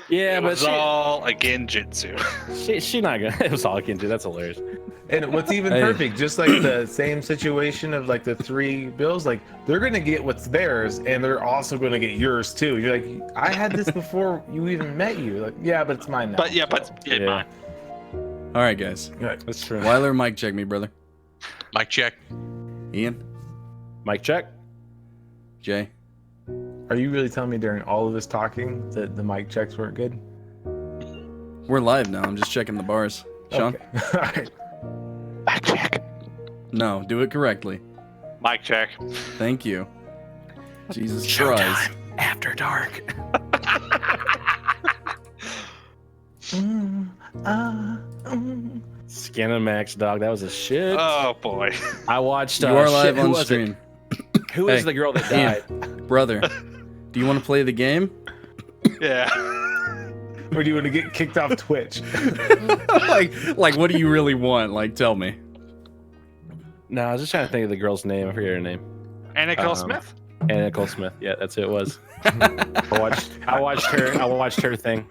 Yeah, it but was all a genjutsu. she not gonna. It was all Genji. That's hilarious. And what's even Hey. perfect, just like the same situation of like the 3 bills, like they're gonna get what's theirs, and they're also gonna get yours too. You're like, I had this before you even met you. Like, yeah, but it's mine now. But yeah, Yeah. mine. All right, guys. That's true. Wyler, mic check me, brother. Mic check. Ian, Mic check. Jay. Are you really telling me during all of this talking that the mic checks weren't good? We're live now. I'm just checking the bars. Shawn? Okay. All right. Mic check. No, do it correctly. Mic check. Thank you. Jesus Christ. After dark. Skinamax, dog. That was a shit. Oh boy. I watched. You are shit, live who on was it? stream. Who is Hey, the girl that Ian. died? Brother, do you want to play the game? Yeah. Or do you want to get kicked off Twitch? like, what do you really want? Like, tell me. No, I was just trying to think of the girl's name. I forget her name. Anna Nicole Um, Smith. Anna Nicole Smith. Yeah, that's who it was. I watched her thing.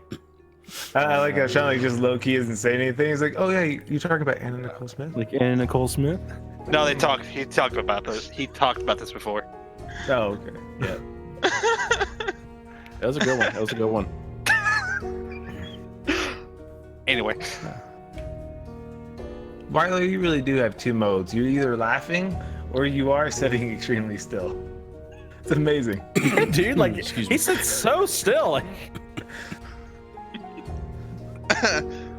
I like how Shawn like just low key isn't saying anything. He's like, oh yeah, you talking about Anna Nicole Smith? Like Anna Nicole Smith. No, he talked about this. He talked about this before. Oh okay. Yeah. That was a good one. That was a good one. Anyway. Wyler, you really do have 2 modes. You're either laughing or you are sitting extremely still. It's amazing. Dude, like Excuse he me. sits so still. Like,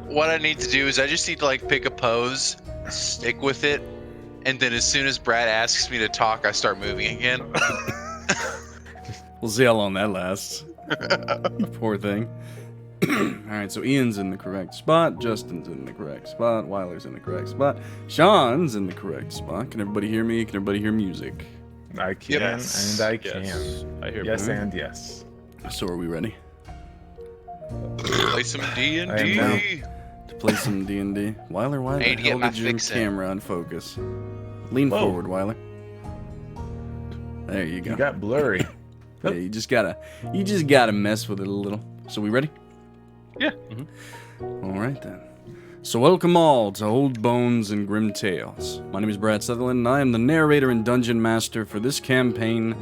What I need to do is I just need to like pick a pose, stick with it, and then as soon as Brad asks me to talk, I start moving again. We'll see how long that lasts. Poor thing. Alright, so Ian's in the correct spot, Justin's in the correct spot, Wyler's in the correct spot, Shawn's in the correct spot. Can everybody hear me? Can everybody hear music? I can Yes. and I yes, can. I hear. Yes boom. and yes. So are we ready Play some I am D&D. to play some D&D? Wyler, why I need the to get hell my did your fix in. camera unfocus? Lean Whoa. forward, Wyler. There you go. You got blurry. Yeah, you just gotta mess with it a little. So we ready? Yeah. All right then. So welcome all to Old Bones and Grim Tales. My name is Brad Sutherland, and I am the narrator and dungeon master for this campaign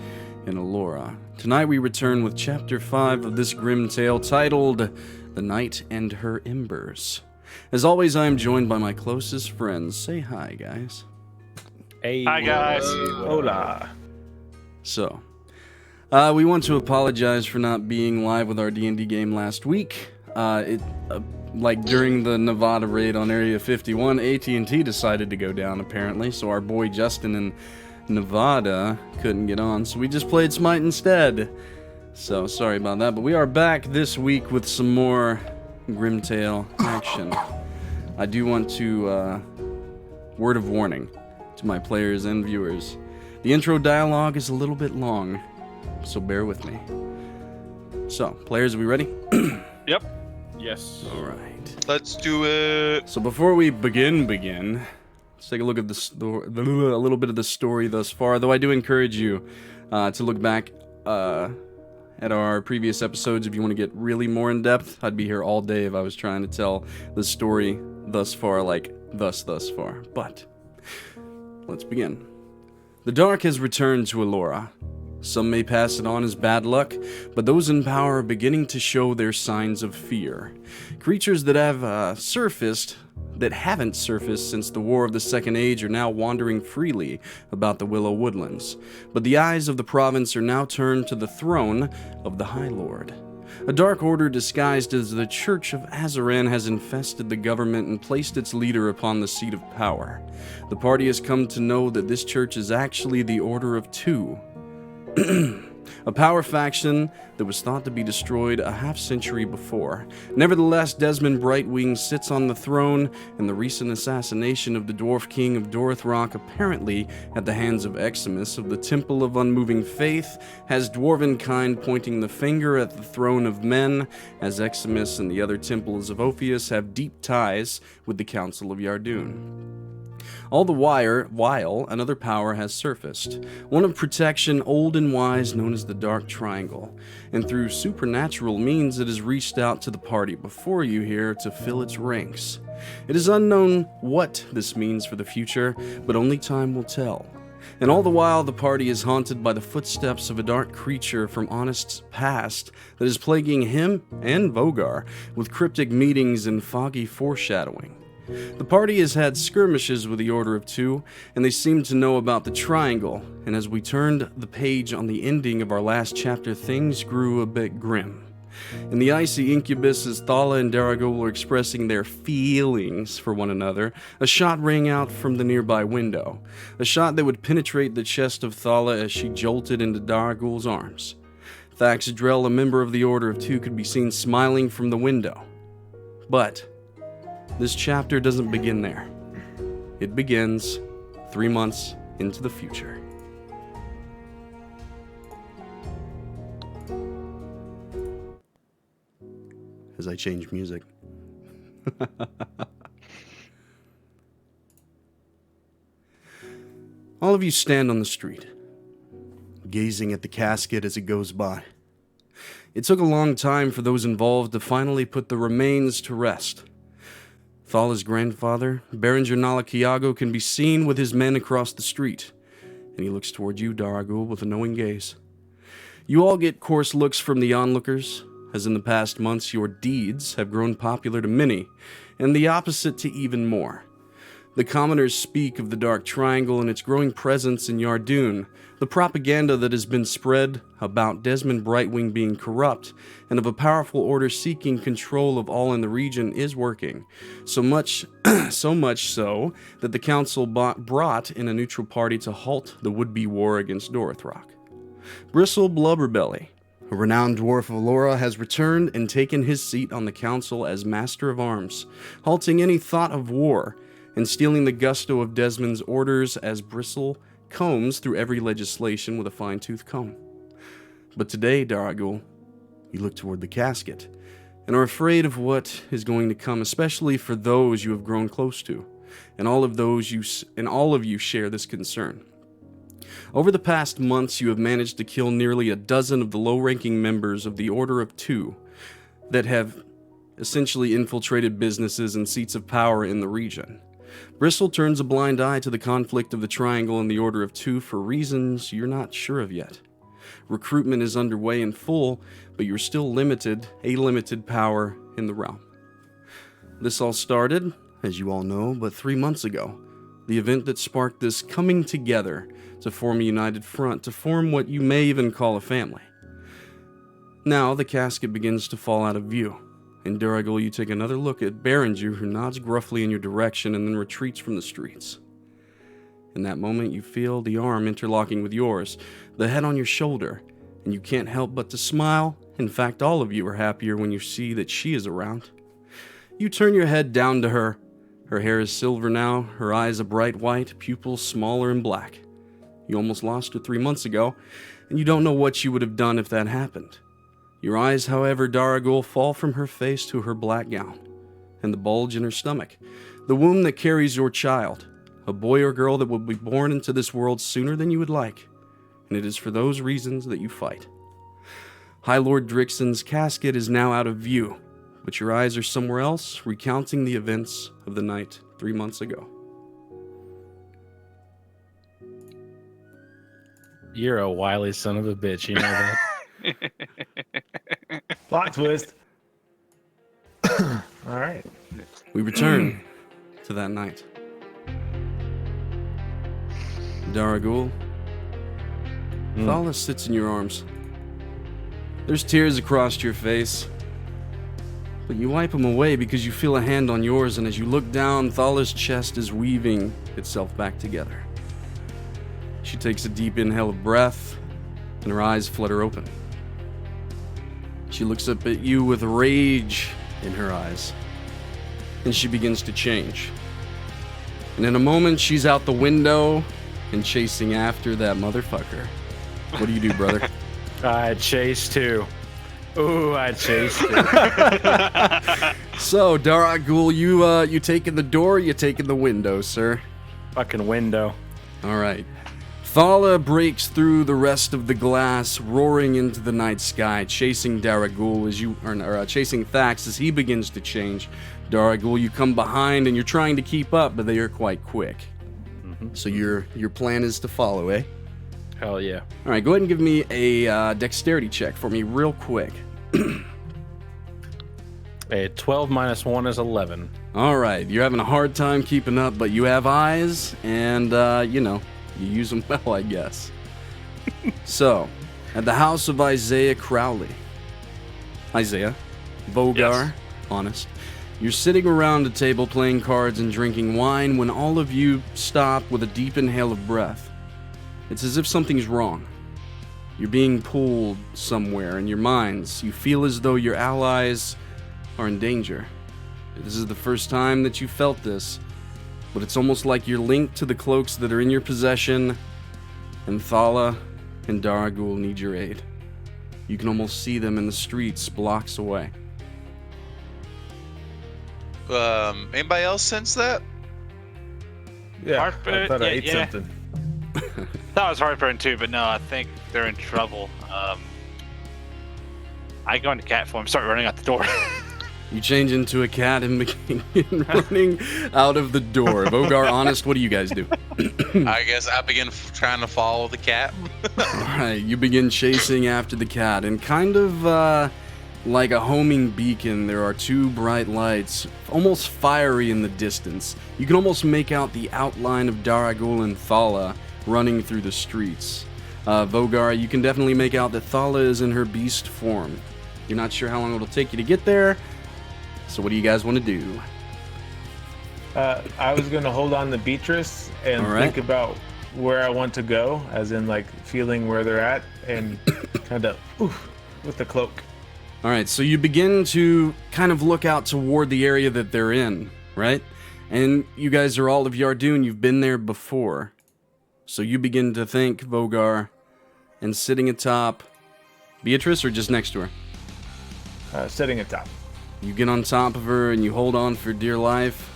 in Alora. Tonight we return with Chapter 5 of this grim tale titled The Night and Her Embers. As always, I am joined by my closest friends. Say hi, guys. Hey, Hi guys. Hola. So, we want to apologize for not being live with our D&D game last week. Like during the Nevada raid on Area 51, AT&T decided to go down apparently, so our boy Justin in Nevada couldn't get on, so we just played Smite instead. So, sorry about that, but we are back this week with some more Grimtale action. I do want to, word of warning to my players and viewers. The intro dialogue is a little bit long, so bear with me. So, players, are we ready? Yep. Yes. All right. Let's do it. So before we begin, let's take a look at a little bit of the story thus far. Though I do encourage you to look back at our previous episodes if you want to get really more in depth. I'd be here all day if I was trying to tell the story thus far, like thus far. But let's begin. The dark has returned to Alora. Some may pass it on as bad luck, but those in power are beginning to show their signs of fear. Creatures that have haven't surfaced since the War of the Second Age are now wandering freely about the Willow Woodlands. But the eyes of the province are now turned to the throne of the High Lord. A dark order disguised as the Church of Azaran has infested the government and placed its leader upon the seat of power. The party has come to know that this church is actually the Order of Two. A power faction that was thought to be destroyed a half-century before. Nevertheless, Desmond Brightwing sits on the throne, and the recent assassination of the Dwarf King of Dorthrock, apparently at the hands of Eximus of the Temple of Unmoving Faith, has dwarven kind pointing the finger at the throne of men, as Eximus and the other temples of Ophius have deep ties with the Council of Yardoon. All the while, another power has surfaced, one of protection old and wise known as the Dark Triangle, and through supernatural means it has reached out to the party before you here to fill its ranks. It is unknown what this means for the future, but only time will tell. And all the while, the party is haunted by the footsteps of a dark creature from Honest's past that is plaguing him and Vogar with cryptic meetings and foggy foreshadowing. The party has had skirmishes with the Order of Two, and they seem to know about the Triangle, and as we turned the page on the ending of our last chapter, things grew a bit grim. In the icy incubus, as Thala and Daraguul were expressing their feelings for one another, a shot rang out from the nearby window, a shot that would penetrate the chest of Thala as she jolted into Daraguul's arms. Thaxdrell, a member of the Order of Two, could be seen smiling from the window. But this chapter doesn't begin there. It begins 3 months into the future. As I change music. All of you stand on the street, gazing at the casket as it goes by. It took a long time for those involved to finally put the remains to rest. Thala's grandfather, Berenger Nalakiago, can be seen with his men across the street, and he looks toward you, Daraguul, with a knowing gaze. You all get coarse looks from the onlookers, as in the past months your deeds have grown popular to many, and the opposite to even more. The commoners speak of the Dark Triangle and its growing presence in Yardoun, the propaganda that has been spread about Desmond Brightwing being corrupt, and of a powerful order seeking control of all in the region is working. So much so that the council brought in a neutral party to halt the would-be war against Dorothrock. Bristle Blubberbelly, a renowned dwarf of Alora, has returned and taken his seat on the council as Master of Arms, halting any thought of war and stealing the gusto of Desmond's orders as Bristle combs through every legislation with a fine-tooth comb. But today, Daraguul, you look toward the casket and are afraid of what is going to come, especially for those you have grown close to, and all of you share this concern. Over the past months, you have managed to kill nearly a dozen of the low-ranking members of the Order of Two that have essentially infiltrated businesses and seats of power in the region. Bristle turns a blind eye to the conflict of the Triangle and the Order of Two for reasons you're not sure of yet. Recruitment is underway in full, but you're still a limited power in the realm. This all started, as you all know, but 3 months ago. The event that sparked this coming together to form a united front, to form what you may even call a family. Now the casket begins to fall out of view. In Daraguul, you take another look at Berenger, who nods gruffly in your direction and then retreats from the streets. In that moment, you feel the arm interlocking with yours, the head on your shoulder, and you can't help but to smile. In fact, all of you are happier when you see that she is around. You turn your head down to her. Her hair is silver now, her eyes a bright white, pupils smaller and black. You almost lost her 3 months ago, and you don't know what you would have done if that happened. Your eyes, however, Daraguul, fall from her face to her black gown, and the bulge in her stomach, the womb that carries your child, a boy or girl that will be born into this world sooner than you would like, and it is for those reasons that you fight. High Lord Drixon's casket is now out of view, but your eyes are somewhere else, recounting the events of the night 3 months ago. You're a wily son of a bitch, you know that? Plot twist. All right. We return to that night. Daraguul, Thala sits in your arms. There's tears across your face, but you wipe them away because you feel a hand on yours, and as you look down, Thala's chest is weaving itself back together. She takes a deep inhale of breath, and her eyes flutter open. She looks up at you with rage in her eyes, and she begins to change. And in a moment, she's out the window and chasing after that motherfucker. What do you do, brother? I chase too. Ooh, I chase too. So, Daraguul, you taking the door, or you taking the window, sir? Fucking window. All right. Thala breaks through the rest of the glass, roaring into the night sky, chasing Daraguul chasing Thax as he begins to change. Daraguul, you come behind and you're trying to keep up, but they are quite quick. So your plan is to follow, eh? Hell yeah. All right, go ahead and give me a dexterity check for me real quick. A 12 minus 1 is 11. All right, you're having a hard time keeping up, but you have eyes, and, you use them well, I guess. So, at the house of Isaiah Krowleigh. Isaiah, Vogar, Yes. Honest. You're sitting around a table playing cards and drinking wine when all of you stop with a deep inhale of breath. It's as if something's wrong. You're being pulled somewhere in your minds. You feel as though your allies are in danger. This is the first time that you felt this, but it's almost like you're linked to the cloaks that are in your possession, and Thala and Daraguul need your aid. You can almost see them in the streets blocks away. Anybody else sense that? Yeah, I Heartburn, thought I yeah, ate yeah. something. That was heartburn too, but no, I think they're in trouble. I go into cat form, start running out the door. You change into a cat and begin running out of the door. Vogar, Honest, what do you guys do? I guess I begin trying to follow the cat. Alright, you begin chasing after the cat, and kind of like a homing beacon, there are two bright lights, almost fiery in the distance. You can almost make out the outline of Daraguul and Thala running through the streets. Vogar, you can definitely make out that Thala is in her beast form. You're not sure how long it'll take you to get there, so what do you guys want to do? I was gonna hold on to Beatrice and All right. think about where I want to go, as in like feeling where they're at and kind of with the cloak. Alright, so you begin to kind of look out toward the area that they're in, right? And you guys are all of Yardoun, you've been there before. So you begin to think, Vogar, and sitting atop Beatrice or just next to her? Sitting atop. You get on top of her and you hold on for dear life.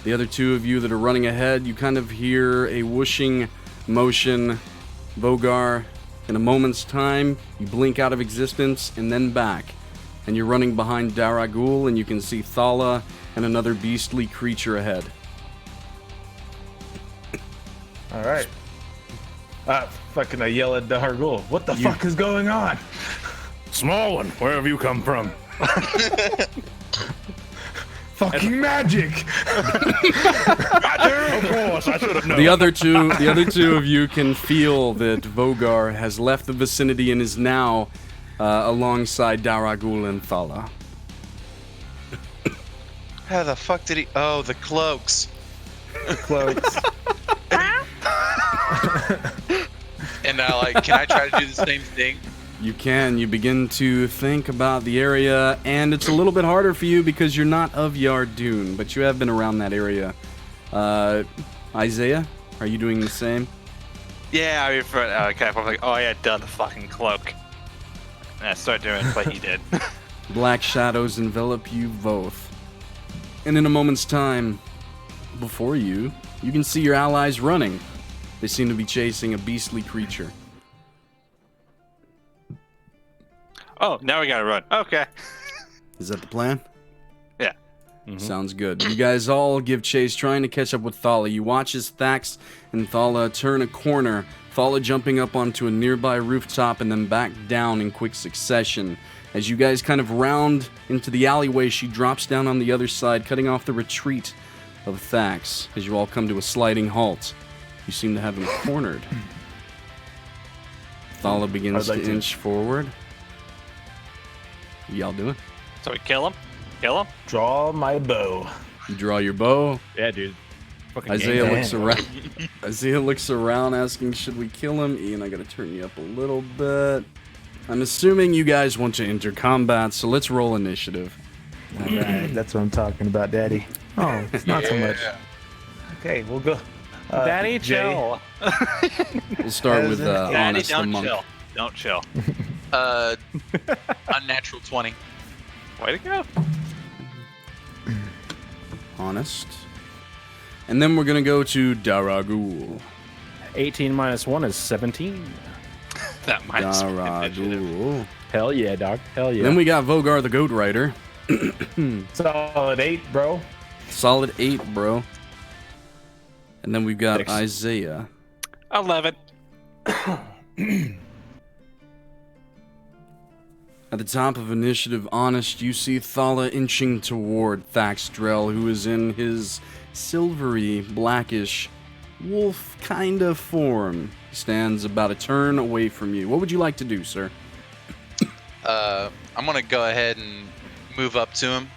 The other two of you that are running ahead, you kind of hear a whooshing motion. Vogar, in a moment's time, you blink out of existence and then back. And you're running behind Daraguul, and you can see Thala and another beastly creature ahead. All right. Fucking I yell at Daraguul. What the fuck is going on? Small one, where have you come from? Fucking magic! Of course, I should have known. The other two of you can feel that Vogar has left the vicinity and is now alongside Daraguul and Thala. How the fuck did he? Oh, the cloaks. Cloaks. And can I try to do the same thing? You can. You begin to think about the area, and it's a little bit harder for you because you're not of Yardoun, but you have been around that area. Isaiah, are you doing the same? Yeah, I mean, for cat form, like, oh yeah, duh, the fucking cloak. And I start doing what he did. Black shadows envelop you both. And in a moment's time, before you, you can see your allies running. They seem to be chasing a beastly creature. Oh, now we gotta run. Okay. Is that the plan? Yeah. Sounds good. You guys all give chase, trying to catch up with Thala. You watch as Thax and Thala turn a corner, Thala jumping up onto a nearby rooftop and then back down in quick succession. As you guys kind of round into the alleyway, she drops down on the other side, cutting off the retreat of Thax. As you all come to a sliding halt, you seem to have him cornered. Thala begins I'd like to to- inch forward. Y'all doing? So we kill him? Kill him? Draw my bow. You draw your bow. Yeah, dude. Fucking Isaiah game looks plan. around. Isaiah looks around, asking, "Should we kill him?" Ian, I gotta turn you up a little bit. I'm assuming you guys want to enter combat, so let's roll initiative. All right, that's what I'm talking about, Daddy. Oh, it's not so much. Yeah. Okay, we'll go. Daddy, Jay. chill. We'll start with Daddy, Honest the don't monk. chill. Don't chill. Unnatural 20. Way to go. Honest. And then we're going to go to Daraguul. 18 minus 1 is 17. That might initiative. Daraguul. Hell yeah, dog. Hell yeah. Then we got Vogar the Goat Rider. Solid 8, bro. Solid 8, bro. And then we've got 6. Isaiah. 11. At the top of initiative, Honest, you see Thala inching toward Thaxdrell, who is in his silvery, blackish, wolf kind of form. He stands about a turn away from you. What would you like to do, sir? I'm gonna go ahead and move up to him.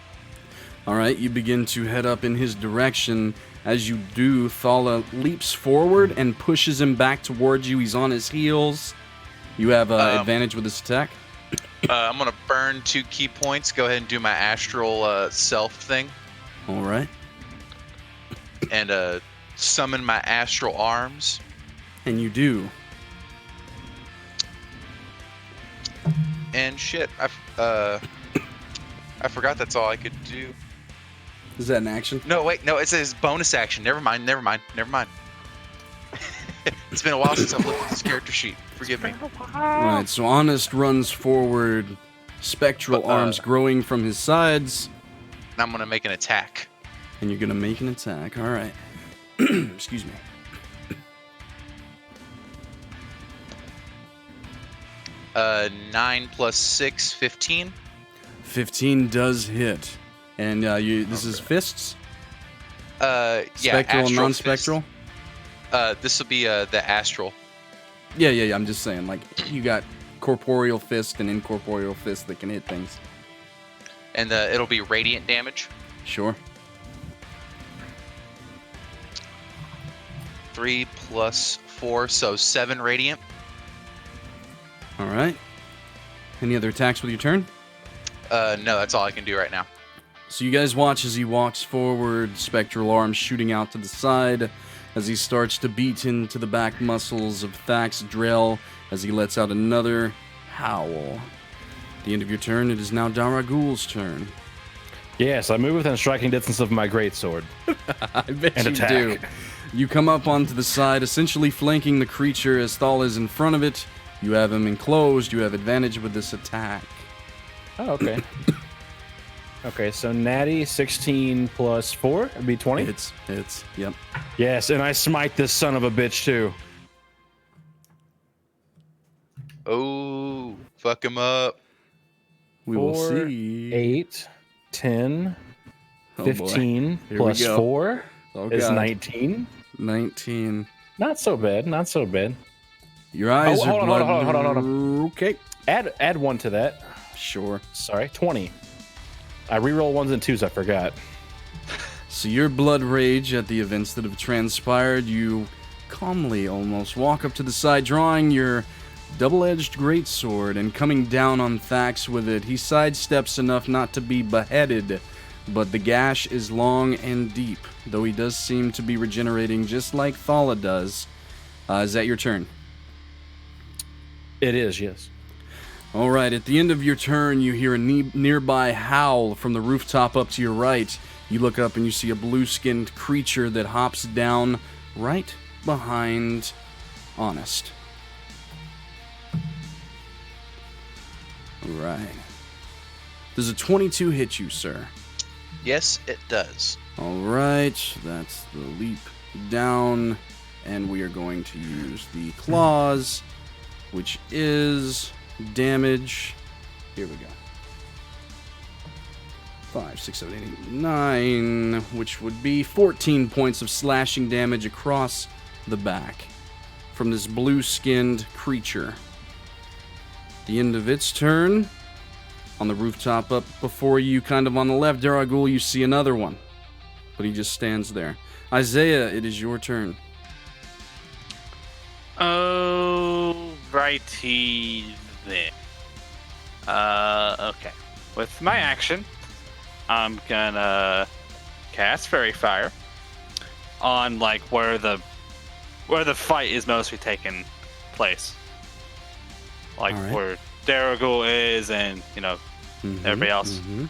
All right, you begin to head up in his direction. As you do, Thala leaps forward and pushes him back towards you. He's on his heels. You have advantage with this attack. I'm gonna burn 2 key points. Go ahead and do my astral self thing, All right. and summon my astral arms. And you do. And shit, I forgot that's all I could do. Is that an action? No, wait, no, it says bonus action. Never mind. It's been a while since I've looked at this character sheet. Forgive me. All right, so Honest runs forward, spectral arms growing from his sides, And I'm gonna make an attack. and you're going to make an attack. All right. Excuse me. Uh, 9 plus 6, 15. 15 does hit. And this is fists? Yeah, Spectral and astral non-spectral? fist. This will be the astral. Yeah, I'm just saying, like, you got corporeal fist and incorporeal fist that can hit things. And it'll be radiant damage. Sure. 3 plus 4, so 7 radiant. All right. Any other attacks with your turn? No, that's all I can do right now. So you guys watch as he walks forward, spectral arms shooting out to the side, as he starts to beat into the back muscles of Thaxdrell, as he lets out another howl. At the end of your turn, it is now Daraguul's turn. Yes, I move within striking distance of my greatsword. I bet And you attack. do. You come up onto the side, essentially flanking the creature as Thal is in front of it. You have him enclosed. You have advantage with this attack. Oh, okay. Okay, so natty 16 plus 4 would be 20. Hits. Yep. Yes, and I smite this son of a bitch too. Oh, fuck him up. We will 4, see. 8, 10, Oh, boy. 15 Here plus we go. 4 Oh, is God. 19. 19. Not so bad, not so bad. Your eyes hold are on, blood. hold on. Okay. Add 1 to that. Sure. Sorry, 20. I reroll 1s and 2s, I forgot. So your blood rage at the events that have transpired, you calmly almost walk up to the side, drawing your double-edged greatsword and coming down on Thax with it. He sidesteps enough not to be beheaded, but the gash is long and deep, though he does seem to be regenerating just like Thala does. Is that your turn? It is, yes. All right, at the end of your turn, you hear a nearby howl from the rooftop up to your right. You look up and you see a blue-skinned creature that hops down right behind Honest. All right. Does a 22 hit you, sir? Yes, it does. All right, that's the leap down, and we are going to use the claws, which is damage. Here we go. 5, 6, 7, 8, 9, which would be 14 points of slashing damage across the back from this blue-skinned creature. The end of its turn, on the rooftop up before you, kind of on the left, Daraguul, you see another one, but he just stands there. Isaiah, it is your turn. Oh, righty then. Okay. With my action, I'm gonna cast Fairy Fire on like where the fight is mostly taking place. Like All right. where Daraguul is and, everybody else. Mhm.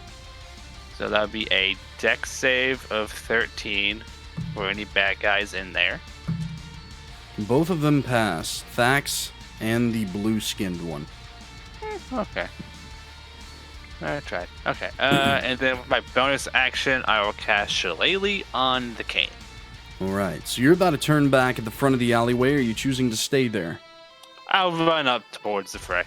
So that would be a dex save of 13 Were any bad guys in there? Both of them pass. Thax and the blue-skinned one. Okay. I tried. Okay. And then with my bonus action, I will cast Shillelagh on the cane. All right. So you're about to turn back at the front of the alleyway, or are you choosing to stay there? I'll run up towards the fray.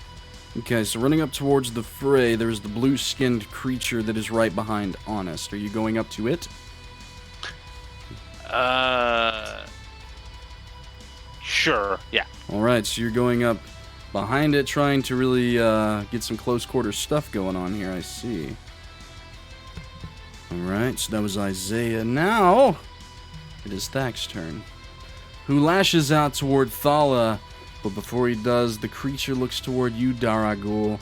Okay, so running up towards the fray, there's the blue-skinned creature that is right behind Honest. Are you going up to it? Sure. Yeah. All right, so you're going up behind it, trying to really get some close-quarter stuff going on here, I see. All right, so that was Isaiah. Now, it is Thak's turn, who lashes out toward Thala, but before he does, the creature looks toward you, Daraguul,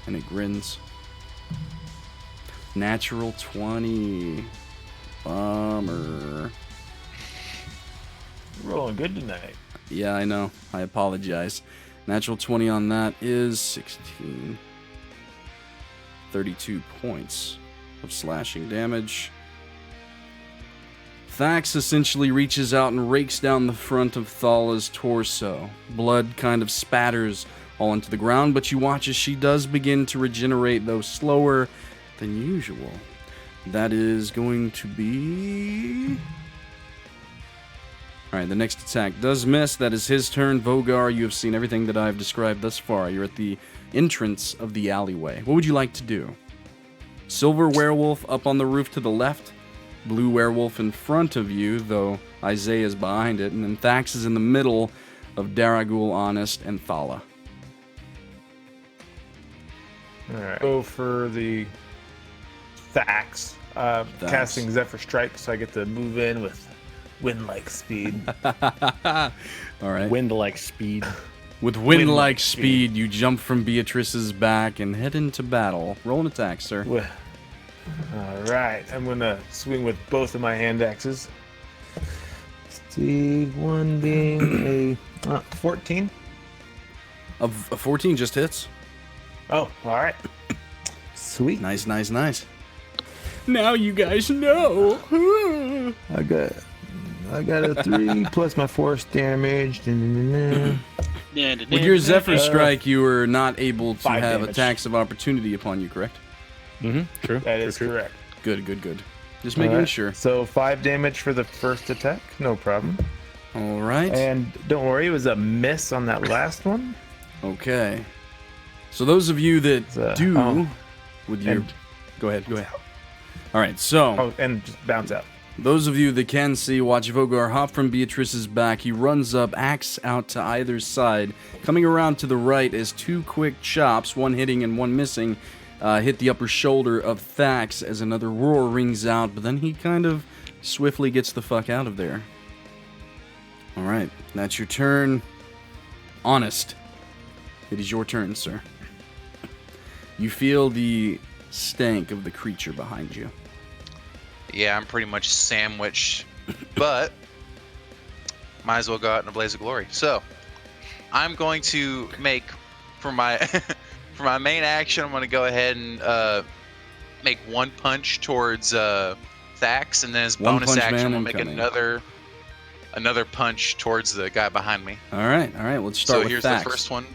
and it grins. Natural 20. Bummer. You're rolling good tonight. Yeah, I know. I apologize. Natural 20 on that is 16. 32 points of slashing damage. Thax essentially reaches out and rakes down the front of Thala's torso. Blood kind of spatters all into the ground, but you watch as she does begin to regenerate, though slower than usual. That is going to be... Alright, the next attack does miss. That is his turn. Vogar, you have seen everything that I've described thus far. You're at the entrance of the alleyway. What would you like to do? Silver werewolf up on the roof to the left. Blue werewolf in front of you, though Isaiah is behind it. And then Thax is in the middle of Daraguul, Honest, and Thala. Alright. Go for the Thax. Casting Zephyr Strike, so I get to move in with wind-like speed. All right. Wind-like speed. With wind-like speed, you jump from Beatrice's back and head into battle. Roll an attack, sir. Alright, I'm gonna swing with both of my hand axes. Let's see, one being a 14. A 14 just hits. Oh, alright. Sweet. Nice, nice, nice. Now you guys know. I got a 3 plus my force damage. With your Zephyr Strike, you were not able to have damage. attacks of opportunity upon you, correct? Mm-hmm. True. That is correct. Good, good, good. Just making Alright, sure. So 5 damage for the first attack, no problem. All right. And don't worry, it was a miss on that last one. Okay. So those of you that with your... Go ahead, go ahead. All right, so... Oh, and just bounce out. Those of you that can see, watch Vogar hop from Beatrice's back. He runs up, axe out to either side. Coming around to the right as 2 quick chops, one hitting and one missing, hit the upper shoulder of Thax as another roar rings out, but then he kind of swiftly gets the fuck out of there. All right, that's your turn. Honest. It is your turn, sir. You feel the stank of the creature behind you. Yeah, I'm pretty much sandwiched, but might as well go out in a blaze of glory. So, I'm going to make for my for my main action. I'm going to go ahead and make one punch towards Thax, and then as bonus action, I'll make another punch towards the guy behind me. All right. Let's start with here's Thax. the first one.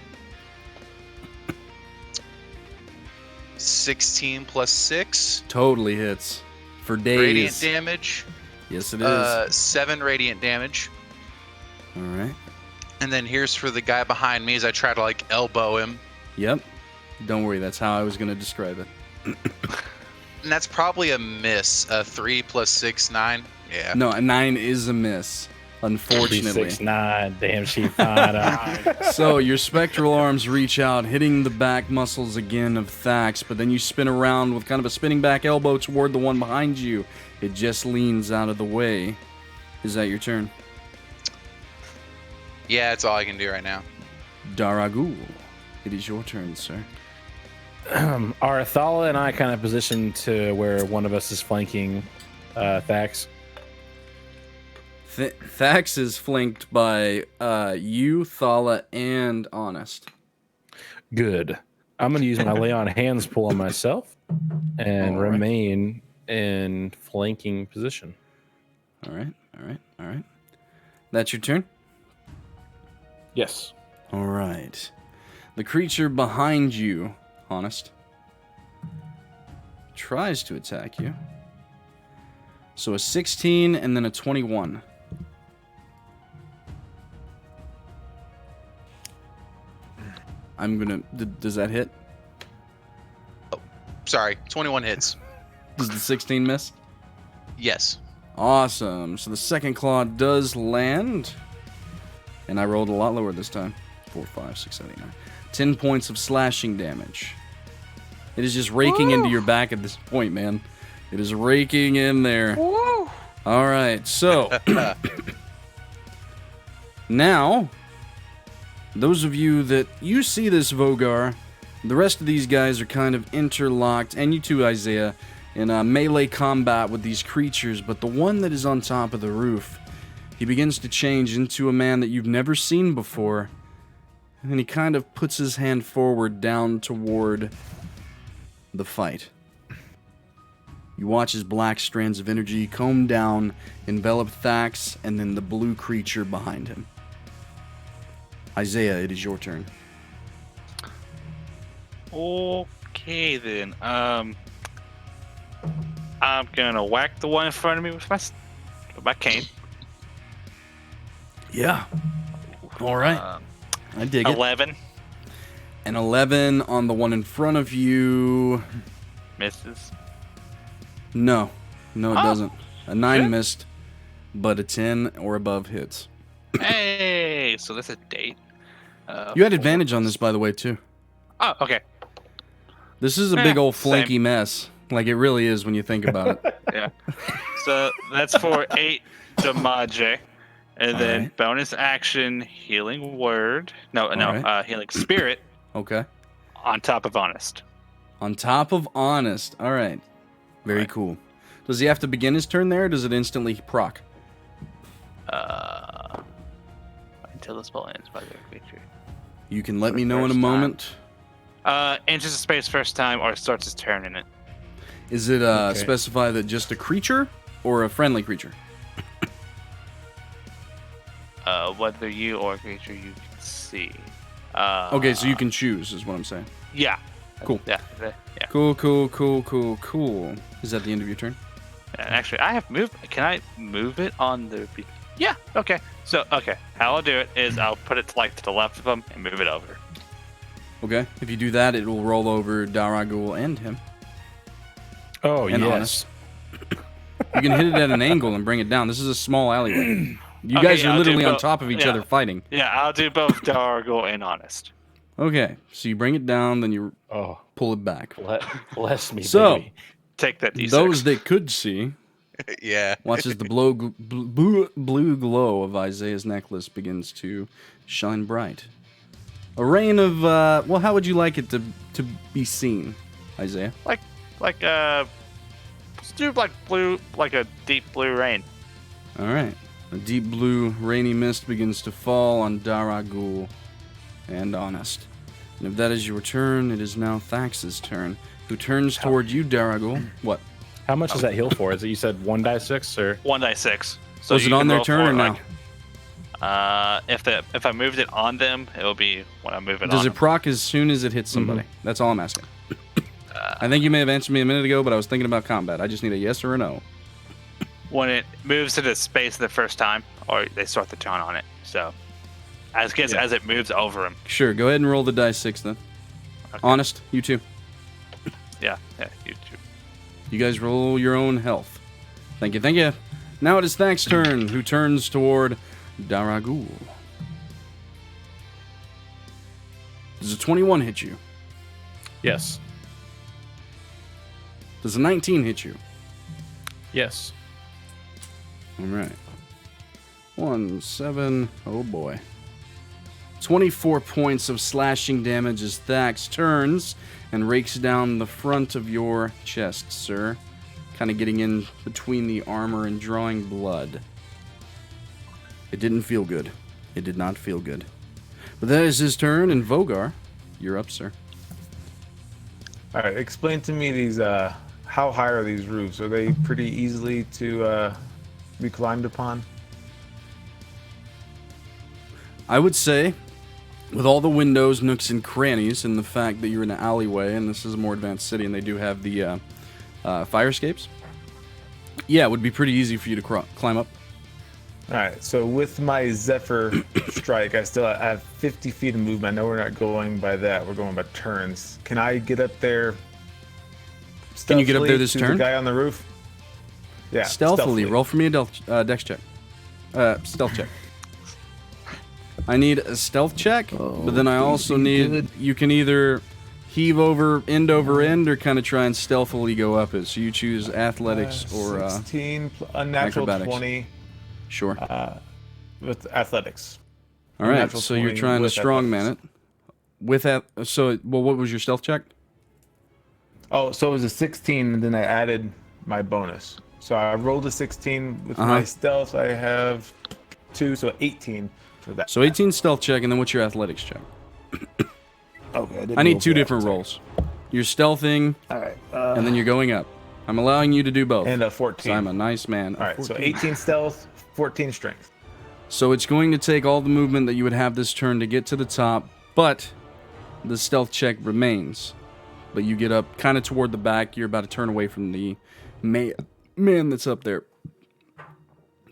16 plus 6. Totally hits. For days. Radiant damage. Yes, it is. 7 radiant damage. All right. And then here's for the guy behind me as I try to like elbow him. Yep. Don't worry, that's how I was going to describe it. And that's probably a miss. 3 plus 6, 9. Yeah. No, a 9 is a miss, unfortunately. 6'9", damn, she fine. So your spectral arms reach out, hitting the back muscles again of Thax, but then you spin around with kind of a spinning back elbow toward the one behind you. It just leans out of the way. Is that your turn? Yeah, that's all I can do right now. Daraguul, it is your turn, sir. Are Thala and I kind of positioned to where one of us is flanking Thax? Thax is flanked by you, Thala, and Honest. Good. I'm going to use my lay on hands pull on myself and remain in flanking position. All right. That's your turn? Yes. All right. The creature behind you, Honest, tries to attack you. So a 16 and then a 21. I'm gonna... Does that hit? Sorry, 21 hits. Does the 16 miss? Yes. Awesome. So the second claw does land. And I rolled a lot lower this time. 4, 5, 6, 7, 8, 9. 10 points of slashing damage. It is just raking into your back at this point, man. It is raking in there. Woo! All right, so now, those of you that you see this Vogar, the rest of these guys are kind of interlocked, and you too, Isaiah, in melee combat with these creatures, but the one that is on top of the roof, he begins to change into a man that you've never seen before, and he kind of puts his hand forward down toward the fight. You watch his black strands of energy comb down, envelop Thax, and then the blue creature behind him. Isaiah, it is your turn. Okay then. I'm gonna whack the one in front of me with my cane. Yeah. All right. I dig it. 11 An 11 on the one in front of you. misses. No, it doesn't. A 9 shit. missed, but a 10 or above hits. Hey, so that's a date. You had advantage on this, by the way, too. Oh, okay. This is a big old same. flanky mess. Like it really is when you think about it. Yeah. So that's for 8 damage. And then Alright. bonus action, healing word. Alright. Healing spirit Okay. on top of honest. On top of honest. All right. Very Right. cool. Does he have to begin his turn there, or does it instantly proc? Until the spell ends by the creature. You can let me know in a First time. moment. Enters the space first time or starts his turn in it. Is it Okay. specify that just a creature or a friendly creature? Whether you or a creature you can see. Okay, so you can choose, is what I'm saying. Yeah. Cool. Yeah. Cool. Is that the end of your turn? And actually, I have moved. Can I move it on the? Yeah. Okay. So how I'll do it is I'll put it to the left of him and move it over. Okay. If you do that, it will roll over Daraguul and him. Oh, And yes. honest. You can hit it at an angle and bring it down. This is a small alleyway. You Okay, guys yeah, are I'll do literally on both. top of each Yeah. other fighting. Yeah, I'll do both Daraguul and honest. Okay. So you bring it down, then you Oh, pull it back. bless me, So, baby. Take that D6. those that could see, Yeah. watches the blue glow of Isaiah's necklace begins to shine bright. A rain of, well, how would you like it to be seen, Isaiah? Let's do blue, like a deep blue rain. All right. A deep blue, rainy mist begins to fall on Daraguul and Honest. And if that is your turn, it is now Thax's turn, who turns toward you, Daraguul. What? How much does that heal for? Is it you said 1d6 or? 1d6. So Was it you on can their roll turn for or it, no? If I moved it on them, it'll be when I move it Does on it proc as soon as it hits somebody? That's all I'm asking. I think you may have answered me a minute ago, but I was thinking about combat. I just need a yes or a no. when it moves to the space the first time, or they start the turn on it. So, as it moves over him. Sure, go ahead and roll the dice 6 then. Okay. Honest, you too. Yeah, you too. You guys roll your own health. Thank you. Now it is Thank's turn, who turns toward Daraguul. Does a 21 hit you? Yes. Does a 19 hit you? Yes. All right. 1, 7. Oh boy. 24 points of slashing damage as Thax turns and rakes down the front of your chest, sir. Kind of getting in between the armor and drawing blood. It didn't feel good. It did not feel good. But that is his turn, and Vogar, you're up, sir. All right, explain to me these. How high are these roofs? Are they pretty easily to we climbed upon? I would say, with all the windows, nooks, and crannies, and the fact that you're in an alleyway, and this is a more advanced city, and they do have the fire escapes, yeah, it would be pretty easy for you to climb up. All right, so with my Zephyr strike, I still have 50 feet of movement. I know we're not going by that. We're going by turns. Can I get up there? Can you get up there this to turn? The guy on the roof? Yeah. Stealthily. Roll for me a dex check. Stealth check. I need a stealth check, but then I also need... You can either heave end over end, or kind of try and stealthily go up it. So you choose athletics or... 16, unnatural acrobatics. 20. Sure. With athletics. All right, Natural so you're 20 trying to with strongman athletics. it. With that, so what was your stealth check? Oh, so it was a 16, and then I added my bonus. So I rolled a 16 with my stealth. I have 2, so 18 for that. So 18 stealth check, and then what's your athletics check? Okay. I need two different rolls. You're stealthing, All right. and then you're going up. I'm allowing you to do both. And a 'cause 14. I'm a nice man. All right, so 14. 18 stealth, 14 strength. So it's going to take all the movement that you would have this turn to get to the top, but the stealth check remains. But you get up kind of toward the back. You're about to turn away from the man that's up there.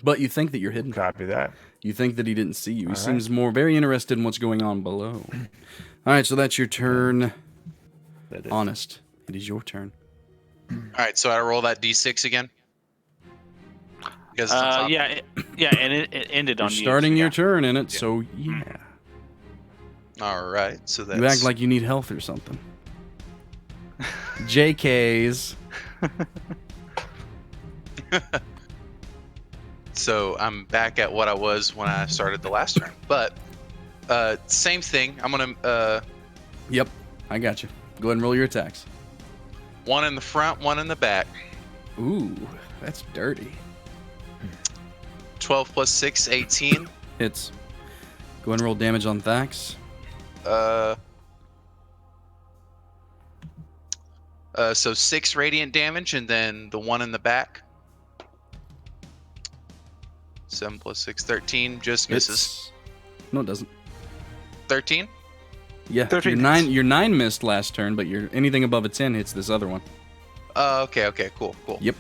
But you think that you're hidden. Copy that. You think that he didn't see you. He seems very interested in what's going on below. All right, so that's your turn. Honest, it is your turn. All right, so I roll that d6 again. Because it's on top. And it ended You're on you. starting so your yeah. turn in it, so yeah. All right, so that's You act like you need health or something. JKs. So I'm back at what I was when I started the last turn. But same thing. I'm gonna Yep, I got you. Go ahead and roll your attacks. one in the front, one in the back. Ooh, that's dirty. 12 plus 6, 18. Hits. Go ahead and roll damage on Thax. So 6 radiant damage, and then the one in the back. 7 plus 6, 13. Just misses. Hits. No, it doesn't. 13? Yeah, 13 your 9 missed last turn, but your anything above a 10 hits this other one. Okay, cool. Yep.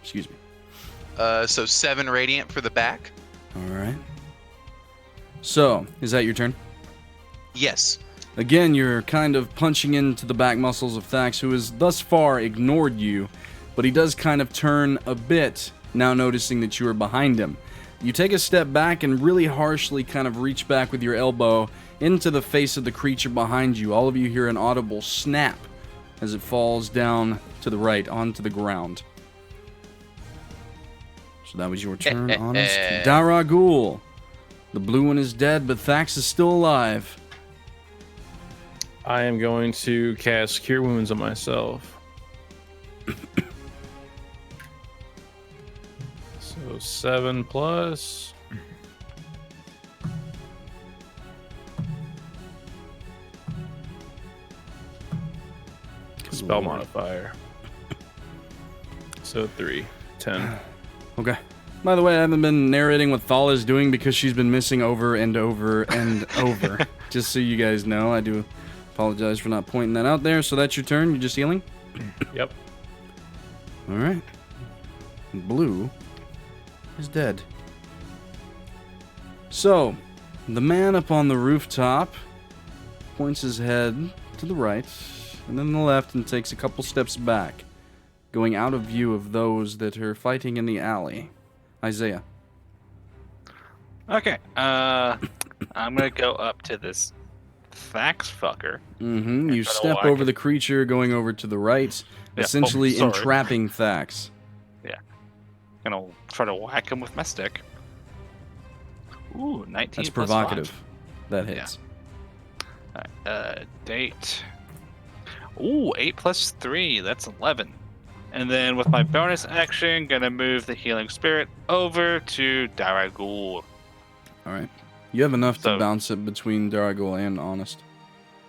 Excuse me. So 7 radiant for the back. All right. So, is that your turn? Yes. Again, you're kind of punching into the back muscles of Thax, who has thus far ignored you, but he does kind of turn a bit, now noticing that you are behind him. You take a step back and really harshly kind of reach back with your elbow into the face of the creature behind you. All of you hear an audible snap as it falls down to the right onto the ground. So that was your turn, Honest. Daraguul. The blue one is dead, but Thax is still alive. I am going to cast Cure Wounds on myself. So 7 plus. Spell modifier. So 3. 10. Okay. By the way, I haven't been narrating what Thala is doing because she's been missing over and over and over. Just so you guys know, I do apologize for not pointing that out there. So that's your turn. You're just healing? Yep. All right. Blue is dead. So, the man up on the rooftop points his head to the right and then the left and takes a couple steps back, going out of view of those that are fighting in the alley. Isaiah. Okay. I'm gonna go up to this Thax fucker. Mm-hmm. You Try to step whack over it. the creature, going over to the right, Yeah, essentially sorry. entrapping Thax. Gonna try to whack him with my stick. Ooh, 19 That's plus provocative. 5. That hits. Alright, date. Ooh, 8 plus 3. That's 11. And then with my bonus action, gonna move the healing spirit over to Daraguul. All right. You have enough to So- bounce it between Daraguul and Honest.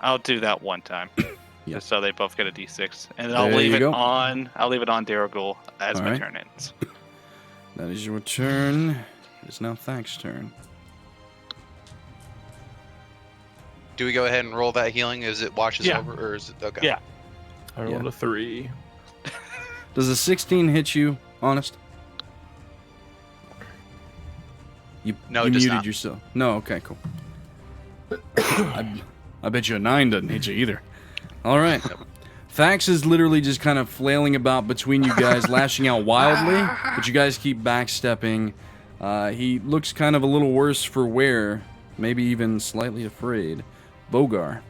I'll do that one time. Yeah. Just so they both get a d6. And then I'll There leave you it go. on Daraguul as All my right. turn ends. That is your turn. It is now Thak's turn. Do we go ahead and roll that healing as it washes Yeah. over, or is it okay? Yeah. I rolled a 3. Does a 16 hit you, Honest? No, you it does muted not. yourself. No, okay, cool. I bet you a 9 doesn't hit you either. All right. Thax is literally just kind of flailing about between you guys, lashing out wildly, but you guys keep backstepping. He looks kind of a little worse for wear, maybe even slightly afraid. Vogar,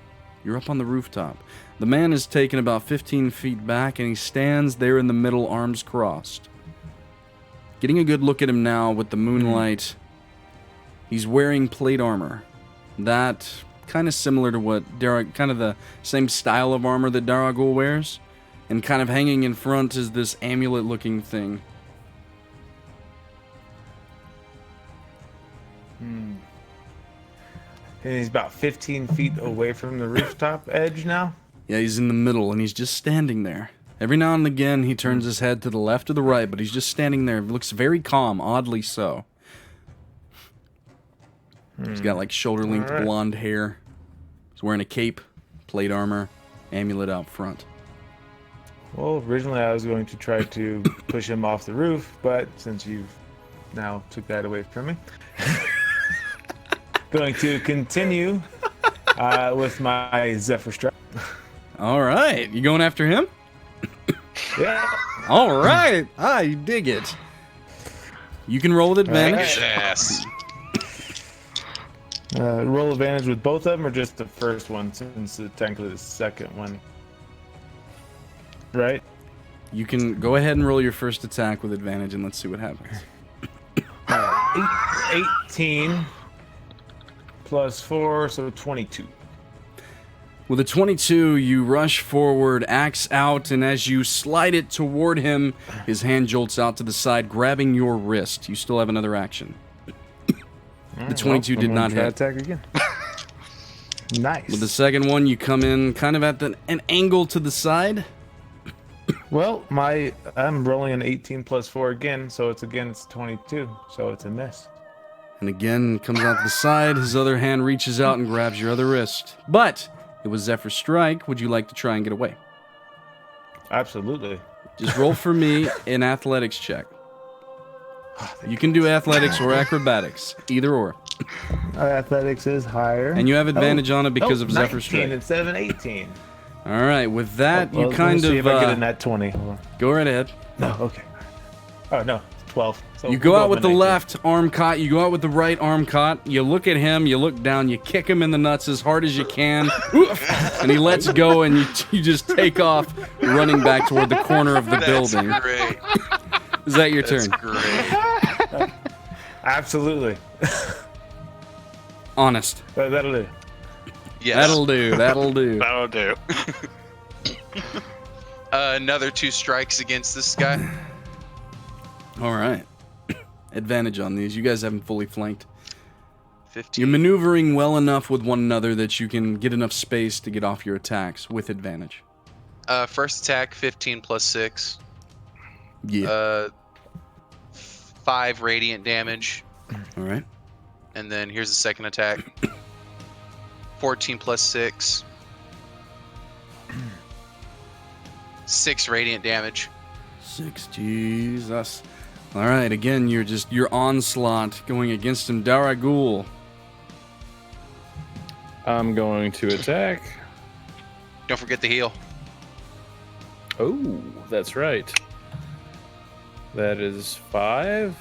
you're up on the rooftop. The man is taken about 15 feet back, and he stands there in the middle, arms crossed. Getting a good look at him now with the moonlight, he's wearing plate armor. That kind of similar to what kind of the same style of armor that Daraguul wears, and kind of hanging in front is this amulet-looking thing. And he's about 15 feet away from the rooftop edge now. Yeah, he's in the middle, and he's just standing there. Every now and again, he turns his head to the left or the right, but he's just standing there. He looks very calm, oddly so. He's got like shoulder-length All right. blonde hair. He's wearing a cape, plate armor, amulet out front. Well, originally I was going to try to push him off the roof, but since you've now took that away from me, going to continue with my Zephyr Strike. All right, you going after him? Yeah. All right, I dig it. You can roll with advantage. His ass. Roll advantage with both of them, or just the first one, since it's technically the second one. Right? You can go ahead and roll your first attack with advantage, and let's see what happens. 18 plus 4, so 22. With a 22, you rush forward, axe out, and as you slide it toward him, his hand jolts out to the side, grabbing your wrist. You still have another action. The 22 did not hit. Attack again. Nice. With the second one, you come in kind of at an angle to the side. Well, I'm rolling an 18 plus 4 again, so it's against 22, so it's a miss. And again, comes out to the side. His other hand reaches out and grabs your other wrist. But it was Zephyr Strike. Would you like to try and get away? Absolutely. Just roll for me an athletics check. You can do athletics or acrobatics, either or. Athletics is higher. And you have advantage on it because of Zephyr 19 Strike. instead of an 18. All right, with that, Well, you kind let's see of if I get a net 20. Hold on. go right ahead. No, okay. Oh, no, 12. So You go we'll out with the 19. left arm caught. You go out with the right arm caught. You look at him. You look down. You kick him in the nuts as hard as you can. Oof, and he lets go, and you just take off, running back toward the corner of the That's building. great. Is that your That's turn? great. Absolutely. Honest. That'll do. Yes. That'll do. That'll do. That'll do. Another 2 strikes against this guy. All right. Advantage on these. You guys haven't fully flanked. 15. You're maneuvering well enough with one another that you can get enough space to get off your attacks with advantage. First attack, 15 plus 6. Yeah. 5 radiant damage. All right. And then here's the second attack. 14 plus 6. 6 radiant damage. 6, Jesus. All right, again, your onslaught going against him. Daraguul. I'm going to attack. Don't forget the heal. Oh, that's right. That is 5.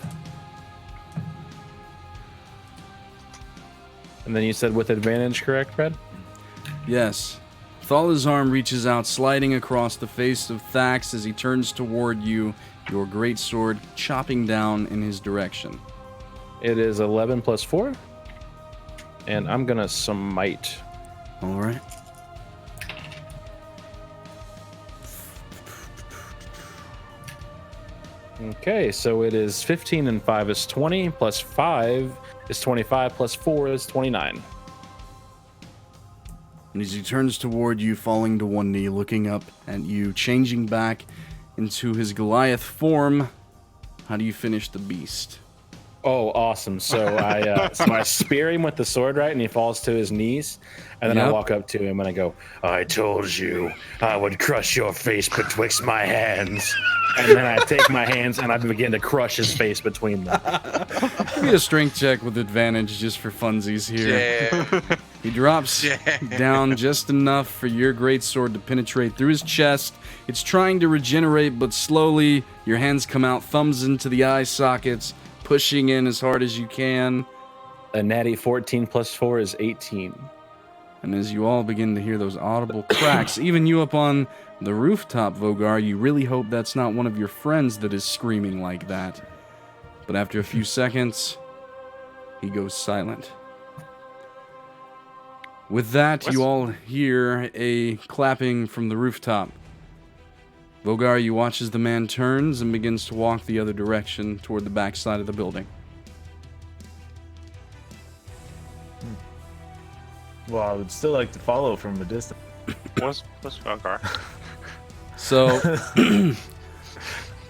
And then you said with advantage, correct, Fred? Yes. Thala's arm reaches out, sliding across the face of Thax as he turns toward you, your great sword chopping down in his direction. It is 11 plus 4. And I'm going to smite. All right. Okay, so it is 15 and 5 is 20, plus 5 is 25, plus 4 is 29. And as he turns toward you, falling to one knee, looking up at you, changing back into his Goliath form, How do you finish the beast? Oh, awesome! So I spear him with the sword, right, and he falls to his knees, and then I walk up to him and I go, "I told you I would crush your face betwixt my hands," and then I take my hands and I begin to crush his face between them. Give me a strength check with advantage just for funsies here. Yeah. He drops down just enough for your greatsword to penetrate through his chest. It's trying to regenerate, but slowly your hands come out, thumbs into the eye sockets, pushing in as hard as you can. A natty 14 plus 4 is 18. And as you all begin to hear those audible cracks, even you up on the rooftop, Vogar, you really hope that's not one of your friends that is screaming like that. But after a few seconds, he goes silent. With that, you all hear a clapping from the rooftop. Vogar, you watch as the man turns and begins to walk the other direction toward the backside of the building. Well, I would still like to follow from a distance. What's Vogar? So,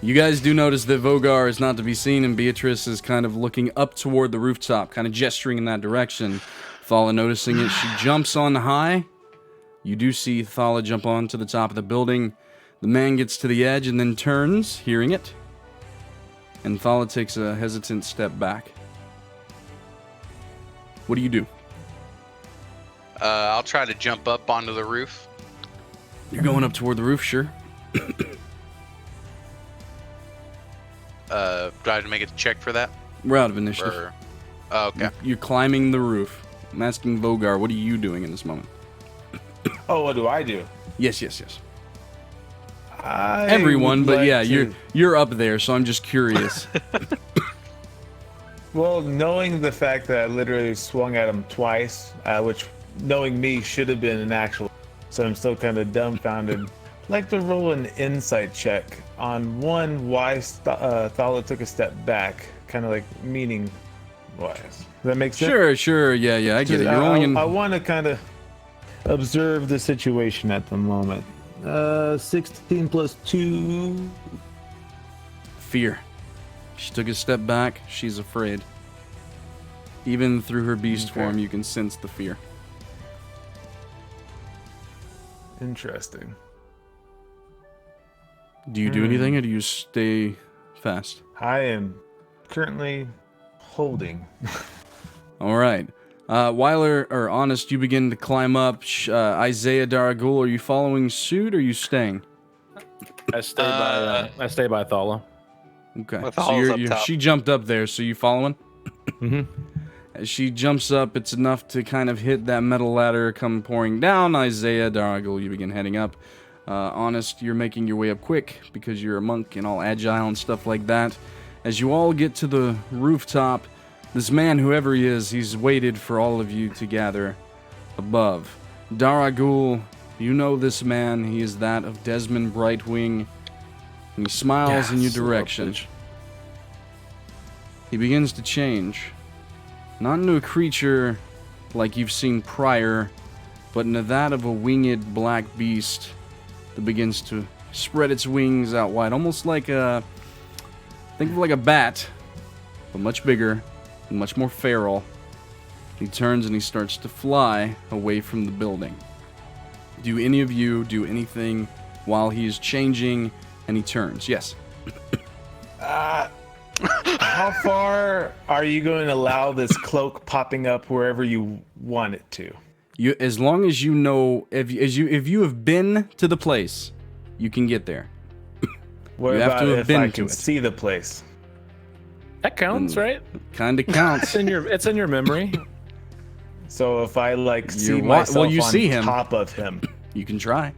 you guys do notice that Vogar is not to be seen, and Beatrice is kind of looking up toward the rooftop, kind of gesturing in that direction. Thala noticing it, she jumps on high. You do see Thala jump onto the top of the building. The man gets to the edge and then turns, hearing it. And Thala takes a hesitant step back. What do you do? I'll try to jump up onto the roof. You're going up toward the roof, sure. Do I have to make a check for that? We're out of initiative. Or... Oh, okay. You're climbing the roof. I'm asking Vogar, what are you doing in this moment? Oh, what do I do? Yes. I Everyone, would but like yeah, to- you're up there, so I'm just curious. Well, knowing the fact that I literally swung at him twice, which knowing me should have been an actual, so I'm still kind of dumbfounded. I'd like to roll an insight check on why Thala took a step back, kind of like meaning wise. Does that make sense? Sure, yeah, I get it. You're rolling in... I want to kind of observe the situation at the moment. 16 plus 2. Fear. She took a step back. She's afraid. Even through her beast form, you can sense the fear. Interesting. Do you do anything, or do you stay fast? I am currently holding. All right. Wyler, or Honest, you begin to climb up. Isaiah, Daraguul, are you following suit, or are you staying? I stay by Thala. Okay. With So Thala's up top. she jumped up there, so you following? Mm-hmm. As she jumps up, it's enough to kind of hit that metal ladder, come pouring down. Isaiah, Daraguul, you begin heading up. Honest, you're making your way up quick because you're a monk and all agile and stuff like that. As you all get to the rooftop, this man, whoever he is, he's waited for all of you to gather above. Daraguul, you know this man. He is that of Desmond Brightwing. And he smiles in your direction. He begins to change. Not into a creature like you've seen prior, but into that of a winged black beast that begins to spread its wings out wide, almost like think of like a bat, but much bigger and much more feral. He turns and he starts to fly away from the building. Do any of you do anything while he is changing and he turns? Yes. How far are you going to allow this cloak popping up wherever you want it to? You, as long as you know, if you have been to the place, you can get there. What You have about to have if been I to can it. see the place? That counts, right? Kind of counts. It's in your memory. So if I like see You're myself well, you on see him. top of him, You can try.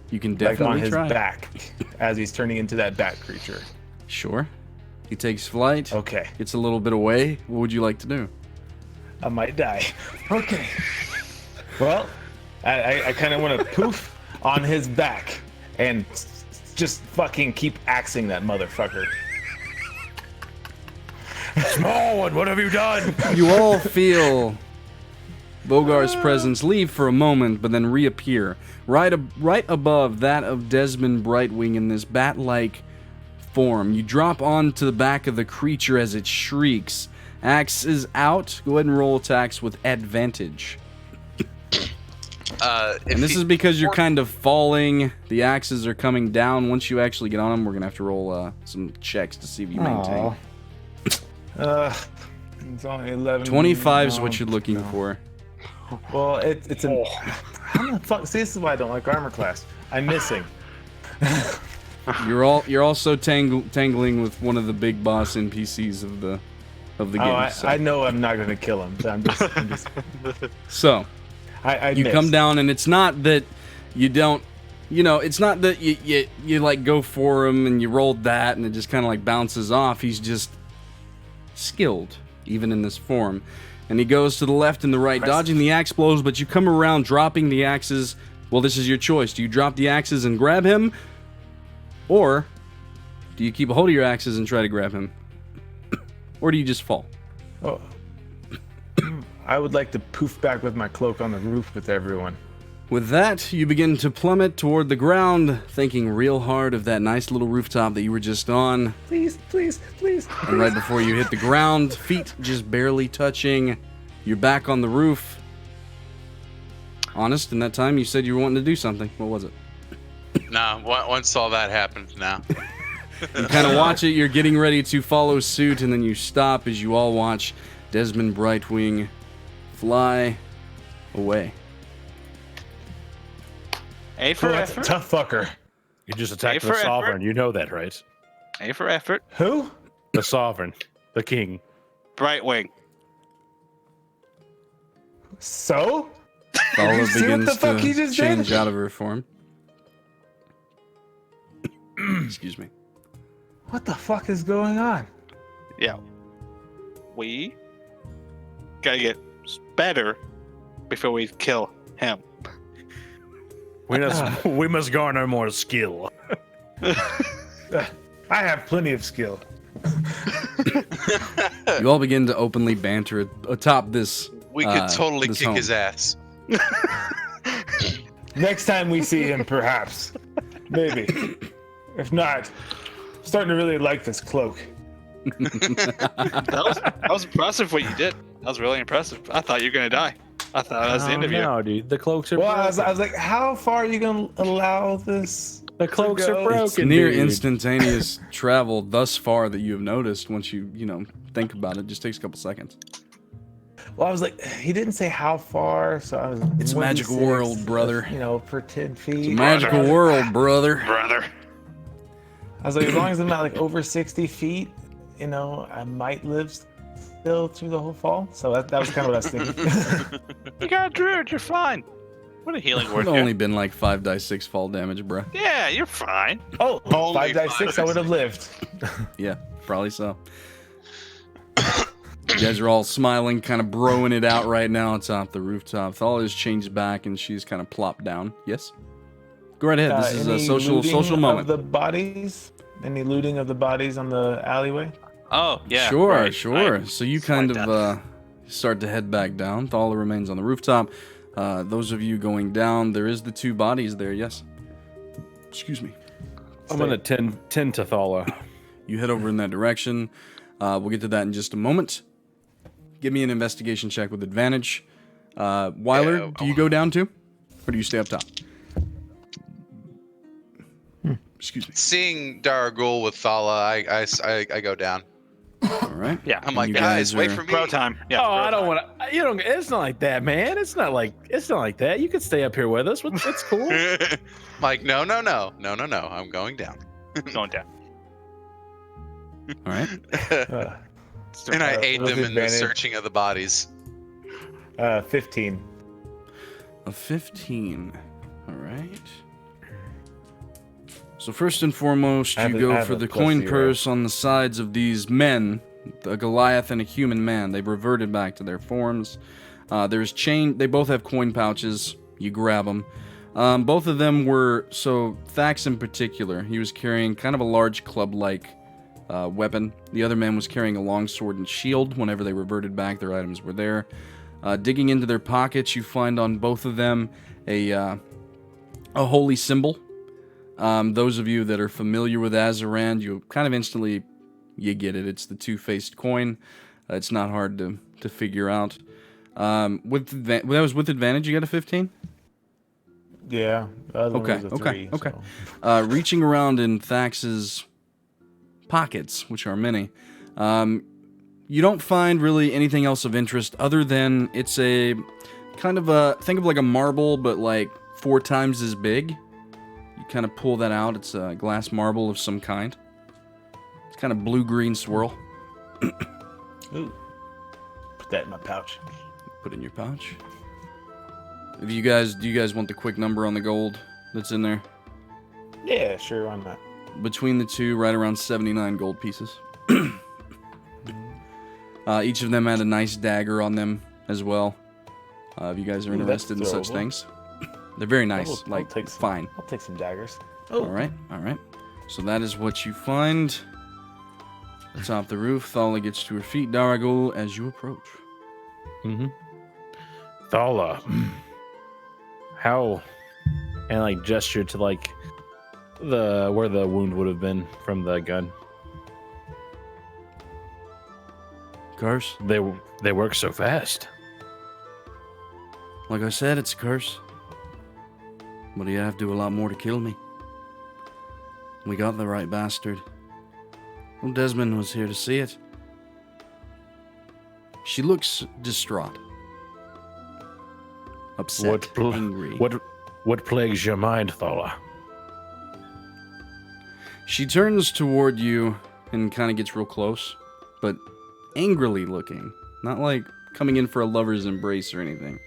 You can like definitely on his try. back, as he's turning into that bat creature. Sure. He takes flight. Okay, Gets a little bit away. What would you like to do? I might die. Okay. Well, I kind of want to poof on his back and just fucking keep axing that motherfucker. Small one, what have you done? You all feel Vogar's presence leave for a moment, but then reappear right above that of Desmond Brightwing in this bat-like form. You drop onto the back of the creature as it shrieks. Axe is out. Go ahead and roll attacks with advantage. And this is because you're kind of falling. The axes are coming down. Once you actually get on them, we're going to have to roll some checks to see if you maintain. It's only 11. 25 is what you're looking for. Well, it's an... How the fuck? See, this is why I don't like armor class. I'm missing. You're also tangling with one of the big boss NPCs of the game. I know I'm not going to kill him. So I'm just... So... you missed. come down, and it's not that you don't, it's not that you like go for him and you rolled that and it just kind of like bounces off. He's just skilled, even in this form. And he goes to the left and the right, dodging the axe blows, but you come around dropping the axes. Well, this is your choice. Do you drop the axes and grab him? Or do you keep a hold of your axes and try to grab him? Or do you just fall? Oh. I would like to poof back with my cloak on the roof with everyone. With that, you begin to plummet toward the ground, thinking real hard of that nice little rooftop that you were just on. Please, please, please. And right before you hit the ground, feet just barely touching, you're back on the roof. Honest, in that time you said you were wanting to do something. What was it? Nah, once all that happened, now. You kind of watch it, you're getting ready to follow suit, and then you stop as you all watch Desmond Brightwing fly away. A for That's a effort. tough fucker. You just attacked A the for sovereign. effort. You know that, right? A for effort. Who? The sovereign, the king. Brightwing. So? Thala you see what begins the fuck he to just change did? out of her form. Excuse me. What the fuck is going on? Yeah. We gotta get better before we kill him. We must garner more skill. I have plenty of skill. You all begin to openly banter atop this. We could totally this kick home. his ass. Next time we see him, perhaps. Maybe. If not, I'm starting to really like this cloak. That was impressive what you did. That was really impressive. I thought you were gonna die. I thought that was the end of you. No, dude. The cloaks are Well, broken. I was like, how far are you going to allow this? The cloaks to are go? broken. It's near dude. instantaneous travel thus far that you have noticed. Once you think about it, it just takes a couple seconds. Well, I was like, he didn't say how far, so I was. It's a magical 26, world, brother. Per 10 feet. It's a magical world, brother. Brother. I was like, as long as I'm not like over 60 feet, I might live still through the whole fall. So that was kind of what I was thinking. You got a druid, you're fine. What a healing It's word. only been like 5d6 fall damage, bruh. Yeah, you're fine. Oh, Only 5d6, I would have lived. Yeah, probably so. You guys are all smiling, kind of broing it out right now atop the rooftop. Thala has changed back and she's kind of plopped down. Yes? Go right ahead. This is a Any social looting moment. Of the bodies? Any looting of the bodies on the alleyway? Oh, yeah. Sure, right. sure. So you kind of start to head back down. Thala remains on the rooftop. Those of you going down, there is the two bodies there, yes? Excuse me. I'm going to tend to Thala. You head over in that direction. We'll get to that in just a moment. Give me an investigation check with advantage. Wyler, Yeah, do you go down too? Or do you stay up top? Excuse me. Seeing Daraguul with Thala, I go down. All right. Yeah. I'm like, You guys, wait are- for me. Bro time. Yeah. Oh, bro I don't time. want to. You don't. It's not like that, man. It's not like that. You could stay up here with us. It's cool. Like, no. I'm going down. Going down. All right. And I aid with them in the advantage. searching of the bodies. 15. A 15. All right. So first and foremost, I you have a- I go have for a the plus coin 0. purse on the sides of these men, a Goliath and a human man. They've reverted back to their forms. There's chain. They both have coin pouches. You grab them. Both of them were, so Thax in particular, he was carrying kind of a large club-like weapon. The other man was carrying a long sword and shield. Whenever they reverted back, their items were there. Digging into their pockets, you find on both of them a holy symbol. Those of you that are familiar with Azarand, you kind of instantly, you get it. It's the two-faced coin. It's not hard to figure out. That was with advantage, you got a 15? Yeah. The other one was a Okay. 3, so. Reaching around in Thax's pockets, which are many, you don't find really anything else of interest other than it's a kind of think of like a marble, but like 4 times as big. You kind of pull that out. It's a glass marble of some kind. It's kind of blue-green swirl. Ooh. Put that in my pouch. Put it in your pouch. Do you guys want the quick number on the gold that's in there? Yeah, sure, why not? Between the two, right around 79 gold pieces. Each of them had a nice dagger on them as well. If you guys are interested in such things. They're very nice, fine. I'll take some daggers. Oh. Alright. So that is what you find. Atop the roof, Thala gets to her feet. Daraguul, as you approach. Mm-hmm. Thala. How... And, like, gesture to, like, where the wound would have been from the gun. Curse? They work so fast. Like I said, it's a curse. But you have to do a lot more to kill me. We got the right bastard. Well, Desmond was here to see it. She looks distraught. Upset, angry. What plagues your mind, Thala? She turns toward you and kind of gets real close, but angrily looking. Not like coming in for a lover's embrace or anything.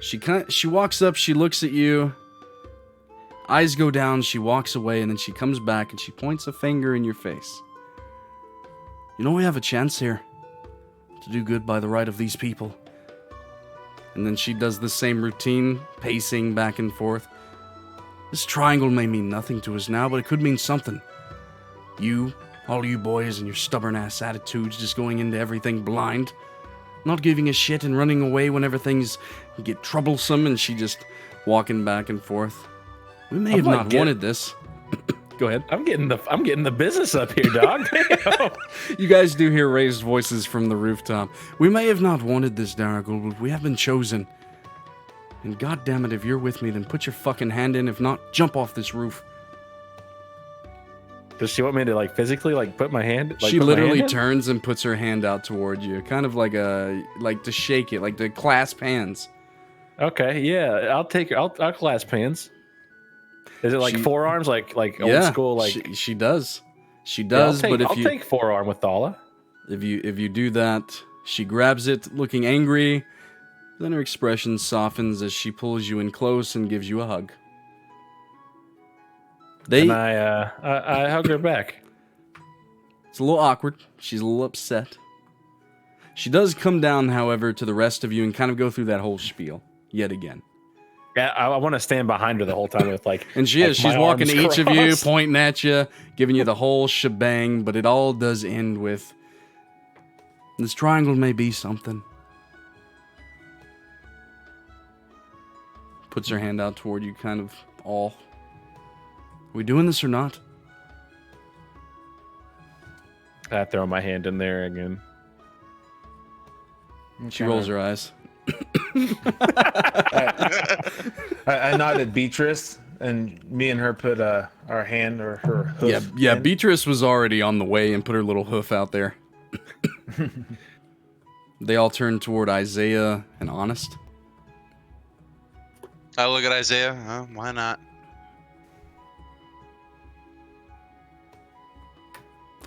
She walks up, she looks at you. Eyes go down, she walks away, and then she comes back and she points a finger in your face. You know, we have a chance here to do good by the right of these people. And then she does the same routine, pacing back and forth. This triangle may mean nothing to us now, but it could mean something. All you boys and your stubborn-ass attitudes, just going into everything blind. Not giving a shit and running away whenever things get troublesome, and she just walking back and forth. We may have not wanted this. Go ahead. I'm getting the business up here, dog. You guys do hear raised voices from the rooftop. We may have not wanted this, Daraguul, but we have been chosen. And goddammit, if you're with me, then put your fucking hand in. If not, jump off this roof. Does she want me to, like, physically, like, put my hand? Like, she literally turns and puts her hand out toward you, kind of like to shake it, like to clasp hands. Okay, yeah, I'll clasp hands. Is it like forearms, like old school? Like she does. But if I'll take forearm with Thala. If you do that, she grabs it, looking angry. Then her expression softens as she pulls you in close and gives you a hug. And I hug her back. It's a little awkward. She's a little upset. She does come down, however, to the rest of you and kind of go through that whole spiel yet again. Yeah, I want to stand behind her the whole time with like. And she's walking to each of you, pointing at you, giving you the whole shebang. But it all does end with this triangle may be something. Puts her hand out toward you, kind of all. Are we doing this or not? I throw my hand in there again. She rolls her eyes. I nod at Beatrice, and me and her put our hand or her hoof. Yeah. in. Beatrice was already on the way and put her little hoof out there. They all turn toward Isaiah and Honest. I look at Isaiah. Why not?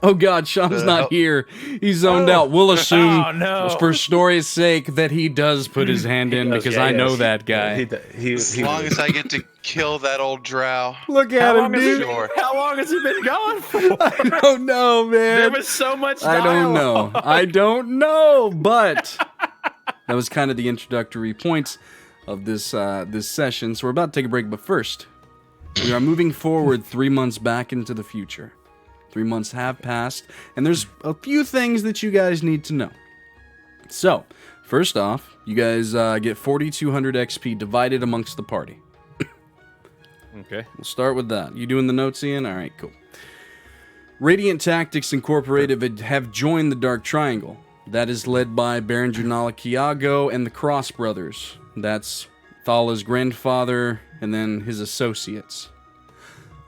Oh God, Shawn's not here. He's zoned out. We'll assume, for story's sake, that he does put his hand in because I know that guy. As long as I get to kill that old drow. Look at him, dude. How long has he been gone for? I don't know, man. There was so much dialogue. I don't know, but that was kind of the introductory points of this session. So we're about to take a break, but first, we are moving forward 3 months back into the future. 3 months have passed, and there's a few things that you guys need to know. So, first off, you guys get 4,200 XP divided amongst the party. Okay. We'll start with that. You doing the notes, Ian? All right, cool. Radiant Tactics Incorporated have joined the Dark Triangle. That is led by Baron Junala Kiago and the Cross Brothers. That's Thala's grandfather and then his associates.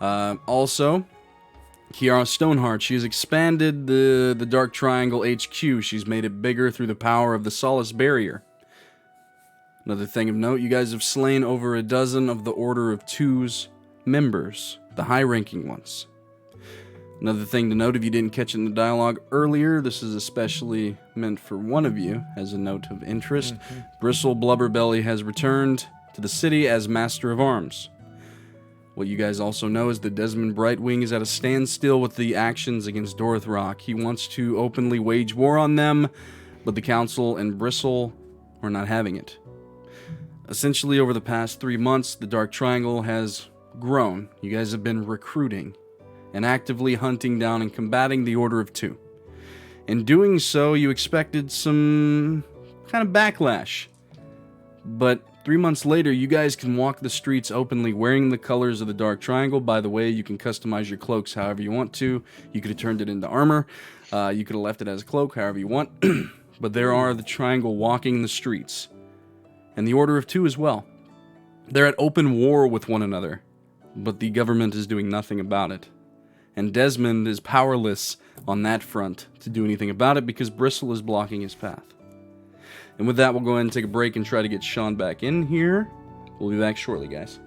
Also, Kiara Stoneheart, she has expanded the Dark Triangle HQ. She's made it bigger through the power of the Solace Barrier. Another thing of note, you guys have slain over a dozen of the Order of Two's members, the high-ranking ones. Another thing to note, if you didn't catch it in the dialogue earlier, this is especially meant for one of you as a note of interest. Bristle Blubberbelly has returned to the city as Master of Arms. What you guys also know is that Desmond Brightwing is at a standstill with the actions against Dorthrock. He wants to openly wage war on them, but the Council and Bristle are not having it. Essentially, over the past 3 months, the Dark Triangle has grown. You guys have been recruiting and actively hunting down and combating the Order of Two. In doing so, you expected some kind of backlash. But 3 months later, you guys can walk the streets openly wearing the colors of the Dark Triangle. By the way, you can customize your cloaks however you want to. You could have turned it into armor. You could have left it as a cloak however you want. But there are the Triangle walking the streets. And the Order of Two as well. They're at open war with one another, but the government is doing nothing about it. And Desmond is powerless on that front to do anything about it because Bristle is blocking his path. And with that, we'll go ahead and take a break and try to get Shawn back in here. We'll be back shortly, guys.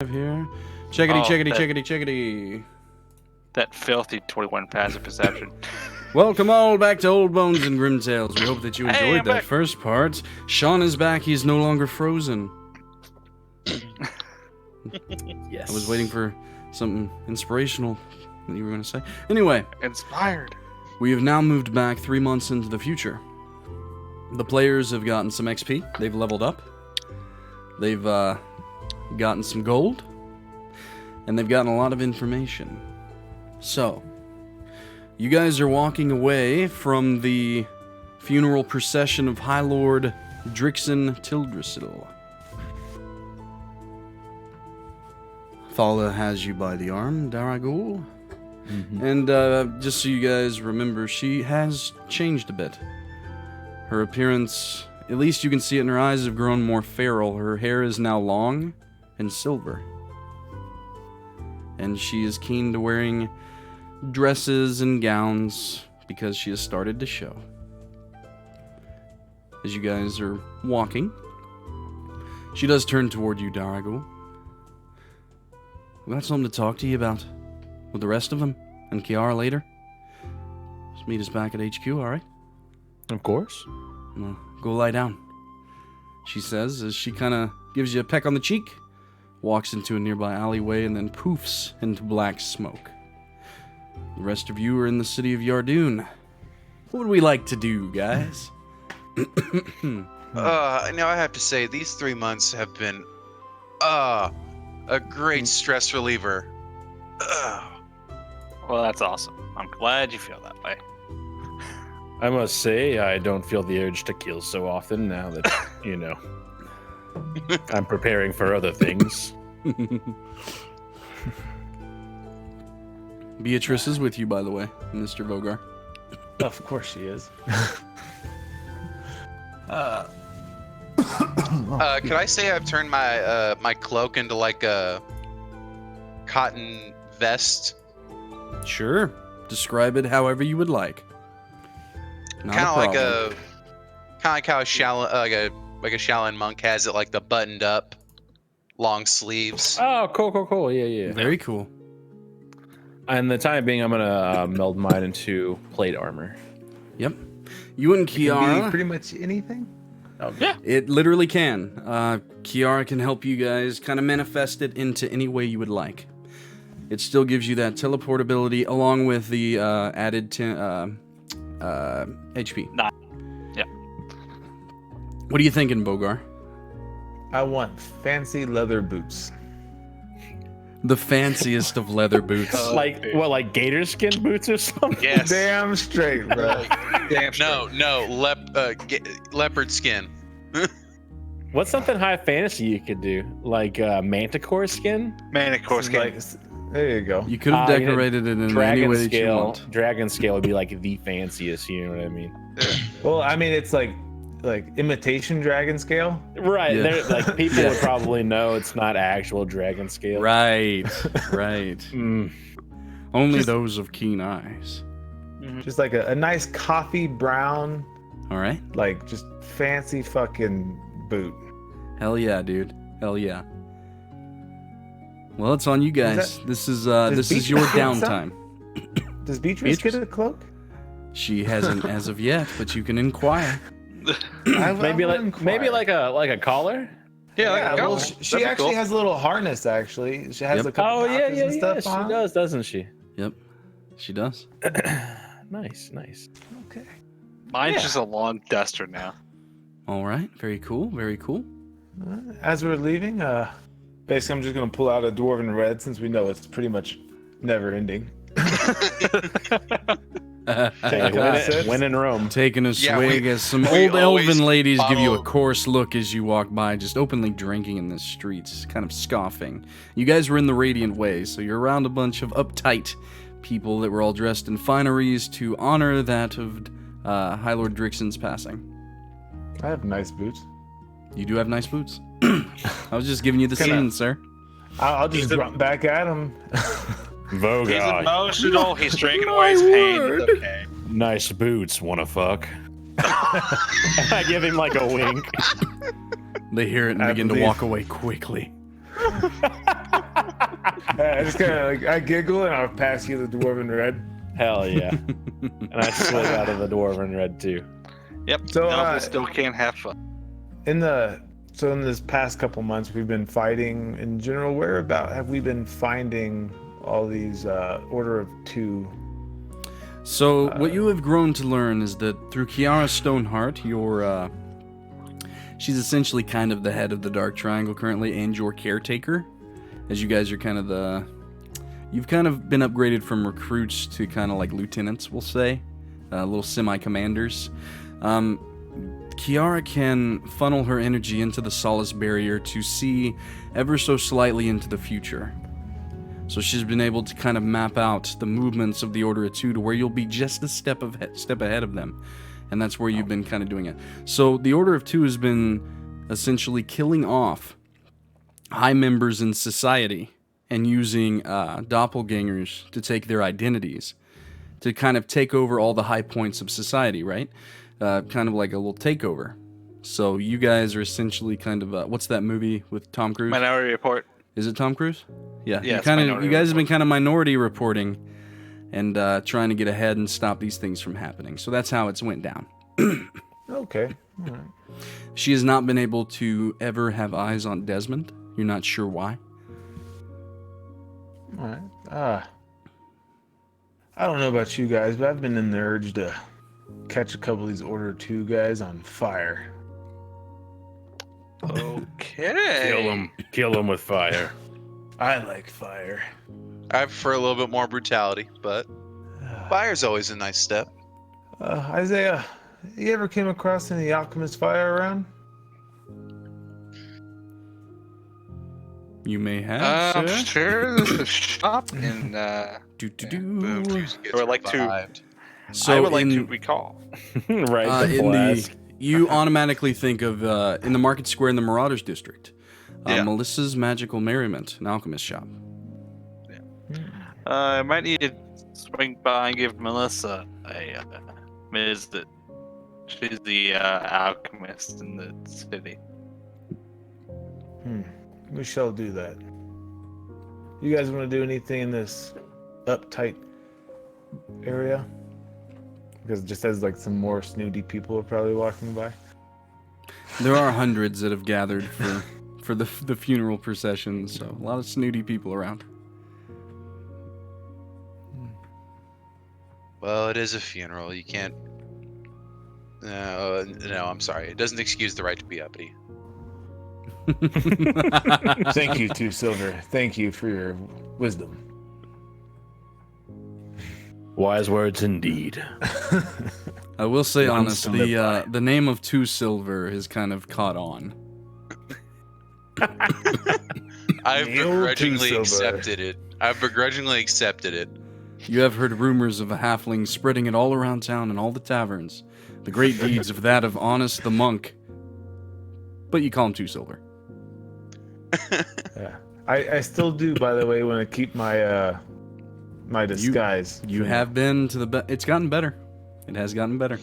here. Checkity. That filthy 21 passive perception. Welcome all back to Old Bones and Grim Tales. We hope that you Hey, enjoyed I'm that back. first part. Shawn is back. He's no longer frozen. Yes. I was waiting for something inspirational that you were going to say. Anyway, Inspired. we have now moved back 3 months into the future. The players have gotten some XP. They've leveled up. They've gotten some gold. And they've gotten a lot of information. So, you guys are walking away from the funeral procession of High Lord Drixon Tildrassil. Thala has you by the arm, Daraguul. And just so you guys remember, she has changed a bit. Her appearance, at least you can see it in her eyes, have grown more feral. Her hair is now long and silver. And she is keen to wearing dresses and gowns because she has started to show. As you guys are walking, she does turn toward you, Daraguul. We got something to talk to you about with the rest of them and Kiara later. Just meet us back at HQ, alright? Of course. Well, go lie down, she says as she kind of gives you a peck on the cheek, walks into a nearby alleyway, and then poofs into black smoke. The rest of you are in the city of Yardoon. What would we like to do, guys? Now I have to say, these 3 months have been, a great stress reliever. Well, that's awesome. I'm glad you feel that way. I must say, I don't feel the urge to kill so often now that, you know, I'm preparing for other things. Beatrice is with you, by the way, Mr. Vogar. Of course she is. Could I say I've turned my my cloak into like a cotton vest? Sure. Describe it however you would like. Not Kind a of like problem. how a Shaolin, like a Shaolin monk has it, like the buttoned up, long sleeves. Oh, cool. Yeah. Very cool. And the time being, I'm gonna meld mine into plate armor. Yep. You and Can be Kiara, pretty much anything. it literally can. Kiara can help you guys kind of manifest it into any way you would like. It still gives you that teleportability along with the added HP. Nah. Yeah. What are you thinking, Vogar? I want fancy leather boots. The fanciest of leather boots. Like what, like gator skin boots or something? Yes. Damn straight, bro. Damn No, leopard skin. What's something high fantasy you could do? Like manticore skin? Manicore skin. Like, there you go. You could have decorated it in any Dragon way that you scale. want. Dragon scale would be like the fanciest. You know what I mean? Well, I mean, it's like imitation dragon scale. Right. Yeah. They're like people would probably know it's not actual dragon scale. Right. Mm. Only Just- those of keen eyes. Just like a nice coffee brown, All right. like just fancy fucking boot. Hell yeah, dude. Hell yeah. Well, it's on you guys. This is your Beatrice get some? downtime. Does Beatrice get a cloak? She hasn't as of yet, but you can inquire. Maybe like a collar. Yeah, well, she actually has a little harness. Actually, she has Yep. a couple Oh yeah, pouches and stuff She on. does, doesn't she? Yep, she does. Nice. Okay. Mine's just a long duster now. All right, very cool. As we're leaving, basically, I'm just gonna pull out a dwarven red since we know it's pretty much never ending. Hey, when in Rome. Taking a Yeah, swig as some we old always elven ladies give you a follow- coarse look as you walk by, just openly drinking in the streets, kind of scoffing. You guys were in the Radiant Way, so you're around a bunch of uptight people that were all dressed in fineries to honor that of High Lord Drixon's passing. I have nice boots. You do have nice boots. I was just giving you the scene, sir. I'll just run back at him. He's Vogar. emotional. He's drinking away his pain. It's okay. Nice boots. Wanna fuck? I give him like a wink. They hear it and I begin to believe- walk away quickly. I just kind of like I giggle and I'll pass you the dwarven red. Hell yeah. And I slid out of the dwarven red too. Yep. So, No, we still can't have fun. In this past couple months, we've been fighting in general. Where about have we been finding all these Order of Two? So what you have grown to learn is that through Kiara Stoneheart, she's essentially kind of the head of the Dark Triangle currently, and your caretaker, as you guys are kind of you've kind of been upgraded from recruits to kind of like lieutenants, we'll say, little semi-commanders. Kiara can funnel her energy into the Solace Barrier to see ever so slightly into the future. So she's been able to kind of map out the movements of the Order of Two to where you'll be just a step ahead of them. And that's where you've been kind of doing it. So the Order of Two has been essentially killing off high members in society and using doppelgangers to take their identities, to kind of take over all the high points of society, right? Kind of like a little takeover. So you guys are essentially kind of, what's that movie with Tom Cruise? Minority Report. Is it Tom Cruise? Yeah. Yeah, You guys have been kind of minority reporting and trying to get ahead and stop these things from happening. So that's how it's went down. Okay. All right. She has not been able to ever have eyes on Desmond. You're not sure why. All right. I don't know about you guys, but I've been in the urge to catch a couple of these Order 2 guys on fire. Okay. Kill him with fire. I like fire. I prefer a little bit more brutality, but fire's always a nice step. Isaiah, you ever came across any alchemist fire around? You may have, I'm sir. sure there's a shop in. Boom, gets I would like to- revived. So I would like to recall. Right, the flask. you automatically think of in the Market Square in the Marauders District, Yeah. Melissa's Magical Merriment, an alchemist shop. I might need to swing by and give Melissa a visit. She's the alchemist in the city. We shall do that. You guys want to do anything in this uptight area? Because it just has like some more snooty people are probably walking by. There are hundreds that have gathered for the funeral procession, so a lot of snooty people around. Well, it is a funeral. You can't. No, I'm sorry. It doesn't excuse the right to be uppity. Thank you, Two Silver. Thank you for your wisdom. Wise words indeed. I will say, One honest, to live by. the name of Two Silver has kind of caught on. I've The old begrudgingly Two Silver. accepted it. I've begrudgingly accepted it. You have heard rumors of a halfling spreading it all around town in all the taverns. The great deeds of that of Honest the Monk. But you call him Two Silver. Yeah. I still do, by the way, want to keep my my disguise. You have been to the... It's gotten better. It has gotten better.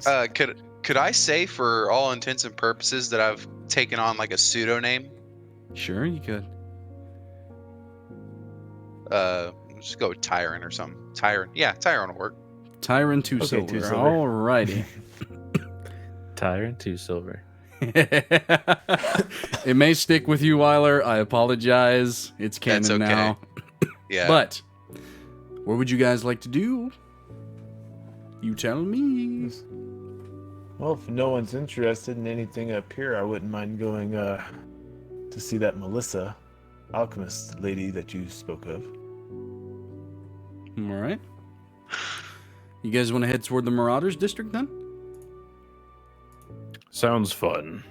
Could I say, for all intents and purposes, that I've taken on like a pseudonym? Sure, you could. Just go with Tyrant or something. Tyrant. Yeah, Tyrant will work. Tyrant Two Okay, Silver. Two Silver. Alrighty. Tyrant 2 silver. It may stick with you, Wyler. I apologize. It's canon That's okay. now. Yeah. But what would you guys like to do? You tell me. Well, if no one's interested in anything up here, I wouldn't mind going to see that Melissa, alchemist lady that you spoke of. All right. You guys want to head toward the Marauders District then? Sounds fun.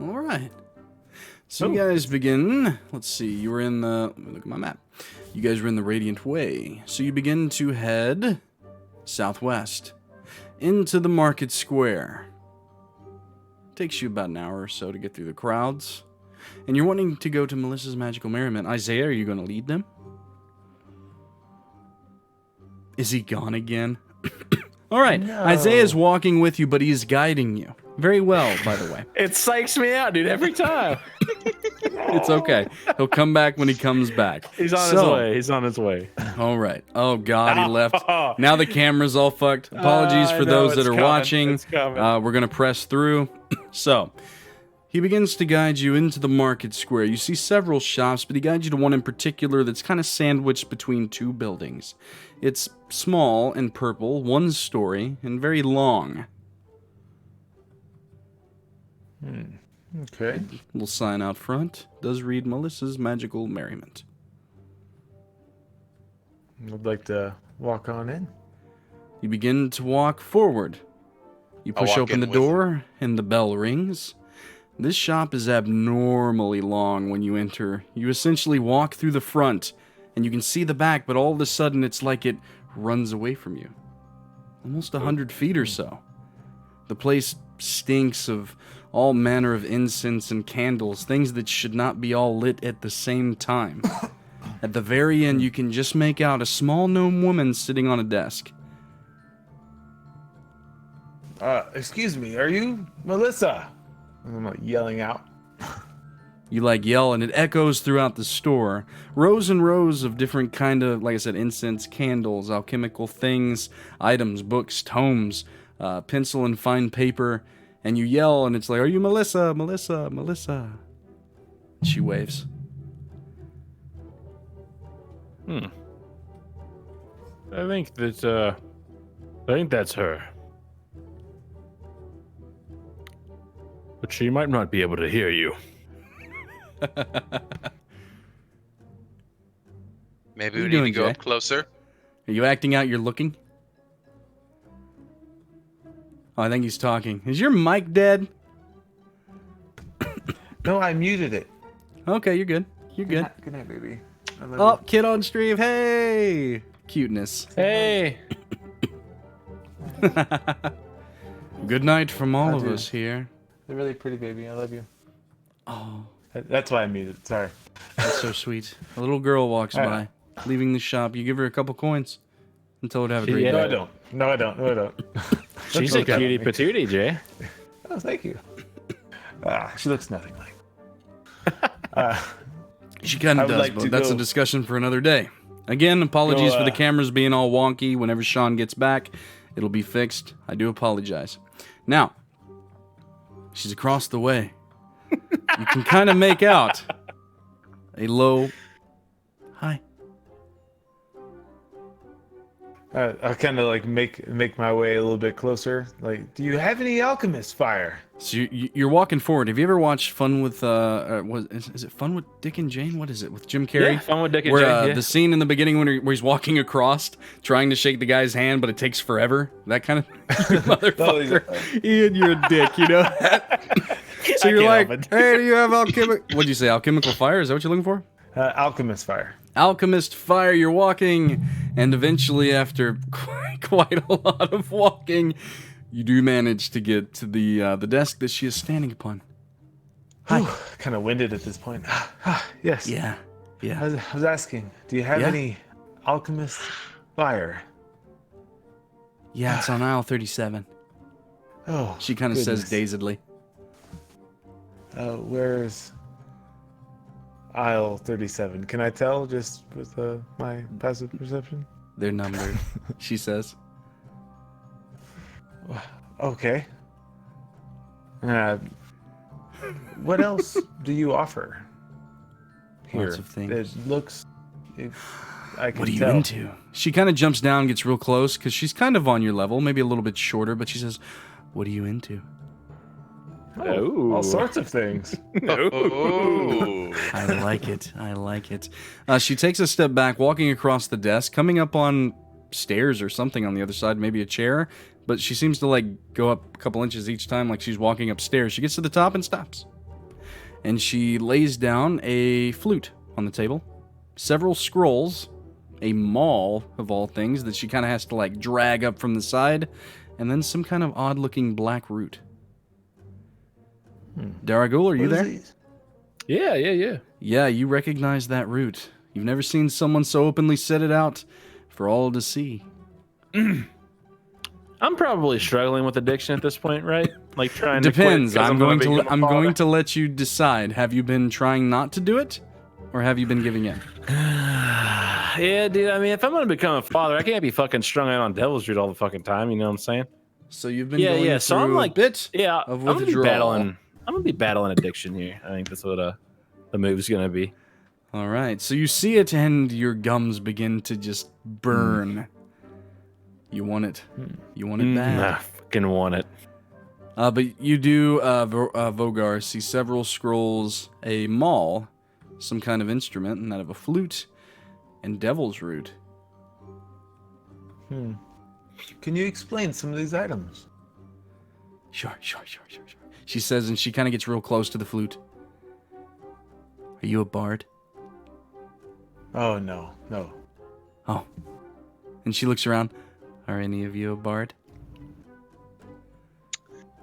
All right. So you guys begin. Let's see. You were in the. Let me look at my map. You guys were in the Radiant Way. So you begin to head southwest into the Market Square. Takes you about an hour or so to get through the crowds. And you're wanting to go to Melissa's Magical Merriment. Isaiah, are you going to lead them? Is he gone again? All right. No. Isaiah's walking with you, but he's guiding you. Very well, by the way. It psychs me out, dude, every time. It's okay. He'll come back when he comes back. He's on his way. He's on his way. All right. Oh, God, he left. Now the camera's all fucked. Apologies for those that are watching. We're going to press through. So, he begins to guide you into the market square. You see several shops, but he guides you to one in particular that's kind of sandwiched between two buildings. It's small and purple, one story, and very long. Okay. Little sign out front does read Melissa's Magical Merriment. I'd like to walk on in. You begin to walk forward. You push open the door, and the bell rings. This shop is abnormally long when you enter. You essentially walk through the front, and you can see the back, but all of a sudden it's like it runs away from you. Almost 100 feet or so. The place stinks of all manner of incense and candles, things that should not be all lit at the same time. At the very end, you can just make out a small gnome woman sitting on a desk. Excuse me, are you Melissa? I'm like yelling out. You yell and it echoes throughout the store. Rows and rows of different kind of, like I said, incense, candles, alchemical things, items, books, tomes, pencil and fine paper. And you yell and it's like, are you Melissa? Melissa, Melissa. She waves. I think that's her. But she might not be able to hear you. Maybe we need to go up closer. Are you acting out you're looking? Oh, I think he's talking. Is your mic dead? No, I muted it. Okay, you're good. You're good. Good night, baby. I love Oh, kid on stream. Hey! Cuteness. Hey! Good night from all of us here. They're really pretty, baby. I love you. Oh, That's why I muted. Sorry. that's so sweet. A little girl walks by, leaving the shop. You give her a couple coins and tell her to have a great Yeah. No, I day. don't. No, I don't. No, I don't. She's a cutie patootie, Jay. Oh, thank you. She looks nothing like. She kind I of would does, like but to that's a go- discussion for another day. Again, apologies for the Go, cameras being all wonky. Whenever Shawn gets back, it'll be fixed. I do apologize. Now, she's across the way. You can kind of make out a low hi. I kind of like make my way a little bit closer. Like, do you have any alchemist fire? So you're walking forward. Have you ever watched Fun with is it Fun with Dick and Jane? What is it with Jim Carrey? Yeah, Fun with Dick and where, Jane, yeah. the scene in the beginning where he's walking across, trying to shake the guy's hand, but it takes forever. That kind of motherfucker. Ian, you're a dick. You know that. So you're like, hey, do you have alchemical? What'd you say? Alchemical fire? Is that what you're looking for? Alchemist fire. Alchemist fire. You're walking, and eventually, after quite a lot of walking, you do manage to get to the desk that she is standing upon. Hi. Kind of winded at this point. Yes. Yeah. I was asking, do you have any alchemist fire? Yeah, it's on aisle 37. Oh, She kind of says goodness. dazedly. Where's aisle 37? Can I tell just with my passive perception? They're numbered, she says. Okay. What else do you offer here? Lots of things. It looks. I can What are you tell. into? She kind of jumps down, gets real close, because she's kind of on your level, maybe a little bit shorter, but she says, what are you into? Oh, all sorts of things. Oh. I like it. I like it. She takes a step back, walking across the desk, coming up on stairs or something on the other side, maybe a chair, but she seems to go up a couple inches each time like she's walking upstairs. She gets to the top and stops. And she lays down a flute on the table, several scrolls, a maul of all things that she kind of has to drag up from the side, and then some kind of odd-looking black root. Daraguul, are you there? Yeah. Yeah, you recognize that root. You've never seen someone so openly set it out for all to see. I'm probably struggling with addiction at this point, right? Like trying Depends. to quit 'cause I'm going to let you decide. Have you been trying not to do it, or have you been giving in? Yeah, dude. I mean, if I'm gonna become a father, I can't be fucking strung out on Devil's Root all the fucking time. You know what I'm saying? So you've been going through So I'm like, a bit yeah, of I'm withdrawal. gonna be battling addiction here. I think that's what the move's gonna be. All right. So you see it, and your gums begin to just burn. You want it. You want it bad. I fucking want it. But you do, Vogar, see several scrolls, a maul, some kind of instrument, and that of a flute, and Devil's Root. Can you explain some of these items? Sure. She says, and she kind of gets real close to the flute. Are you a bard? Oh, no. Oh. And she looks around. Are any of you a bard?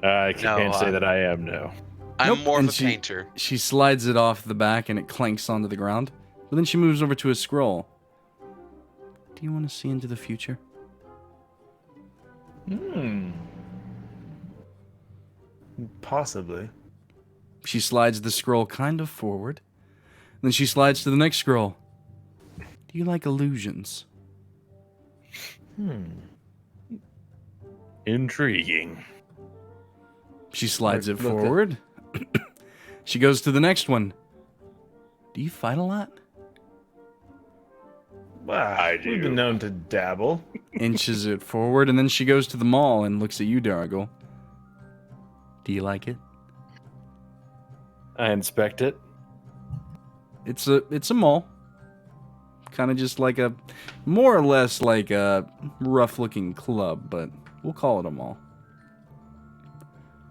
I can't say that I am, no. I'm more And of a painter. She slides it off the back, and it clanks onto the ground. But then she moves over to a scroll. Do you want to see into the future? Possibly. She slides the scroll kind of forward. Then she slides to the next scroll. Do you like illusions? Intriguing. She slides it Look at- forward. She goes to the next one. Do you fight a lot? I do. We've been known to dabble. Inches it forward, and then she goes to the mall and looks at you, Daraguul. Do you like it? I inspect it. It's a mall. Kind of just like more or less like a rough-looking club, but we'll call it a mall.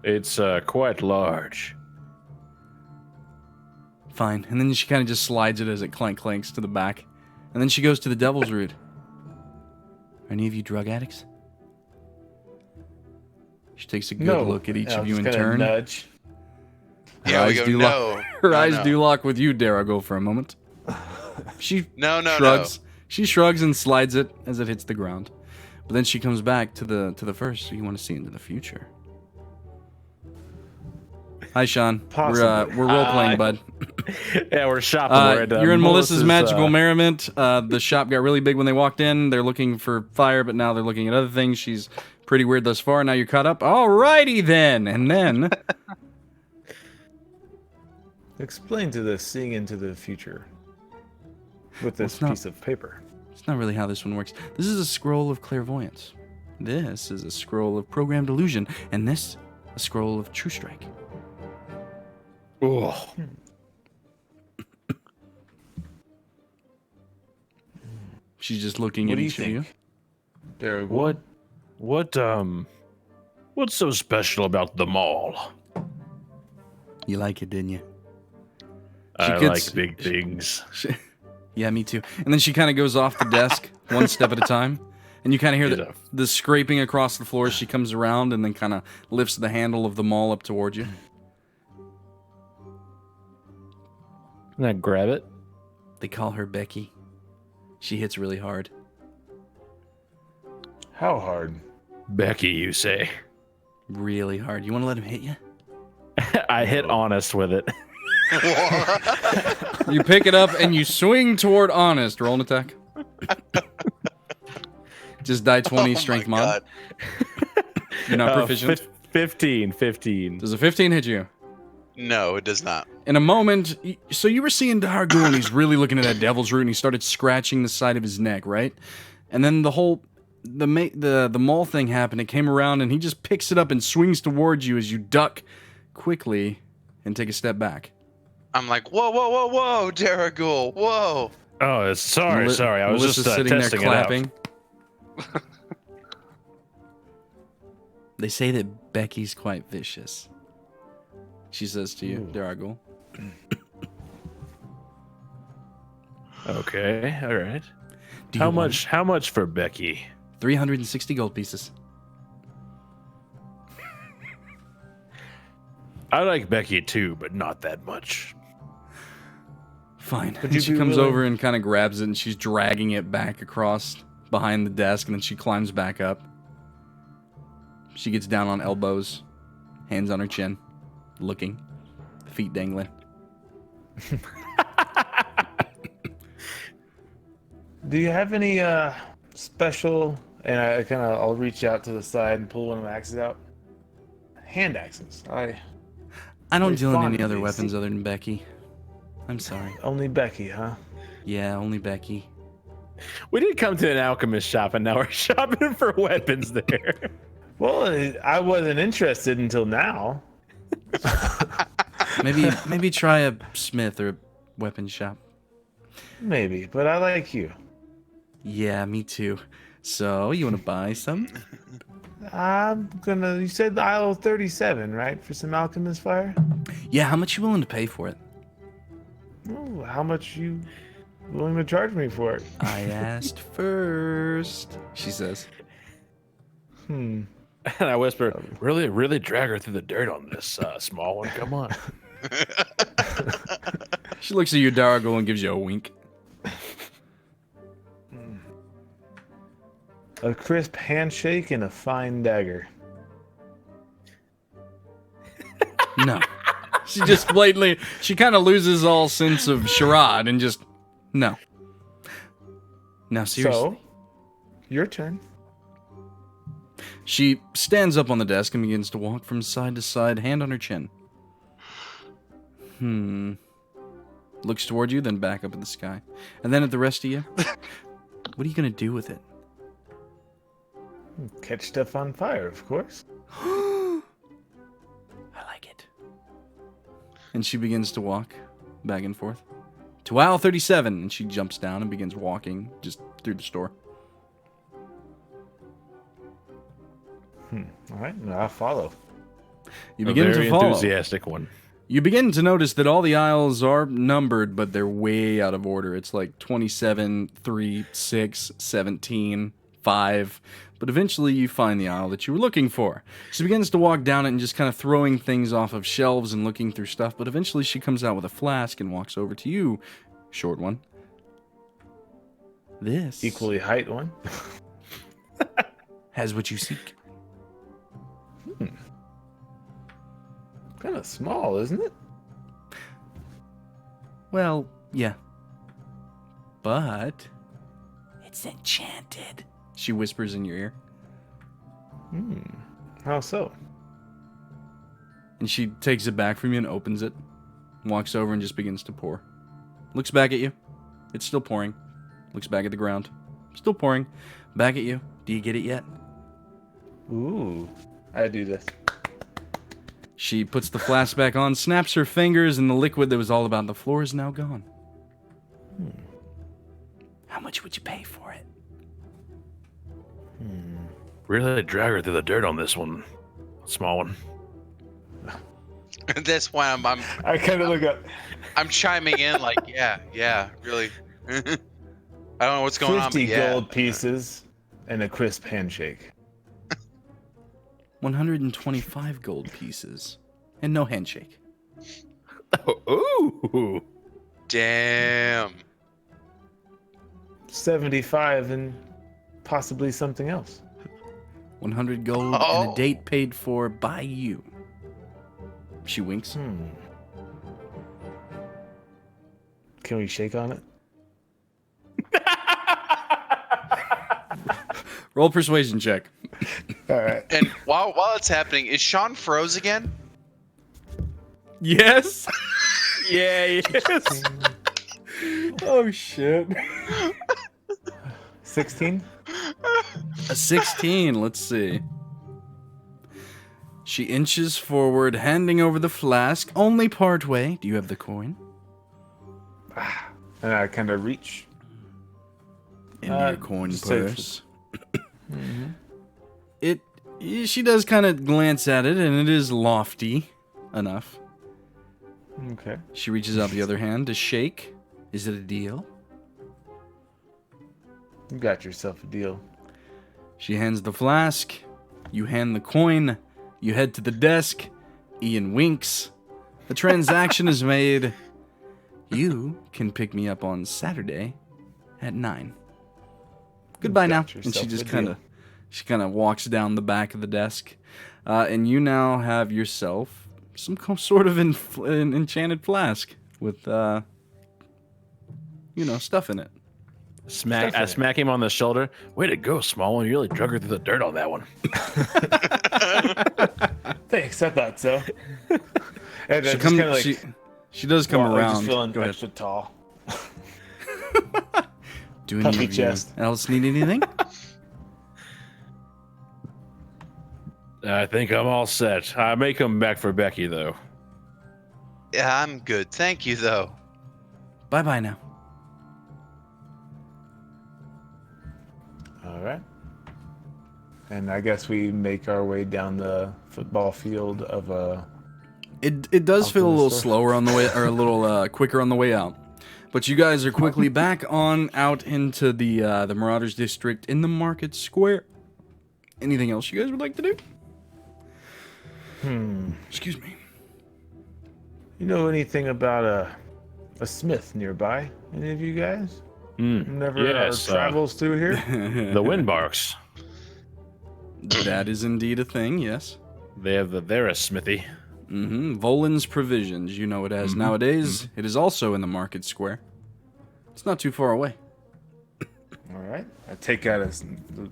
It's quite large. Fine. And then she kind of just slides it as it clanks to the back. And then she goes to the Devil's Root. Are any of you drug addicts? She takes a good look at each of you in turn. Nudge. Yeah, we go, no. Her No, eyes no. do lock with you, Daraguul, for a moment. She No. shrugs. She shrugs and slides it as it hits the ground. But then she comes back to the first. So you want to see into the future. Hi, Shawn. Possibly. We're role playing, bud. Yeah, we're shopping. We're at, You're in Melissa's Magical Merriment. The shop got really big when they walked in. They're looking for fire, but now they're looking at other things. She's pretty weird thus far. Now you're caught up. Alrighty then. And then Explain to the seeing into the future with this it's not- piece of paper. it's not really how this one works. This is a scroll of clairvoyance. This is a scroll of programmed illusion, and this a scroll of true strike. Oh, She's just looking What at do you each of you. think? Daraguul? what's so special about the mall? You like it, didn't you? I gets- like big things. Yeah, me too. And then she kind of goes off the desk one step at a time. And you kind of hear Yeah. the scraping across the floor as she comes around and then kind of lifts the handle of the maul up towards you. Can I grab it? They call her Becky. She hits really hard. How hard? Becky, you say? Really hard. You want to let him hit you? I hit honest with it. You pick it up and you swing toward Honest. Roll an attack. Just die 20 strength mod. God. You're not proficient. 15. Does a 15 hit you? No, it does not. In a moment, so you were seeing Daraguul and he's really looking at that Devil's Root and he started scratching the side of his neck, right? And then the maul thing happened. It came around and he just picks it up and swings towards you as you duck quickly and take a step back. I'm like, whoa, Daraguul, whoa. Oh, sorry. I was Melissa's just sitting there testing clapping. They say that Becky's quite vicious. She says to you, Daraguul. Okay, all right. Do you How want much? How much for Becky? 360 gold pieces. I like Becky too, but not that much. Fine. Would And you she be comes willing- over and kind of grabs it and she's dragging it back across behind the desk and then she climbs back up. She gets down on elbows. Hands on her chin. Looking. Feet dangling. Do you have any special? And I'll reach out to the side and pull one of the axes out. Hand axes. I don't very deal in fond any of other these. weapons other than Becky. I'm sorry. Only Becky, huh? Yeah, only Becky. We did come to an alchemist shop, and now we're shopping for weapons there. Well, I wasn't interested until now. Maybe try a smith or a weapon shop. Maybe, but I like you. Yeah, me too. So, you want to buy some? You said aisle 37, right? For some alchemist fire? Yeah, how much you willing to pay for it? Ooh, how much you willing to charge me for it? I asked first, she says. And I whisper, really, really drag her through the dirt on this small one. Come on. She looks at you, Daraguul, and gives you a wink. A crisp handshake and a fine dagger. No. She just blatantly, she kind of loses all sense of charade and just, no. Now, seriously. So, your turn. She stands up on the desk and begins to walk from side to side, hand on her chin. Looks toward you, then back up at the sky. And then at the rest of you. What are you going to do with it? Catch stuff on fire, of course. I like it. And she begins to walk back and forth to aisle 37, and she jumps down and begins walking just through the store. All right, I'll follow. You begin to follow. Enthusiastic one. You begin to notice that all the aisles are numbered, but they're way out of order. It's like 27, 3, 6, 17, 5. But eventually you find the aisle that you were looking for. She begins to walk down it and just kind of throwing things off of shelves and looking through stuff. But eventually she comes out with a flask and walks over to you, short one. This Equally height one. has what you seek. Kind of small, isn't it? Well, yeah. But it's enchanted. She whispers in your ear. How so? And she takes it back from you and opens it. Walks over and just begins to pour. Looks back at you. It's still pouring. Looks back at the ground. Still pouring. Back at you. Do you get it yet? Ooh, I do this. She puts the flask back on, snaps her fingers, and the liquid that was all about the floor is now gone. How much would you pay for it? Really drag her through the dirt on this one. Small one. That's why I'm I kind of look up. I'm chiming in like, yeah, really. I don't know what's going on, but 50 yeah. gold pieces and a crisp handshake. 125 gold pieces. And no handshake. Ooh. Damn. 75 and possibly something else. 100 gold and a date paid for by you. She winks. Can we shake on it? Roll persuasion check. All right. And while it's happening, is Shawn froze again? Yes. Yeah, yes. Oh, shit. 16? A 16, let's see. She inches forward, handing over the flask, only part way. Do you have the coin? And I kind of reach. Into your coin just purse. She does kind of glance at it, and it is lofty enough. Okay. She reaches out the other hand to shake. Is it a deal? You got yourself a deal. She hands the flask. You hand the coin. You head to the desk. Ian winks. The transaction is made. You can pick me up on Saturday at 9. Goodbye now. And she just kind of She kind of walks down the back of the desk. And you now have yourself some sort of an enchanted flask with, stuff in it. I smack him on the shoulder. Way to go, small one. You really drug her through the dirt on that one. Thanks, I thought so. And she does come around. Just feeling Go ahead. extra tall. Do any Puffy of you chest. else need anything? I think I'm all set. I may come back for Becky, though. Yeah, I'm good. Thank you, though. Bye-bye now. All right. And I guess we make our way down the football field of It does feel a little store. slower on the way, or a little quicker on the way out. But you guys are quickly back on out into the Marauders District in the Market Square. Anything else you guys would like to do? Excuse me. You know anything about a smith nearby? Any of you guys? Never yes, travels through here? The Windbarks. That is indeed a thing, yes. They're a smithy. Volan's Provisions, you know it as nowadays. It is also in the Market Square. It's not too far away. All right. I take out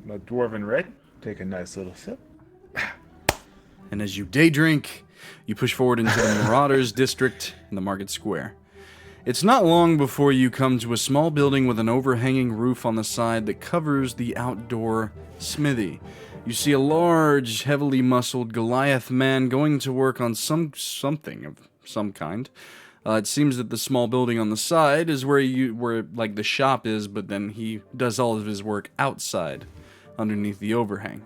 my dwarven red. Take a nice little sip. And as you day drink, you push forward into the Marauders District in the Market Square. It's not long before you come to a small building with an overhanging roof on the side that covers the outdoor smithy. You see a large, heavily muscled Goliath man going to work on something of some kind. It seems that the small building on the side is where the shop is, but then he does all of his work outside, underneath the overhang.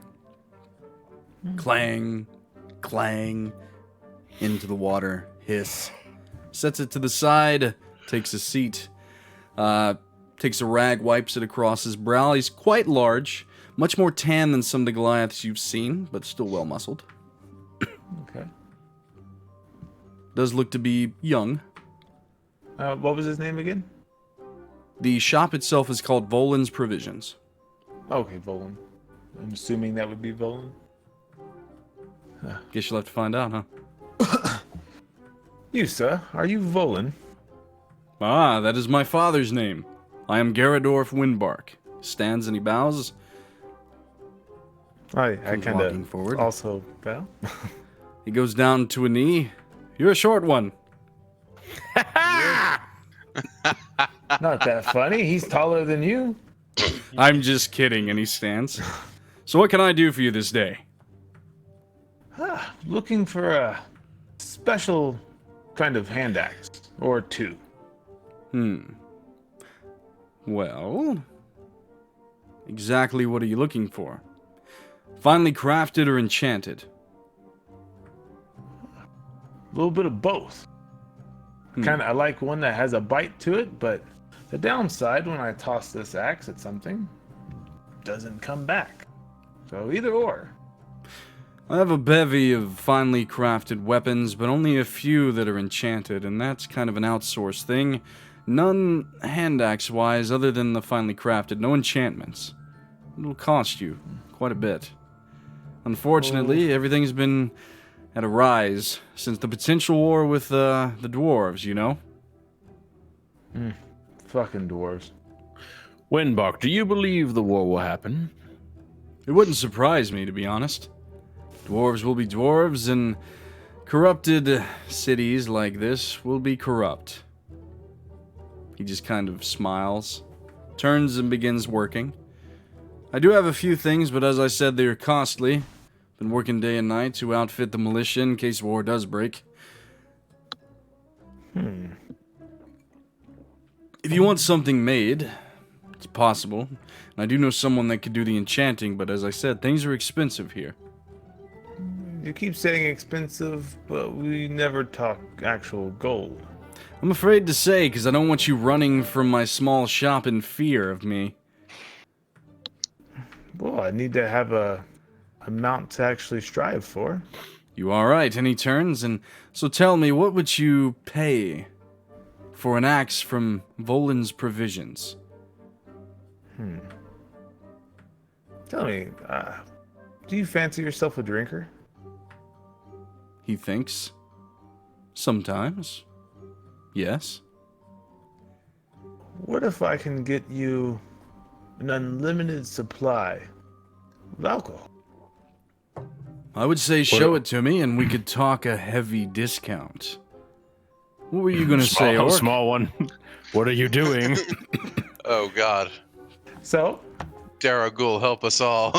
Clang, clang, into the water, hiss. Sets it to the side, takes a seat, takes a rag, wipes it across his brow. He's quite large, much more tan than some of the Goliaths you've seen, but still well muscled. Okay. Does look to be young. What was his name again? The shop itself is called Volan's Provisions. Okay, Volan. I'm assuming that would be Volan. Guess you'll have to find out, huh? You, sir, are you Volan? Ah, that is my father's name. I am Garadorf Windbark. Stands and he bows. I Comes kind walking of forward. also bow. He goes down to a knee. You're a short one. Not that funny. He's taller than you. I'm just kidding, and he stands. So what can I do for you this day? Looking for a special kind of hand axe or two. Well, exactly what are you looking for? Finely crafted or enchanted? A little bit of both. I like one that has a bite to it, but the downside when I toss this axe at something doesn't come back. So either or. I have a bevy of finely crafted weapons, but only a few that are enchanted, and that's kind of an outsourced thing. None hand axe wise other than the finely crafted, no enchantments. It'll cost you quite a bit. Unfortunately, everything's been at a rise since the potential war with the dwarves, you know? Fucking dwarves. Windbark, do you believe the war will happen? It wouldn't surprise me, to be honest. Dwarves will be dwarves, and corrupted cities like this will be corrupt. He just kind of smiles, turns and begins working. I do have a few things, but as I said, they are costly. Been working day and night to outfit the militia in case war does break. If you want something made, it's possible. And I do know someone that could do the enchanting, but as I said, things are expensive here. You keep saying expensive, but we never talk actual gold. I'm afraid to say, because I don't want you running from my small shop in fear of me. Well, I need to have a amount to actually strive for. You are right, and he turns, and so tell me, what would you pay for an axe from Volan's Provisions? Tell me, do you fancy yourself a drinker? He thinks. Sometimes. Yes. What if I can get you an unlimited supply of alcohol? I would say show it to me and we could talk a heavy discount. What were you going to say, Orc? Small one. What are you doing? Oh God, So, Daraguul, help us all.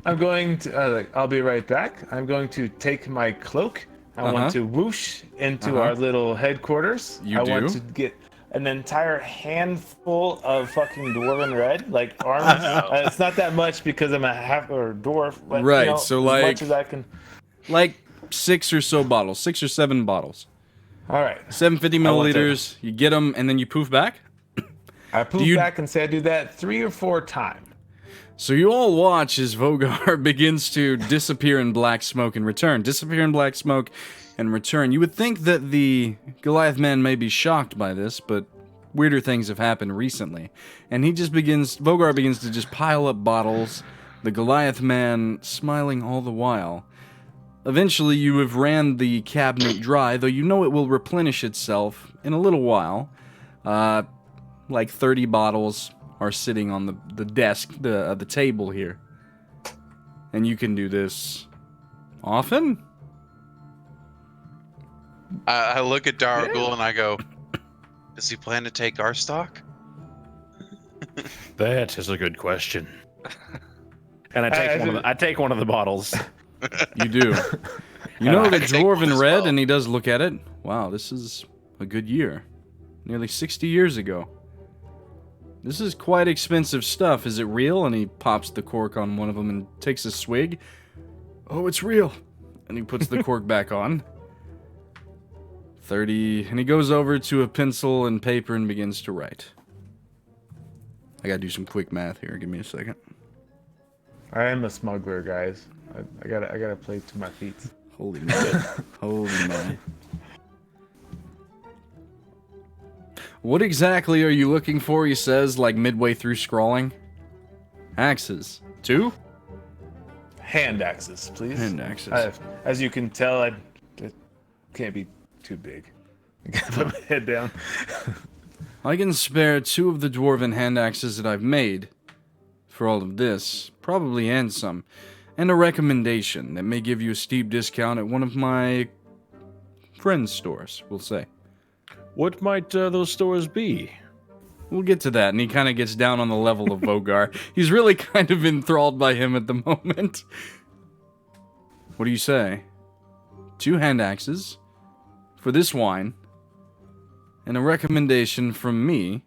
I'm going to, I'll be right back. I'm going to take my cloak. I want to whoosh into our little headquarters. You I do? want to get an entire handful of fucking dwarven red, like arms. It's not that much because I'm a half or dwarf. But, Right, you know, so as like- much as I can. Like 6 or 7 bottles. All right. 750 I want milliliters. You get them and then you poof back. I poof back and say I do that 3 or 4 times. So you all watch as Vogar begins to disappear in black smoke and return. Disappear in black smoke and return. You would think that the Goliath man may be shocked by this, but weirder things have happened recently. And Vogar begins to just pile up bottles, the Goliath man smiling all the while. Eventually you have ran the cabinet dry, though you know it will replenish itself in a little while. Like 30 bottles are sitting on the desk, the table here. And you can do this often? I look at Daraguul and I go, does he plan to take our stock? That is a good question. And I take one of the bottles. You do. You know the I take one Dwarven as Red, well. and he does look at it. Wow, this is a good year. Nearly 60 years ago. This is quite expensive stuff. Is it real? And he pops the cork on one of them and takes a swig. Oh, it's real. And he puts the cork back on. 30. And he goes over to a pencil and paper and begins to write. I gotta do some quick math here. Give me a second. I am a smuggler, guys. I gotta play to my feet. Holy man. Holy man. What exactly are you looking for, he says, like midway through scrawling? Axes. 2? Hand axes, please. Hand axes. As you can tell, it can't be too big. I gotta put my head down. I can spare 2 of the dwarven hand axes that I've made for all of this, probably and some, and a recommendation that may give you a steep discount at one of my friends' stores, we'll say. What might those stores be? We'll get to that, and he kind of gets down on the level of Vogar. He's really kind of enthralled by him at the moment. What do you say? 2 hand axes for this wine, and a recommendation from me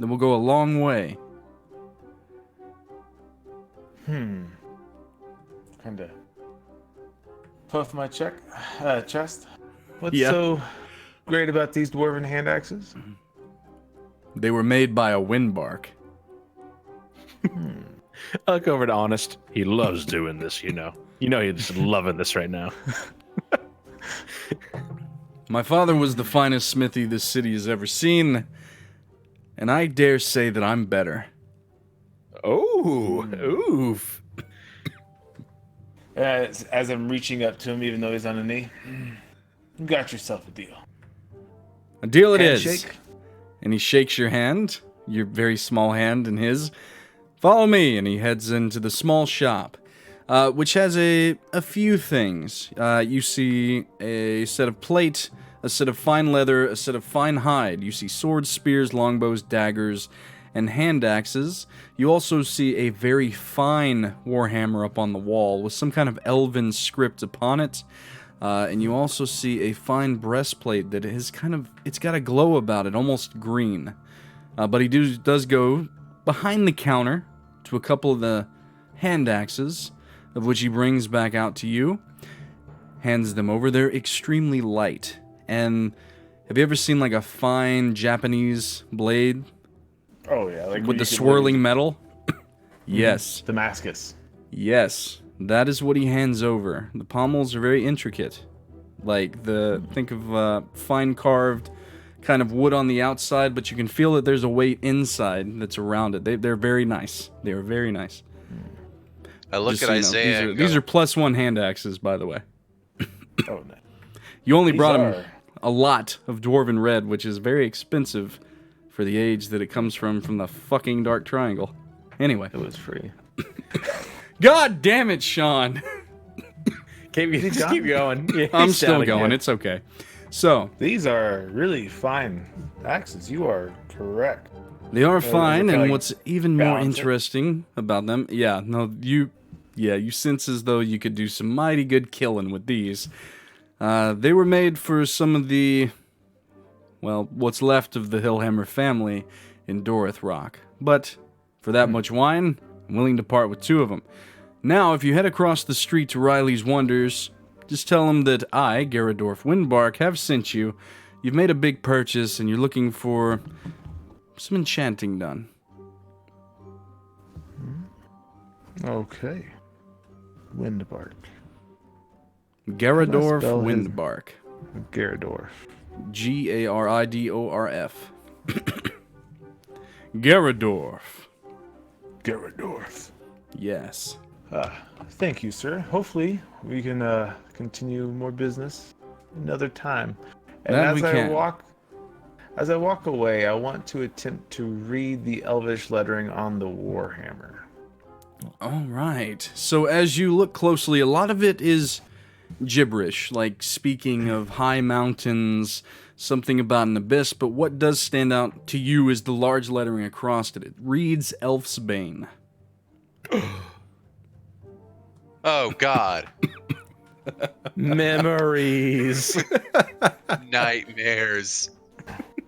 that will go a long way. Kinda puff my chest. What's Yeah. so great about these dwarven hand axes? They were made by a windbark. I look over to Honest. He loves doing this, you know. You know he's loving this right now. My father was the finest smithy this city has ever seen, and I dare say that I'm better. Oh, oof. As I'm reaching up to him, even though he's on a knee, you got yourself a deal. A deal it is. Handshake? And he shakes your hand, your very small hand in his. Follow me, and he heads into the small shop, which has a few things. You see a set of plate, a set of fine leather, a set of fine hide. You see swords, spears, longbows, daggers, and hand axes. You also see a very fine warhammer up on the wall with some kind of elven script upon it. And you also see a fine breastplate that is it's got a glow about it, almost green. But he does go behind the counter to a couple of the hand axes, of which he brings back out to you, hands them over. They're extremely light. And have you ever seen like a fine Japanese blade Oh yeah, like with the swirling metal? Yes. Damascus. Yes, that is what he hands over. The pommels are very intricate. Like, think of fine carved kind of wood on the outside, but you can feel that there's a weight inside that's around it. They're very nice. They are very nice. I look Just at so you know, Isaiah. and these go, are +1 hand axes, by the way. Oh, no. You only These brought him are- a lot of Dwarven Red, which is very expensive for the age that it comes from the fucking Dark Triangle. Anyway. It was free. God damn it, Shawn. Just keep going. Yeah, I'm he's still down going. again. It's okay. So, These are really fine axes. You are correct. they are is it fine, kinda and like what's even more balance it? interesting about them, you sense as though you could do some mighty good killing with these. They were made for some of the, well, what's left of the Hillhammer family in Dorith Rock. But for that much wine, I'm willing to part with 2 of them. Now, if you head across the street to Riley's Wonders, just tell them that I, Garadorf Windbark, have sent you. You've made a big purchase, and you're looking for some enchanting done. Okay. Windbark. Garadorf spell his- Windbark. Garadorf. Garidorf. Garadorf. Garadorf. Yes. Thank you, sir. Hopefully, we can continue more business another time. And That as we can. as I walk away, I want to attempt to read the Elvish lettering on the Warhammer. All right. So as you look closely, a lot of it is gibberish, like speaking of high mountains, something about an abyss, but what does stand out to you is the large lettering across it. It reads Elf's Bane. oh God, Memories. nightmares.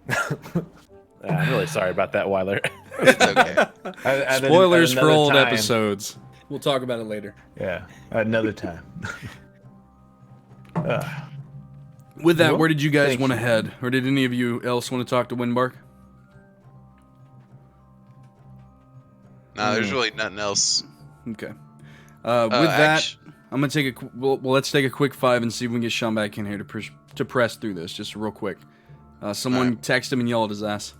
I'm really sorry about that, Wyler. It's okay. At Spoilers for another old time. episodes. We'll talk about it later. Yeah, another time. With that, Well, where did you guys thank want to you. head? Or did any of you else want to talk to Windbark? No, there's really nothing else. Okay. With that, actu- I'm gonna take a well. Let's take a quick 5 and see if we can get Shawn back in here to press through this just real quick. Someone Alright. text him and yell at his ass.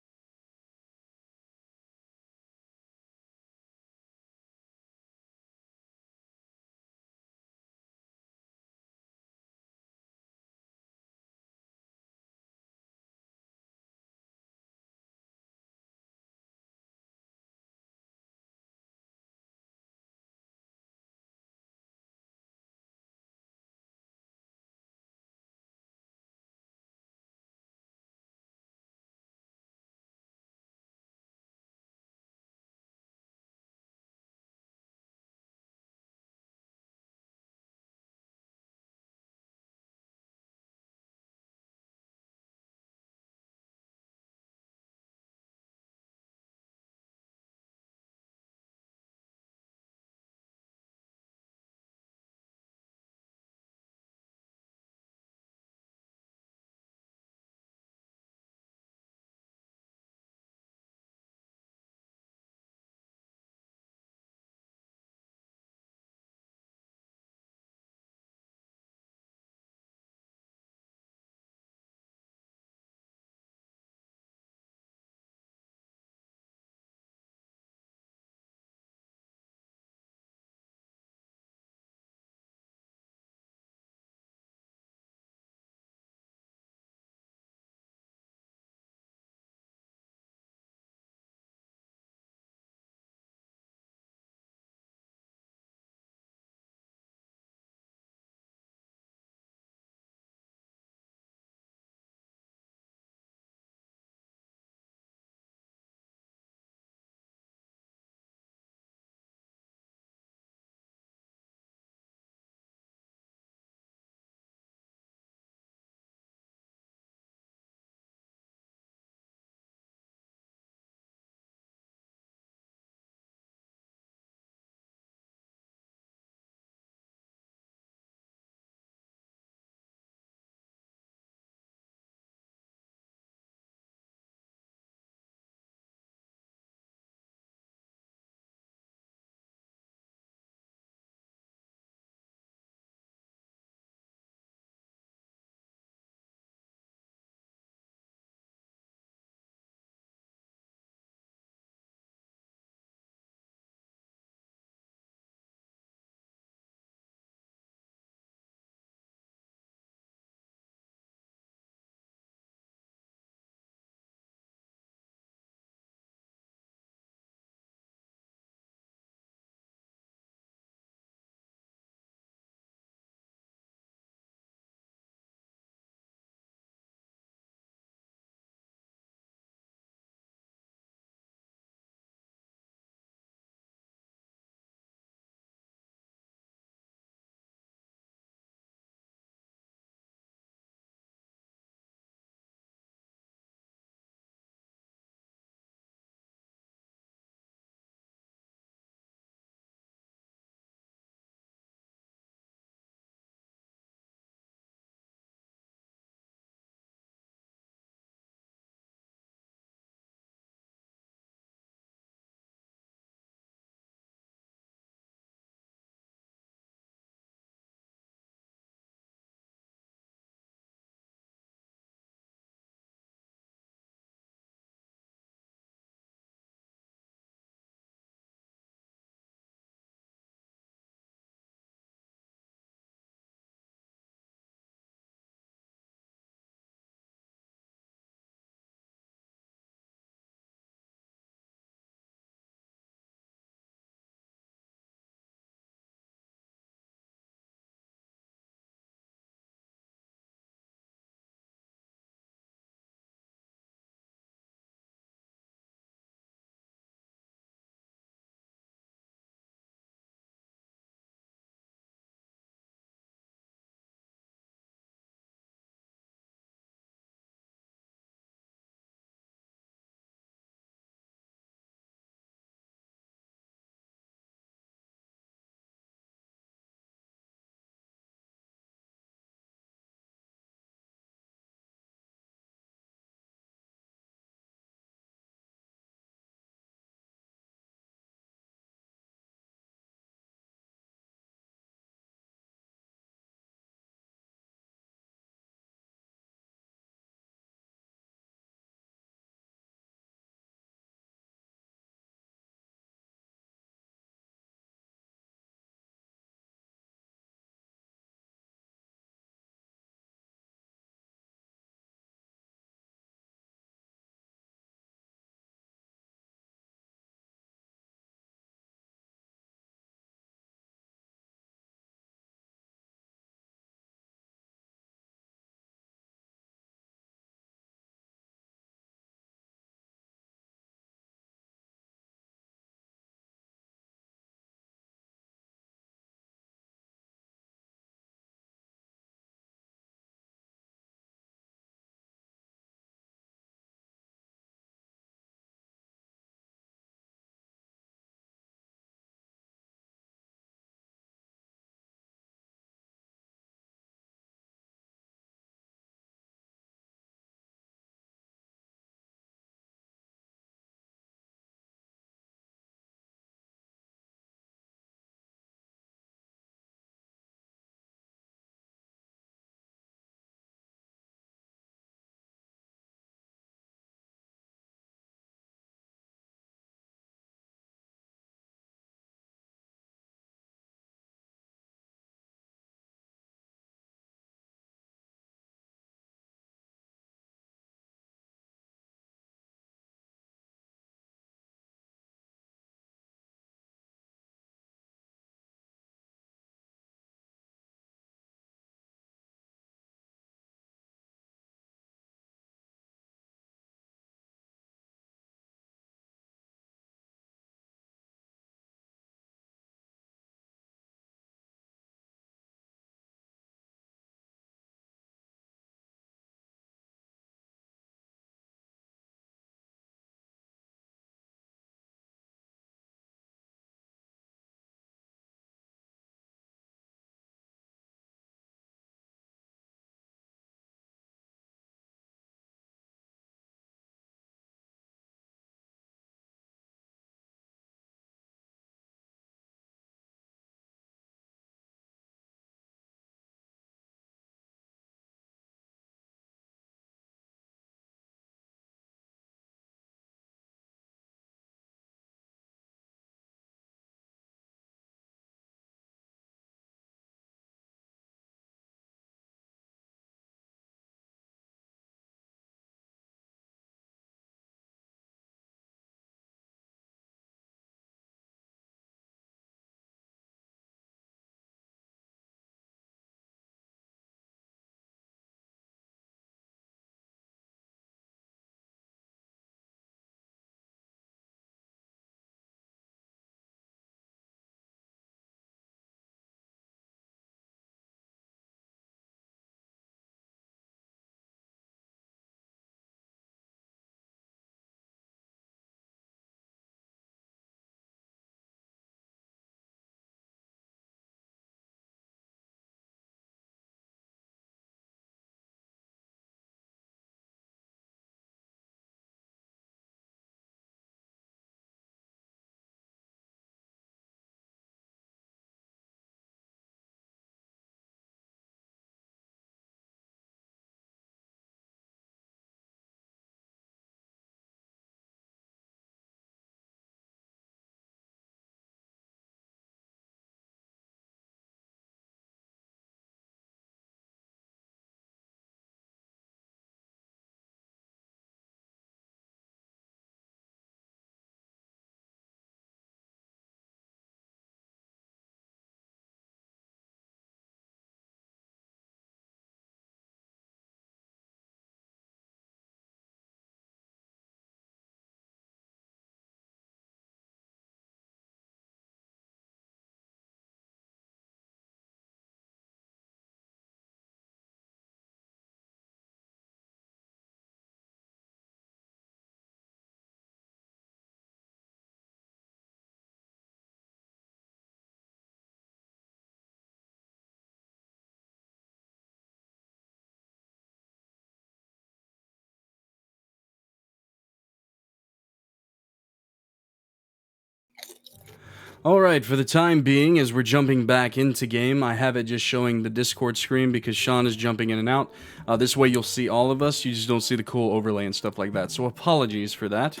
All right, for the time being, as we're jumping back into game, I have it just showing the Discord screen because Shawn is jumping in and out. This way you'll see all of us. You just don't see the cool overlay and stuff like that. So apologies for that.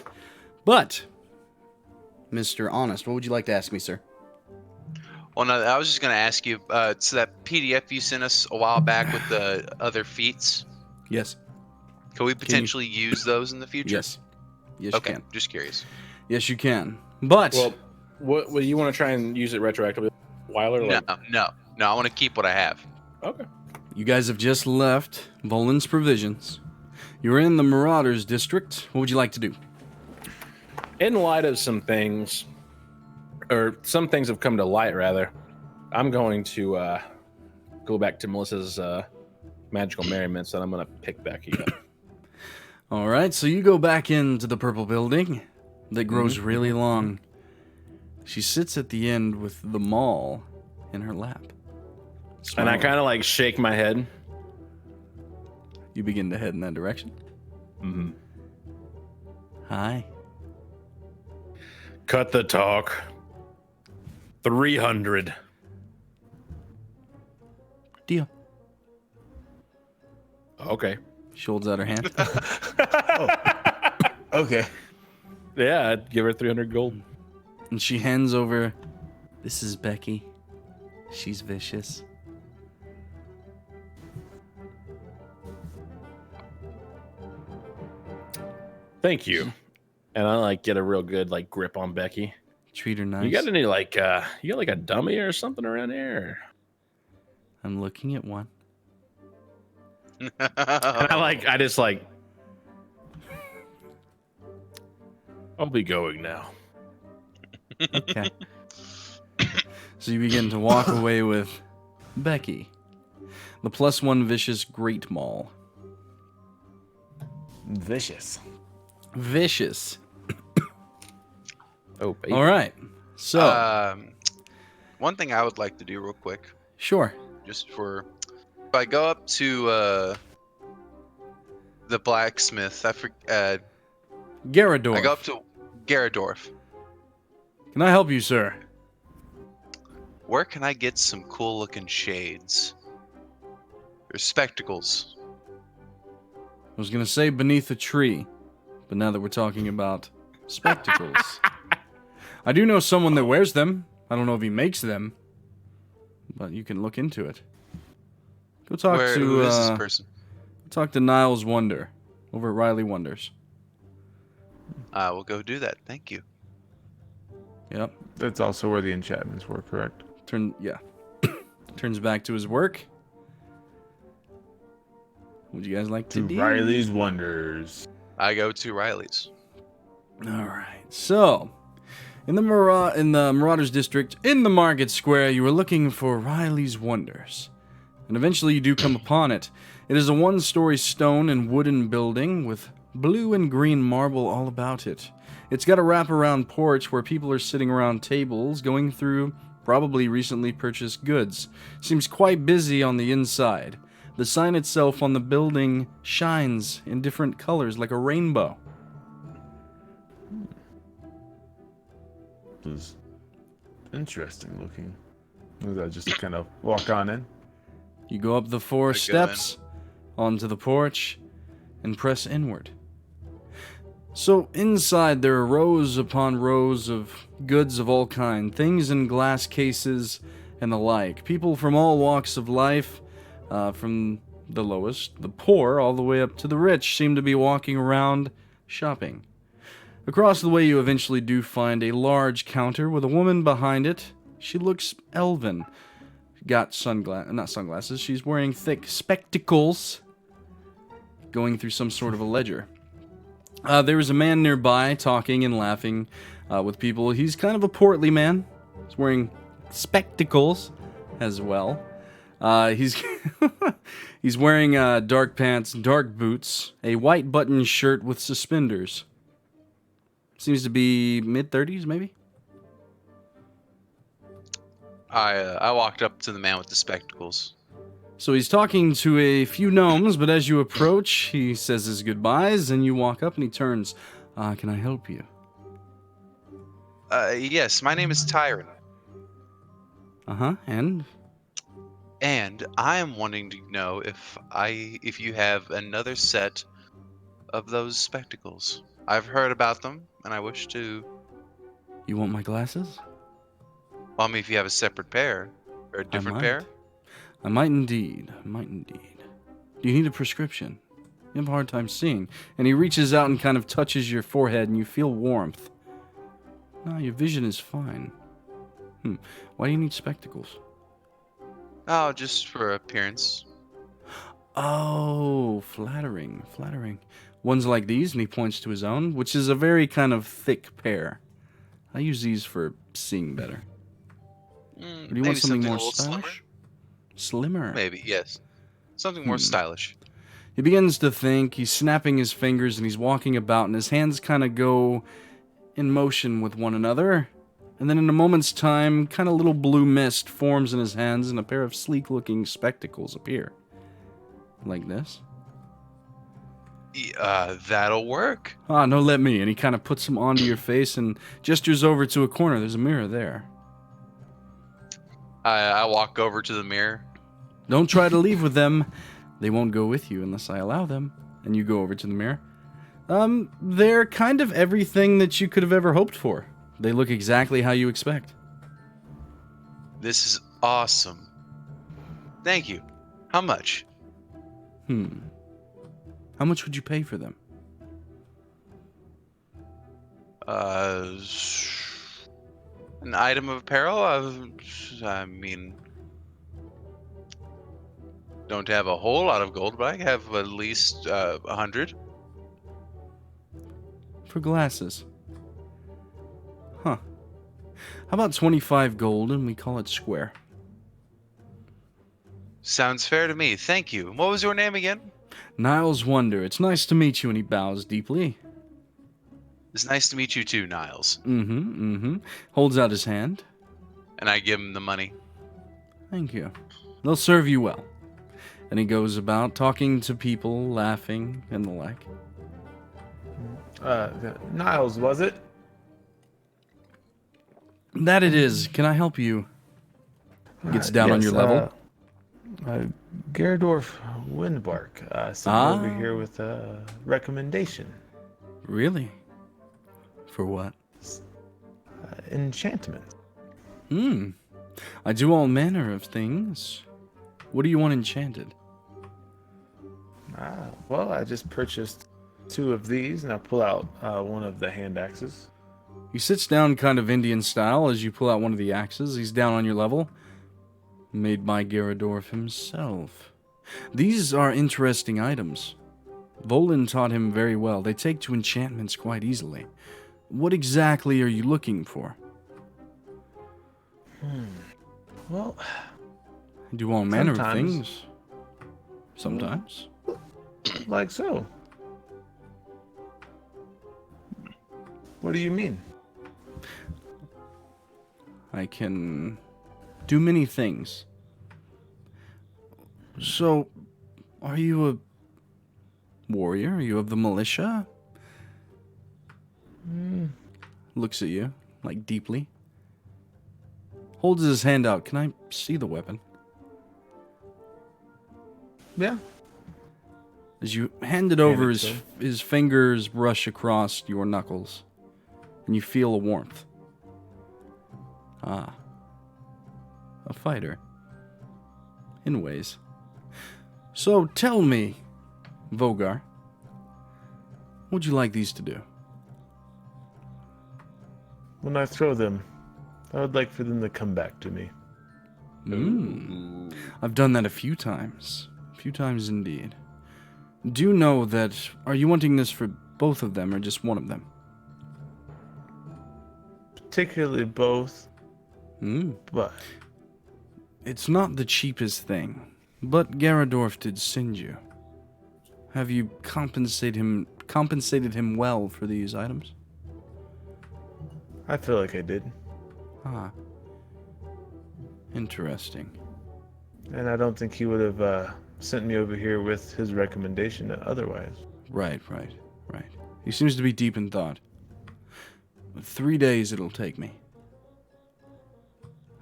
But, Mr. Honest, what would you like to ask me, sir? Well, no, I was just going to ask you, so that PDF you sent us a while back with the other feats, Yes. can we potentially use those in the future? Yes. Yes, Okay, you can. just curious. Yes, you can. But... Well, what you want to try and use it retroactively? Wyler? No, I want to keep what I have. Okay. you guys have just left Volan's Provisions. You're in the Marauders District. What would you like to do? In light of some things, or some things have come to light, rather, I'm going to go back to Melissa's magical merriments, and I'm going to pick Becky up. All right, so you go back into the purple building that grows really long. She sits at the end with the maul in her lap. And I kind of like shake my head. You begin to head in that direction. Mm-hmm. Hi. Cut the talk. 300. Deal. Okay. She holds out her hand. Okay. Yeah, I'd give her 300 gold. And she hands over, this is Becky. She's vicious. Thank you. And I like get a real good like grip on Becky. Treat her nice. You got any like you got like a dummy or something around here? I'm looking at one. And I just like I'll be going now. Okay. So you begin to walk away with Becky, the +1 vicious Great Maul. Vicious. Vicious. Oh, baby. All right. So, one thing I would like to do real quick, sure. just for, if I go up to the blacksmith, Garador. I go up to Garadorf. Can I help you, sir? Where can I get some cool looking shades? Or spectacles? I was going to say beneath a tree, but now that we're talking about spectacles, I do know someone that wears them. I don't know if he makes them, but you can look into it. Go talk Who is this person? Talk to Niles Wonder over at Riley Wonders. I will go do that. Thank you. Yep. That's also where the enchantments were, correct? Turns back to his work. Would you guys like to do? Riley's Wonders. I go to Riley's. All right. So, in the Marauders District, in the Market Square, you were looking for Riley's Wonders. And eventually you do come upon it. It is a one-story stone and wooden building with blue and green marble all about it. It's got a wraparound porch where people are sitting around tables going through probably recently purchased goods. Seems quite busy on the inside. The sign itself on the building shines in different colors like a rainbow. This is interesting looking. Was that just kind of walk on in? You go up the 4 steps onto the porch and press inward. So inside there are rows upon rows of goods of all kind, things in glass cases and the like. People from all walks of life, from the lowest, the poor, all the way up to the rich, seem to be walking around shopping. Across the way you eventually do find a large counter with a woman behind it. She looks elven. Got not sunglasses, she's wearing thick spectacles, going through some sort of a ledger. There was a man nearby talking and laughing with people. He's kind of a portly man. He's wearing spectacles as well. He's he's wearing dark pants, dark boots, a white button shirt with suspenders. Seems to be mid-30s, maybe? I walked up to the man with the spectacles. So he's talking to a few gnomes, but as you approach, he says his goodbyes, and you walk up and he turns. Can I help you? Yes, my name is Tyron, Uh-huh, and? and I am wanting to know if you have another set of those spectacles. I've heard about them, and I wish to. You want my glasses? Well, I mean, if you have a separate pair or a different pair. I might indeed. I might indeed. Do you need a prescription? You have a hard time seeing. And he reaches out and kind of touches your forehead, and you feel warmth. No, your vision is fine. Why do you need spectacles? Oh, just for appearance. Oh, flattering, flattering. Ones like these, and he points to his own, which is a very kind of thick pair. I use these for seeing better. Do you want something more stylish? Slimmer? Maybe, yes. Something more stylish. He begins to think, he's snapping his fingers, and he's walking about, and his hands kind of go in motion with one another. And then in a moment's time, kind of little blue mist forms in his hands, and a pair of sleek-looking spectacles appear. Like this. That'll work. Ah, no, let me. And he kind of puts them onto your face and gestures over to a corner. There's a mirror there. I walk over to the mirror. Don't try to leave with them. They won't go with you unless I allow them. And you go over to the mirror. They're kind of everything that you could have ever hoped for. They look exactly how you expect. This is awesome. Thank you. How much? How much would you pay for them? An item of apparel? I mean, don't have a whole lot of gold, but I have at least 100. For glasses. Huh. How about 25 gold and we call it square? Sounds fair to me. Thank you. What was your name again? Niles Wonder. It's nice to meet you, and he bows deeply. It's nice to meet you too, Niles. Holds out his hand. And I give him the money. Thank you. They'll serve you well. And he goes about talking to people, laughing, and the like. Niles, was it? That it is. Can I help you? Gets down on your level. Geradorf Windbark sent me over here with a recommendation. Really? For what? Enchantment. I do all manner of things. What do you want enchanted? Well, I just purchased 2 of these, and I pull out one of the hand axes. He sits down kind of Indian style as you pull out one of the axes. He's down on your level. Made by Geradorf himself. These are interesting items. Volan taught him very well. They take to enchantments quite easily. What exactly are you looking for? Well, I do all manner of things. Sometimes. Like so. What do you mean? I can do many things. So, are you a warrior? Are you of the militia? Looks at you, like deeply. Holds his hand out. Can I see the weapon? Yeah. As you hand it over, his fingers brush across your knuckles. And you feel a warmth. Ah. A fighter. In ways. So tell me, Vogar, what would you like these to do? When I throw them, I would like for them to come back to me. I've done that a few times. A few times indeed. Do you know that... Are you wanting this for both of them or just one of them? Particularly both. But... It's not the cheapest thing. But Geradorf did send you. Have you compensated him well for these items? I feel like I did. Ah. Interesting. And I don't think he would have sent me over here with his recommendation otherwise. Right. He seems to be deep in thought. 3 days it'll take me.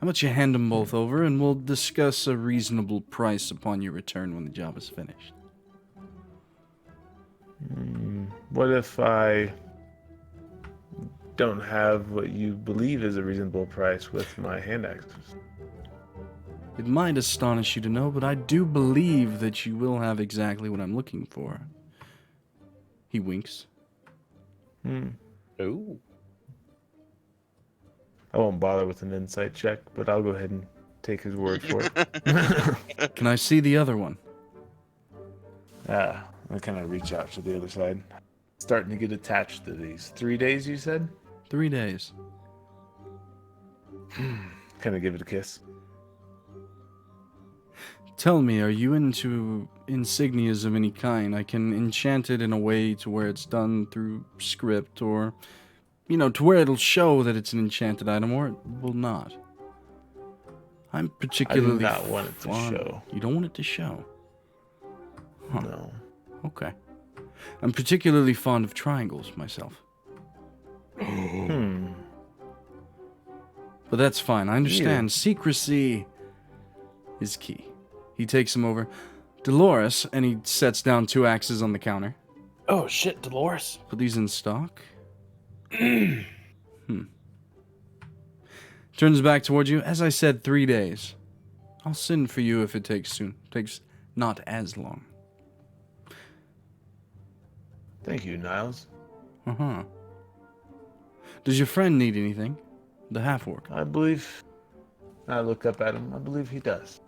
How about you hand them both over, and we'll discuss a reasonable price upon your return when the job is finished. What if I don't have what you believe is a reasonable price with my hand axes? It might astonish you to know, but I do believe that you will have exactly what I'm looking for. He winks. Ooh. I won't bother with an insight check, but I'll go ahead and take his word for it. Can I see the other one? I kind of reach out to the other side. Starting to get attached to these. 3 days, you said? 3 days. Kind of give it a kiss. Tell me, are you into insignias of any kind? I can enchant it in a way to where it's done through script, or, to where it'll show that it's an enchanted item, or it will not. I'm particularly I do not want it to show. You don't want it to show? Huh. No. Okay. I'm particularly fond of triangles myself. Hmm. But that's fine. I understand. Secrecy is key. He takes him over. Dolores, and he sets down 2 axes on the counter. Oh, shit, Dolores. Put these in stock. Turns back towards you. As I said, 3 days. I'll send for you if it takes soon. Takes not as long. Thank you, Niles. Uh-huh. Does your friend need anything? The half-orc. I believe... I look up at him. I believe he does.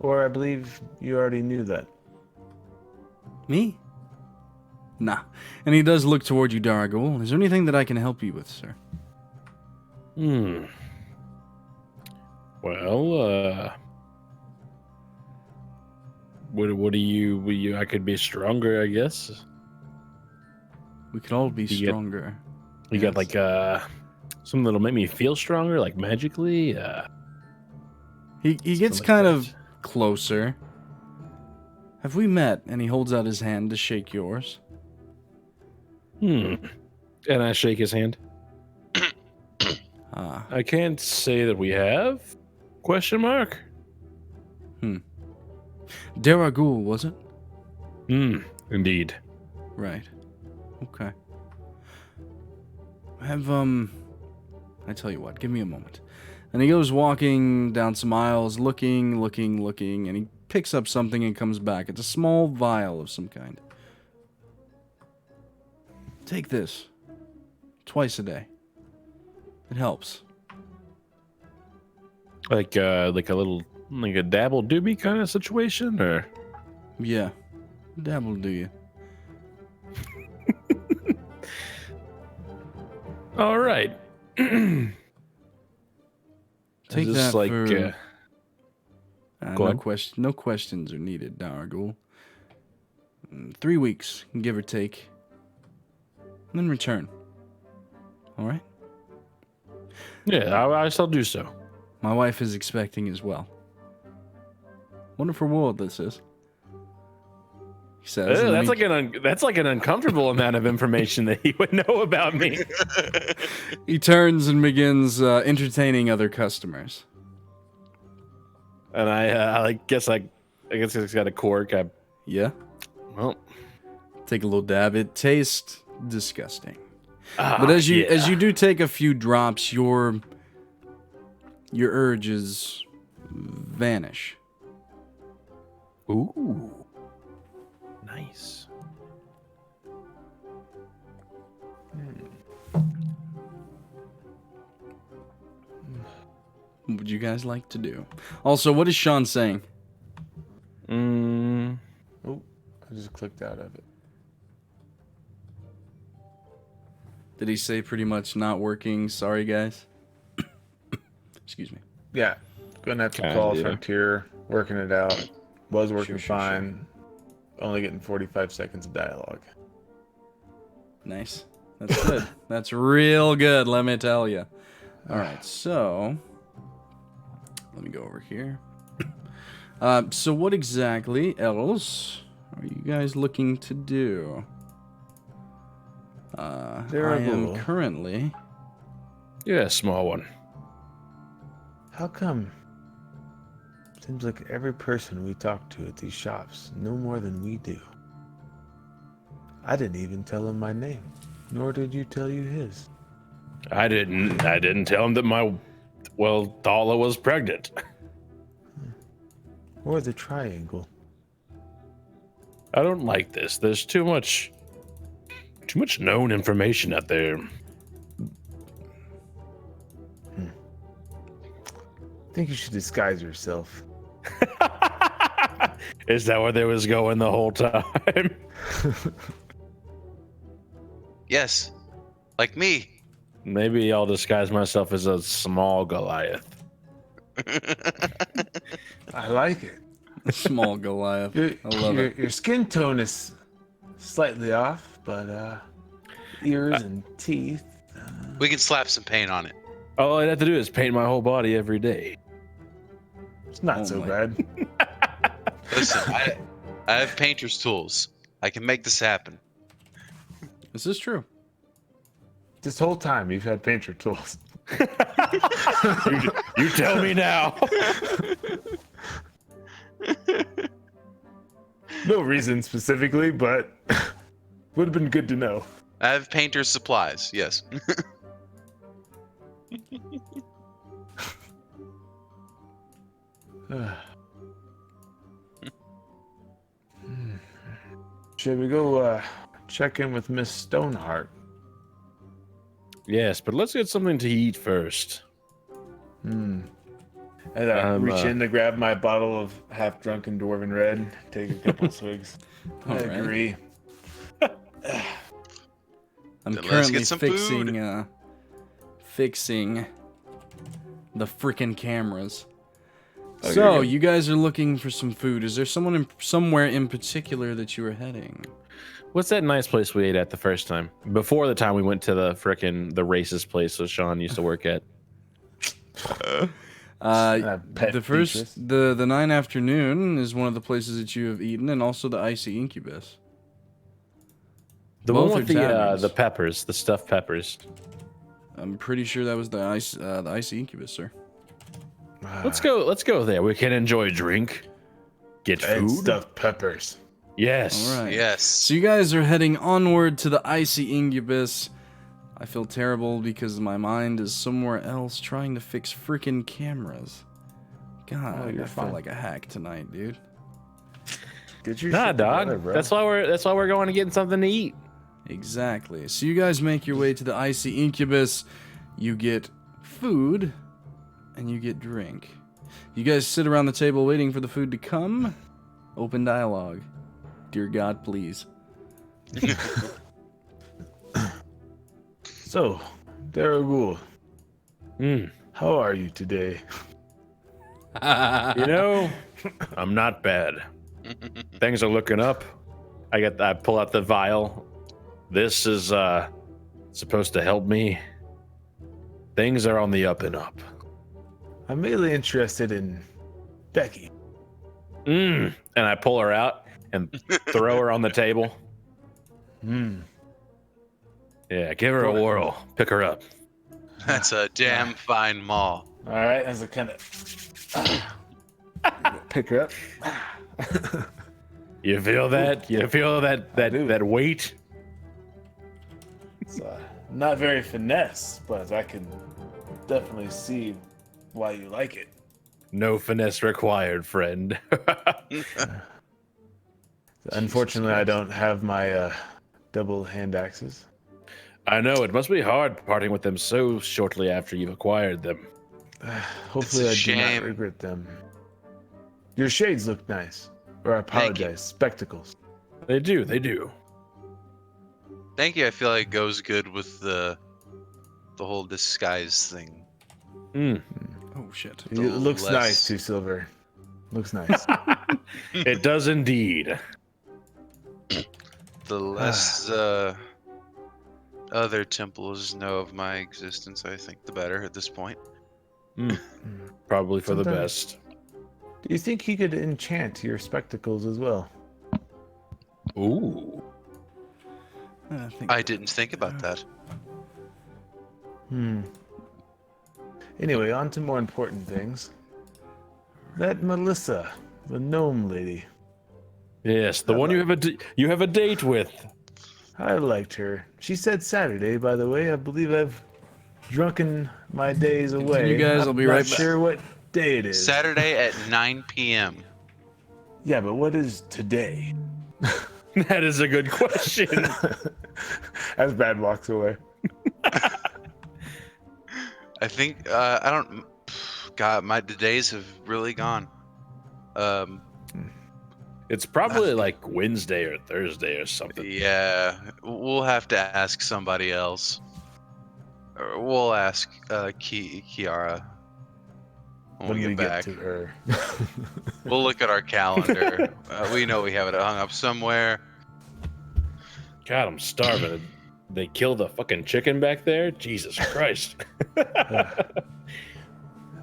Or I believe you already knew that. Me? Nah. And he does look toward you, Daraguul. Is there anything that I can help you with, sir? Well, what do you? I could be stronger, I guess. We could all be stronger. You got like something that'll make me feel stronger, like magically. He gets like kind that. of closer. Have we met? And he holds out his hand to shake yours. And I shake his hand. Ah. I can't say that we have. Question mark. Daraguul, was it? Indeed. Right. Okay. I tell you what, give me a moment. And he goes walking down some aisles, looking, and he picks up something and comes back. It's a small vial of some kind. Take this. Twice a day. It helps. Like a little, like a dabble doobie kind of situation, or? Yeah. Dabble, do you? All right. Take Is this that like, for... go no, ahead. no questions are needed, Daraguul. 3 weeks, give or take. And then return. All right? Yeah, I shall do so. My wife is expecting as well. Wonderful world this is. He says. Ew, and that's then that's like an uncomfortable amount of information that he would know about me. he turns and begins entertaining other customers. And I guess it's got a cork. Yeah? Well, Take a little dab. It tastes disgusting. But as you do take a few drops, your urges vanish. Ooh, nice. What would you guys like to do? Also, what is Shawn saying? Oh, I just clicked out of it. Did he say pretty much not working? Sorry, guys. Excuse me. Yeah. Gonna have to Kinda, call yeah. Frontier, working it out. Was working Sure. fine. Only getting 45 seconds of dialogue. Nice. That's good. That's real good, let me tell you. All right, so let me go over here. So what exactly else are you guys looking to do? I Daraguul. am currently... Yeah, small one. How come? Seems like every person we talk to at these shops know more than we do. I didn't even tell him my name, nor did you tell you his. I didn't tell him that Thala was pregnant. Or the triangle. I don't like this. There's too much known information out there. I think you should disguise yourself. Is that where they was going the whole time? Yes, like me. Maybe I'll disguise myself as a small Goliath. I like it. Small Goliath. I love it. Your skin tone is slightly off, but ears and teeth. We can slap some paint on it. All I'd have to do is paint my whole body every day. It's not Oh so my. bad. Listen, I have painter's tools. I can make this happen. This is true. This whole time you've had painter tools. You tell me now. No reason specifically, but would have been good to know. I have painter's supplies, yes. Should we go check in with Miss Stoneheart? Yes, but let's get something to eat first. And I reach in to grab my bottle of half-drunken Dwarven Red, take a couple swigs. I All right. agree. I'm Then let's currently get some food. fixing the freaking cameras. Oh, So, you're good. you guys are looking for some food. Is there somewhere in particular that you are heading? What's that nice place we ate at the first time? Before the time we went to the racist place that Shawn used to work at. Pet The first, Beatrice. the 9 afternoon is one of the places that you have eaten, and also the Icy Incubus. The Both one are with the taverns. peppers, the stuffed peppers. I'm pretty sure that was the Icy Incubus, sir. Let's go there. We can enjoy a drink, get And food. stuffed peppers. Yes. All right. Yes. So you guys are heading onward to the Icy Incubus. I feel terrible because my mind is somewhere else trying to fix freaking cameras. God, Oh, you're I feel fine. like a hack tonight, dude. Get your Nah, shit together, dog. bro. That's why we're going to get something to eat. Exactly. So you guys make your way to the Icy Incubus. You get food and you get drink. You guys sit around the table waiting for the food to come. Open dialogue. Dear God, please. So, Daraguul, Mm. how are you today? You know, I'm not bad. Things are looking up. I pull out the vial. This is supposed to help me. Things are on the up and up. I'm mainly interested in Becky. And I pull her out and throw her on the table. Yeah, give her a whirl. Pick her up. That's a damn fine mall. All right, as a kind of pick her up. You feel that? You feel that weight? It's not very finesse, but I can definitely see why you like it. No finesse required, friend. Unfortunately, I don't have my double hand axes. I know, it must be hard parting with them so shortly after you've acquired them. Hopefully, I It's a do not shame. regret them. Your shades look nice. Or I Thank you. apologize, spectacles. They do, they do. Thank you. I feel like it goes good with the whole disguise thing. Oh, shit. It looks less- nice too, Silver. Looks nice. It does indeed. The less other temples know of my existence, I think the better at this point. Probably for the Sometimes- best. Do you think he could enchant your spectacles as well? Ooh. I didn't think about that. Anyway, on to more important things. That Melissa, the gnome lady. Yes, the one you have a date with. I liked her. She said Saturday, by the way. I believe I've drunken my days away. You guys, I'll be right back. Not sure what day it is. Saturday at 9 p.m. Yeah, but what is today? That is a good question. As Bad walks away. I think I don't. God, the days have really gone. It's probably like Wednesday or Thursday or something. Yeah, we'll have to ask somebody else. Or we'll ask Kiara when we get back. To her. We'll look at our calendar. We know we have it hung up somewhere. God, I'm starving. They killed the fucking chicken back there? Jesus Christ.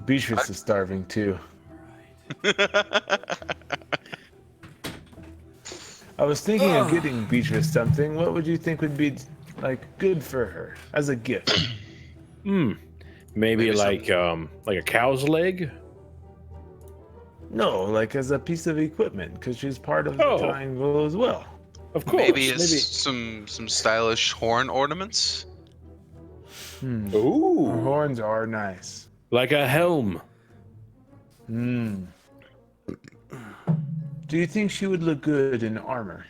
Beatrice is starving too. I was thinking of getting Beatrice something. What would you think would be like good for her as a gift? Maybe like a cow's leg? No, like as a piece of equipment, because she's part of the triangle as well. Of course. Maybe some stylish horn ornaments. Ooh. Her horns are nice. Like a helm. Do you think she would look good in armor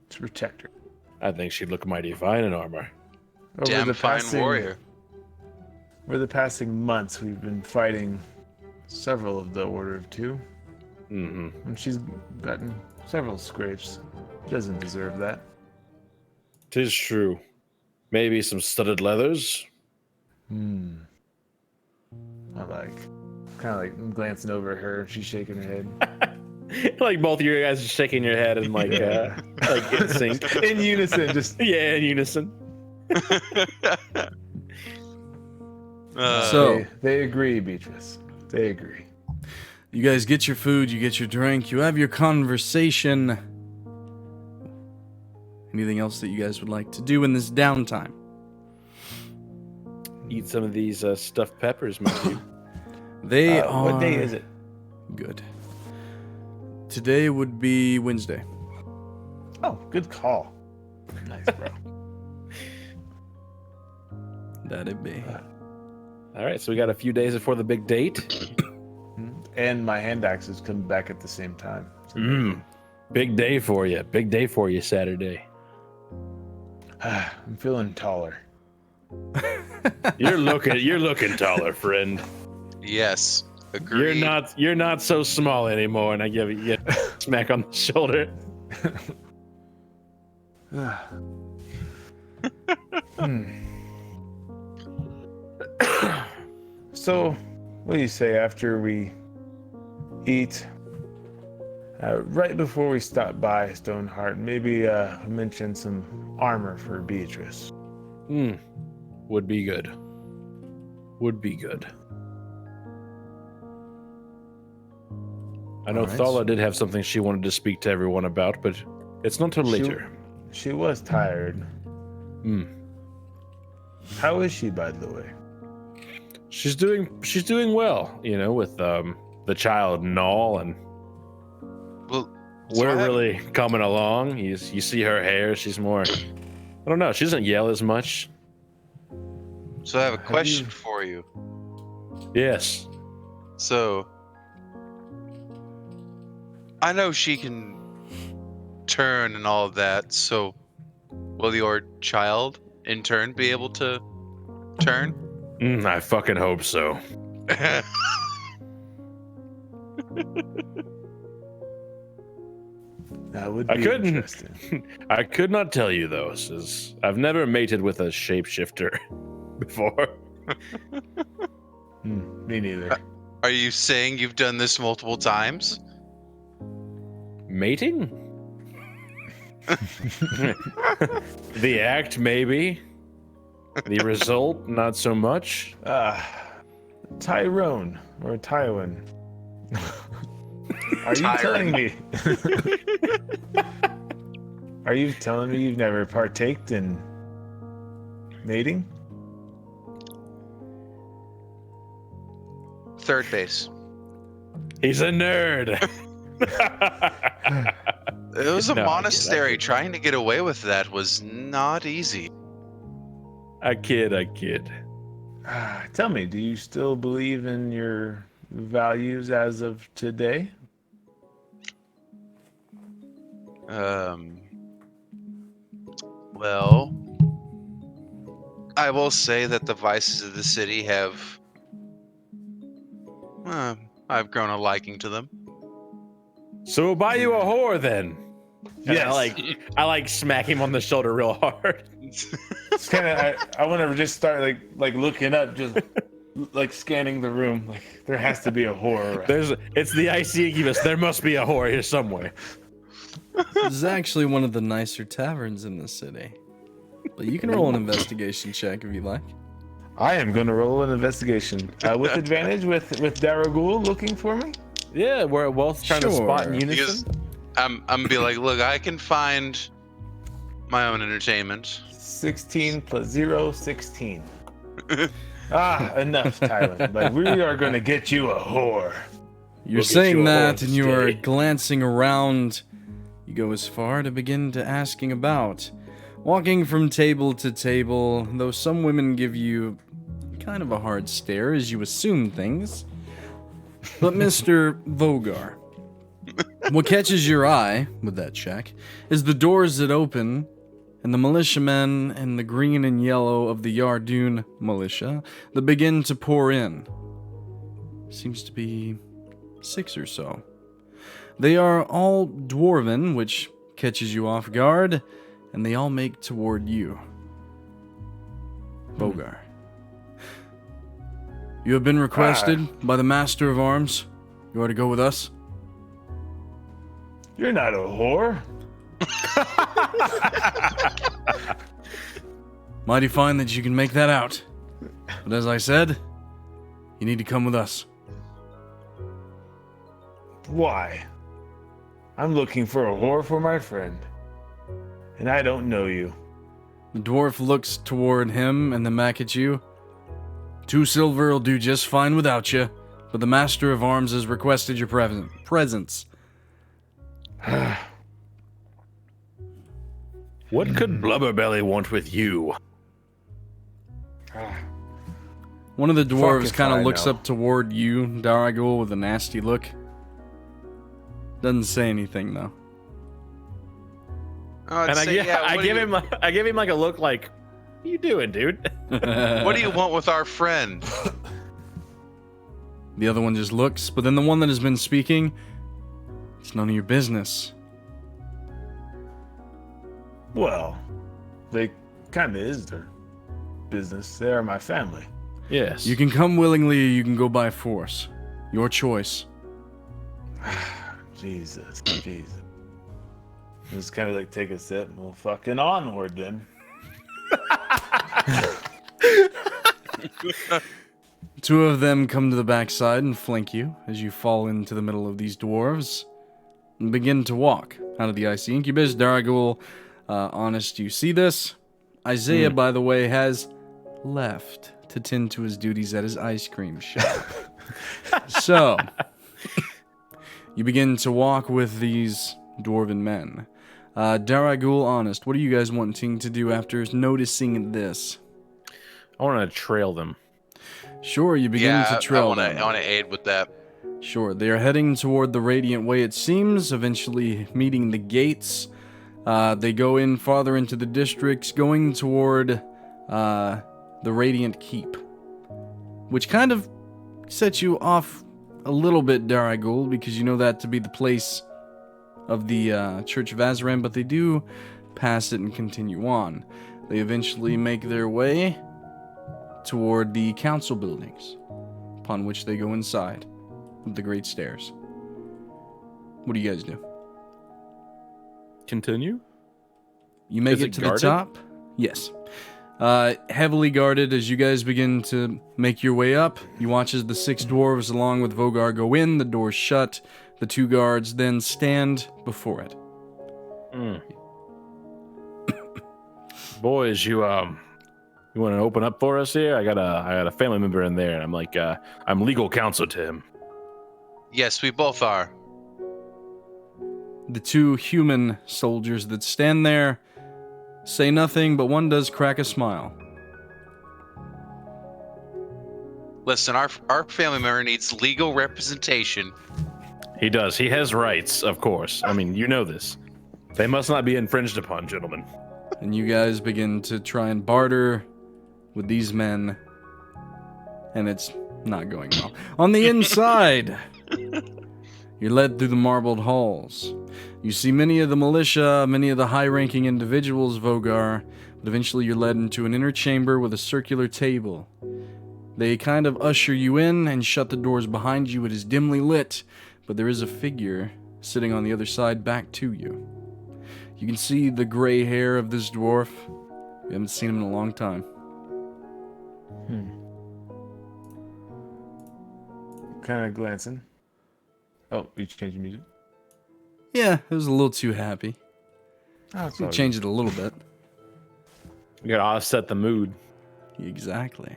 to protect her? I think she'd look mighty fine in armor. Damn fine warrior. Over the passing months, we've been fighting several of the Order of Two. And she's gotten several scrapes. She doesn't deserve that. 'Tis true. Maybe some studded leathers? I like. Kind of like glancing over at her. She's shaking her head. Like both of you guys are shaking your head and like in sync. In unison, just Yeah, in unison. So they agree, Beatrice. They agree. you guys get your food, you get your drink, you have your conversation. Anything else that you guys would like to do in this downtime? Eat some of these stuffed peppers, Matthew. They are... What day is it? Good. Today would be Wednesday. Oh, good call. Nice, bro. That'd be. All right, so we got a few days before the big date. And my hand axes come back at the same time. Big day for you. Big day for you, Saturday. I'm feeling taller. You're looking taller, friend. Yes, agreed. You're not so small anymore, and I give you a smack on the shoulder. So, what do you say after we eat? Right before we stop by Stoneheart, maybe mention some armor for Beatrice. Would be good. Would be good. I know Thala did have something she wanted to speak to everyone about, but it's not till later. She was tired. How is she, by the way? She's doing well, you know, with the child and all, and Well, we're really coming along. You see her hair; she's more. I don't know. She doesn't yell as much. So I have a question for you. Yes. So I know she can turn and all of that. So will your child in turn be able to turn? I fucking hope so. That would be interesting. I could not tell you though, since I've never mated with a shapeshifter before. Me neither. Are you saying you've done this multiple times? Mating? The act, maybe. The result, not so much. Tyrone or Tywin. Are you telling me? Are you telling me you've never partaked in mating? Third base. He's a nerd. It was a No, I monastery. kid. Trying to get away with that was not easy. I kid. Tell me, do you still believe in your values as of today? Well, I will say that the vices of the city have. I've grown a liking to them. So we'll buy you a whore then. And Yes. I like smack him on the shoulder real hard. It's kind of. I want to just start like looking up, just like scanning the room. Like there has to be a whore. It's the IC incubus. There must be a whore here somewhere. This is actually one of the nicer taverns in the city. But you can roll an investigation check if you like. I am going to roll an investigation with advantage with Daraguul looking for me. Yeah, we're both trying to spot in Sure. unison. Because I'm gonna be like, look, I can find my own entertainment. 16 plus 0, 16. Enough, Tyler. Like we are going to get you a whore. You're We'll get saying you a that, whore and you are today. glancing around. You go as far to begin to asking about. Walking from table to table, though some women give you kind of a hard stare as you assume things. But Mr. Vogar, what catches your eye with that check is the doors that open, and the militiamen in the green and yellow of the Yardoon militia that begin to pour in. Seems to be 6 or so. They are all dwarven, which catches you off guard, and they all make toward you. Vogar. You have been requested by the Master of Arms. You are to go with us. You're not a whore. Mighty fine that you can make that out. But as I said, you need to come with us. Why? I'm looking for a whore for my friend. And I don't know you. The dwarf looks toward him and then back at you. 2 silver will do just fine without you, but the Master of Arms has requested your presence. What could Blubberbelly want with you? One of the dwarves if kind I of looks know. up toward you, Daraguul, with a nasty look. Doesn't say anything, though. I'd And say, yeah, I what give do him like a look like, what are you doing, dude? what do you want with our friend? The other one just looks, but then the one that has been speaking, it's none of your business. Well, they kind of is their business. They are my family. Yes. You can come willingly, or you can go by force. Your choice. Jesus. Just kind of like take a sip and we'll fucking onward then. 2 of them come to the backside and flank you as you fall into the middle of these dwarves and begin to walk out of the icy incubus. Daraguul, honest, you see this. Isaiah, by the way, has left to tend to his duties at his ice cream shop. So, you begin to walk with these dwarven men. Daraguul, honest, what are you guys wanting to do after noticing this? I want to trail them. Sure, you begin to trail them. I want to aid with that. Sure, they are heading toward the Radiant Way, it seems, eventually meeting the gates. They go in farther into the districts, going toward the Radiant Keep, which kind of sets you off a little bit, Daraguul, because you know that to be the place of the Church of Azaran, but they do pass it and continue on. They eventually make their way toward the council buildings, upon which they go inside with the great stairs. What do you guys do? Continue? You make Is it it to guarded? the top? Yes. Heavily guarded as you guys begin to make your way up. You watch as the 6 dwarves along with Vogar go in, the doors shut, the 2 guards then stand before it. boys, you want to open up for us here? I got a family member in there, and I'm like, I'm legal counsel to him. Yes, we both are. The two human soldiers that stand there say nothing, but one does crack a smile. Listen, our family member needs legal representation. He does. He has rights, of course. I mean, you know this. They must not be infringed upon, gentlemen. And you guys begin to try and barter with these men, and it's not going well. On the inside, you're led through the marbled halls. You see many of the militia, many of the high-ranking individuals, Vogar, but eventually you're led into an inner chamber with a circular table. They kind of usher you in and shut the doors behind you. It is dimly lit, but there is a figure sitting on the other side back to you. You can see the gray hair of this dwarf. You haven't seen him in a long time. Kind of glancing. Oh, you changing music? Yeah, it was a little too happy. Oh, it's We all changed it a little bit. We gotta offset the mood. Exactly.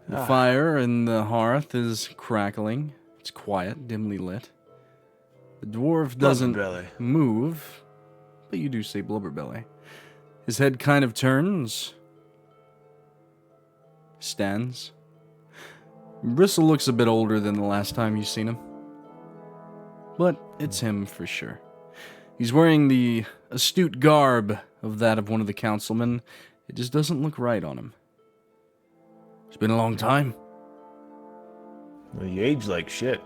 The fire in the hearth is crackling. It's quiet, dimly lit. The dwarf doesn't Blubberbelly. move, but you do say Blubberbelly. His head kind of turns. Stands. Bristle looks a bit older than the last time you've seen him. But it's him for sure. He's wearing the astute garb of that of one of the councilmen. It just doesn't look right on him. It's been a long time. Well, you age like shit.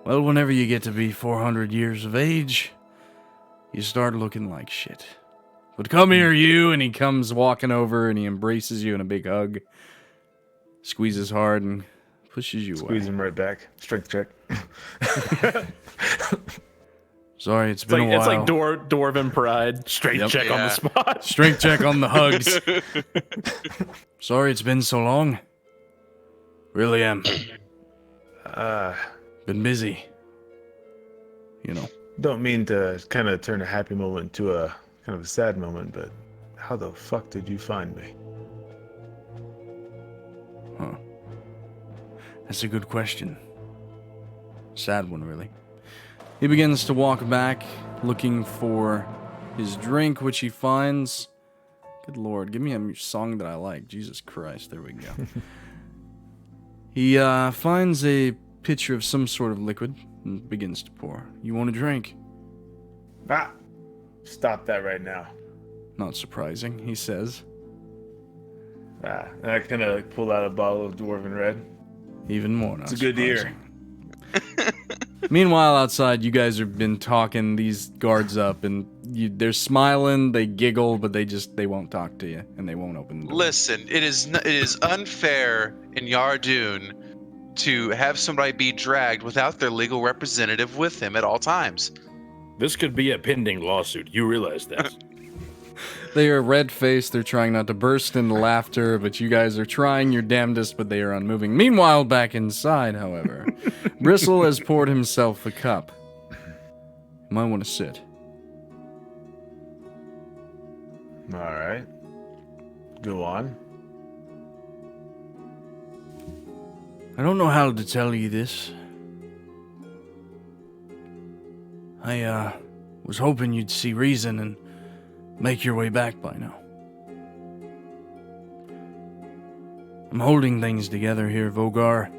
Well, whenever you get to be 400 years of age, you start looking like shit. But come here, you, and he comes walking over and he embraces you in a big hug. Squeezes hard and pushes you Squeeze away. him right back. Strength check. Sorry, it's been a while. It's like Dwarven pride. Straight Yep. check on the Yeah. spot. Strength check on the hugs. Sorry it's been so long. Really am. Been busy. You know. Don't mean to kind of turn a happy moment into a kind of a sad moment, but how the fuck did you find me? Huh. That's a good question. Sad one, really. He begins to walk back, looking for his drink, which he finds. Good lord, give me a song that I like. Jesus Christ, there we go. He finds a pitcher of some sort of liquid and begins to pour. You want a drink? Ah! Stop that right now. Not surprising, he says. Ah, and I kind of like pulled out a bottle of Dwarven Red. Even more not It's a good surprising. ear. Meanwhile, outside, you guys have been talking these guards up, and they're smiling, they giggle, but they won't talk to you, and they won't open the door. Listen, it is unfair in Yardoon to have somebody be dragged without their legal representative with them at all times. This could be a pending lawsuit. You realize that? They are red-faced, they're trying not to burst into laughter, but you guys are trying your damnedest, but they are unmoving. Meanwhile, back inside, however, Bristle has poured himself a cup. You might want to sit. All right. Go on. I don't know how to tell you this. I, was hoping you'd see reason and make your way back by now. I'm holding things together here, Vogar.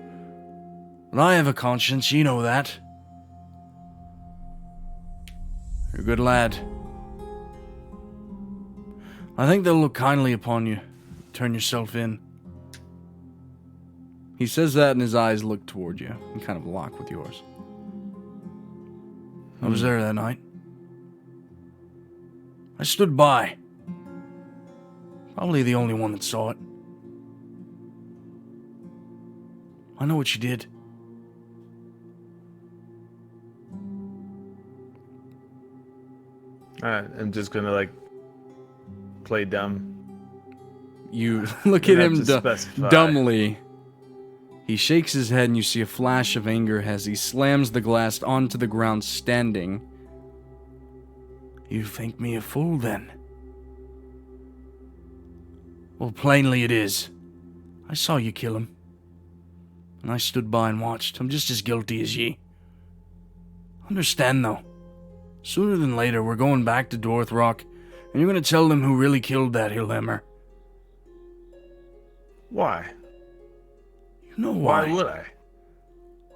But I have a conscience, you know that. You're a good lad. I think they'll look kindly upon you. Turn yourself in. He says that and his eyes look toward you and kind of lock with yours. I was there that night. I stood by. Probably the only one that saw it. I know what you did. I'm just gonna like play dumb. You look at him Have to specify. dumbly. He shakes his head and you see a flash of anger as he slams the glass onto the ground standing. You think me a fool, then? Well, plainly it is. I saw you kill him. And I stood by and watched. I'm just as guilty as ye. Understand, though. Sooner than later, we're going back to Dwarth and you're going to tell them who really killed that Hillhammer. Why? You know why. Why would I?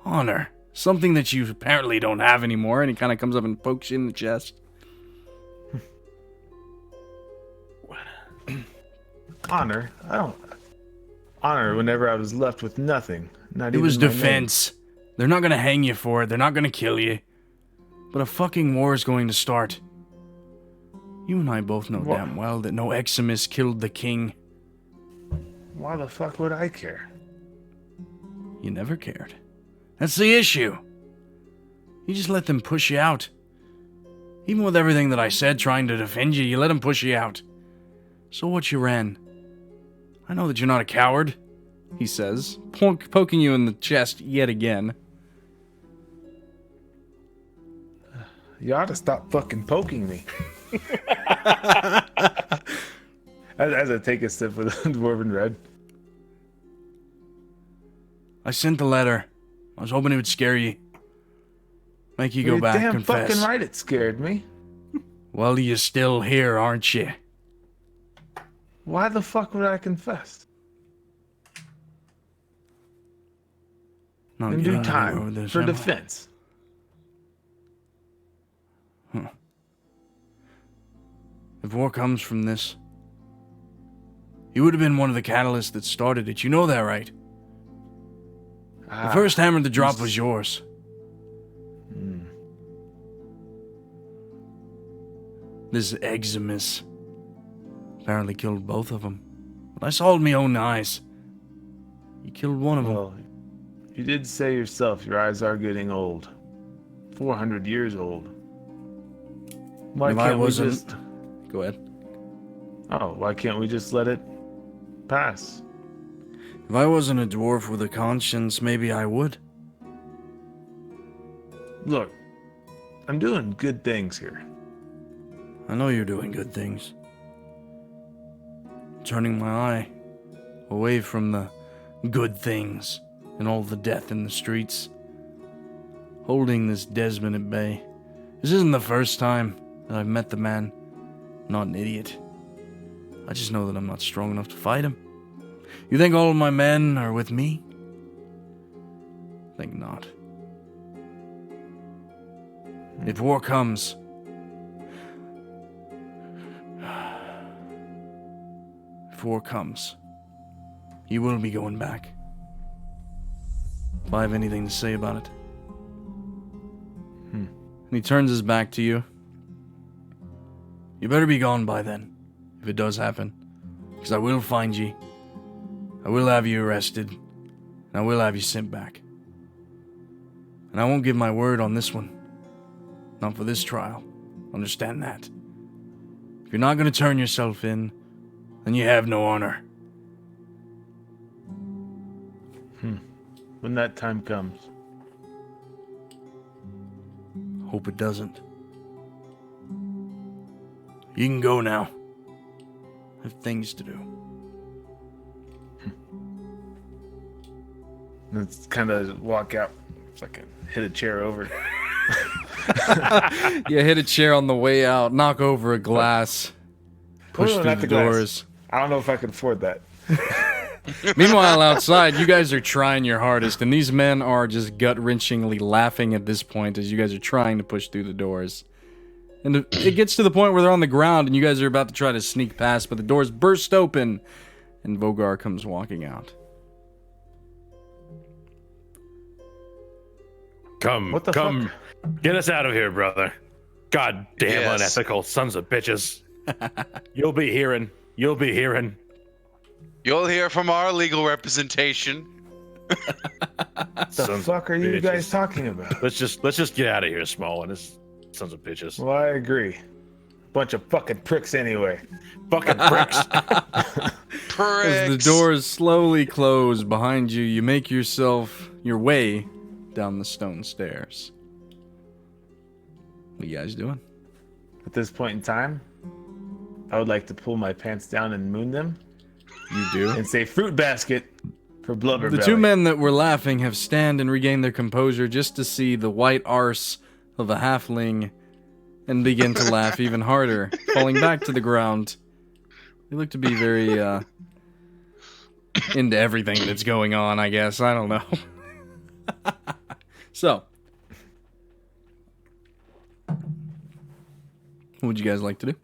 Honor. Something that you apparently don't have anymore, and he kind of comes up and pokes you in the chest. Honor? I don't... Honor whenever I was left with nothing. Not It even was my name. defense. They're not going to hang you for it. They're not going to kill you. But a fucking war is going to start. You and I both know What? damn well that no Eximus killed the king. Why the fuck would I care? You never cared. That's the issue. You just let them push you out. Even with everything that I said trying to defend you, you let them push you out. So what you ran? I know that you're not a coward, he says, poking you in the chest yet again. You ought to stop fucking poking me. as I take a sip of the Dwarven Red. I sent the letter. I was hoping it would scare you. Make you go You're back, damn confess. fucking right it scared me. Well, you're still here, aren't you? Why the fuck would I confess? Not In getting due anywhere with time, this, for am I? defense. If war comes from this, you would have been one of the catalysts that started it. You know that, right? The first hammer to drop was yours. This Eximus apparently killed both of them. But I saw it with my own eyes. You killed one of them. Well, you did say yourself your eyes are getting old. 400 years old. Why If I can't we wasn't- just... Go ahead. Oh, why can't we just let it pass? If I wasn't a dwarf with a conscience, maybe I would. Look, I'm doing good things here. I know you're doing good things. Turning my eye away from the good things and all the death in the streets. Holding this Desmond at bay. This isn't the first time that I've met the man. I'm not an idiot. I just know that I'm not strong enough to fight him. You think all of my men are with me? Think not. If war comes, if war comes, you will be going back. If I have anything to say about it. And he turns his back to you. You better be gone by then, if it does happen. Because I will find you. I will have you arrested. And I will have you sent back. And I won't give my word on this one. Not for this trial. Understand that. If you're not going to turn yourself in, then you have no honor. When that time comes. Hope it doesn't. You can go now. I have things to do. Let's kind of walk out. It's like hit a chair over. Yeah, hit a chair on the way out, knock over a glass, push No, through not the glass. doors. I don't know if I could afford that. Meanwhile, outside, you guys are trying your hardest, and these men are just gut-wrenchingly laughing at this point as you guys are trying to push through the doors. And it gets to the point where they're on the ground, and you guys are about to try to sneak past, but the doors burst open, and Vogar comes walking out. Come, What the come, get us out of here, brother. God damn Yes. unethical sons of bitches. You'll be hearing. You'll be hearing. You'll hear from our legal representation. The Sons fuck are of you bitches. guys talking about? Let's just get out of here, Small one. It's sons of bitches. Well, I agree. Bunch of fucking pricks anyway. Fucking pricks. As the doors slowly close behind you, you make your way down the stone stairs. What are you guys doing? at this point in time, I would like to pull my pants down and moon them. You do? And say fruit basket for blubber The belly. two men that were laughing have stand and regained their composure just to see the white arse of a halfling and begin to laugh even harder, falling back to the ground. They look to be very, into everything that's going on, I guess. I don't know. So, what would you guys like to do?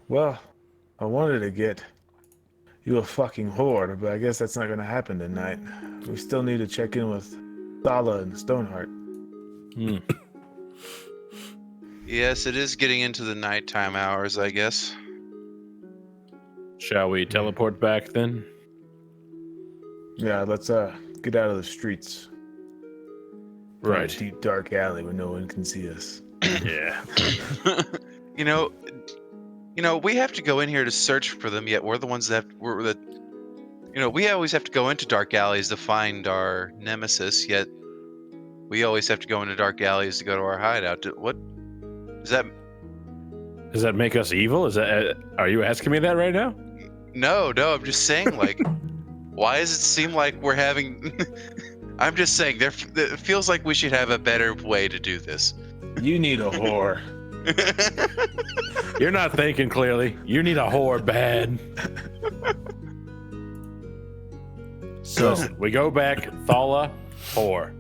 Well, I wanted to get you a fucking whore, but I guess that's not going to happen tonight. We still need to check in with Thala and Stoneheart. Yes, it is getting into the nighttime hours, I guess. Shall we teleport back then? Yeah, let's get out of the streets. Right. Deep dark alley where no one can see us. Yeah. You know, we have to go in here to search for them. Yet we're the ones that we always have to go into dark alleys to find our nemesis. Yet we always have to go into dark alleys to go to our hideout. What is that? Does that make us evil? Are you asking me that right now? No. I'm just saying, like, why does it seem like we're having? I'm just saying, it feels like we should have a better way to do this. You need a whore. You're not thinking clearly. You need a whore bad. So we go back, Thala, whore.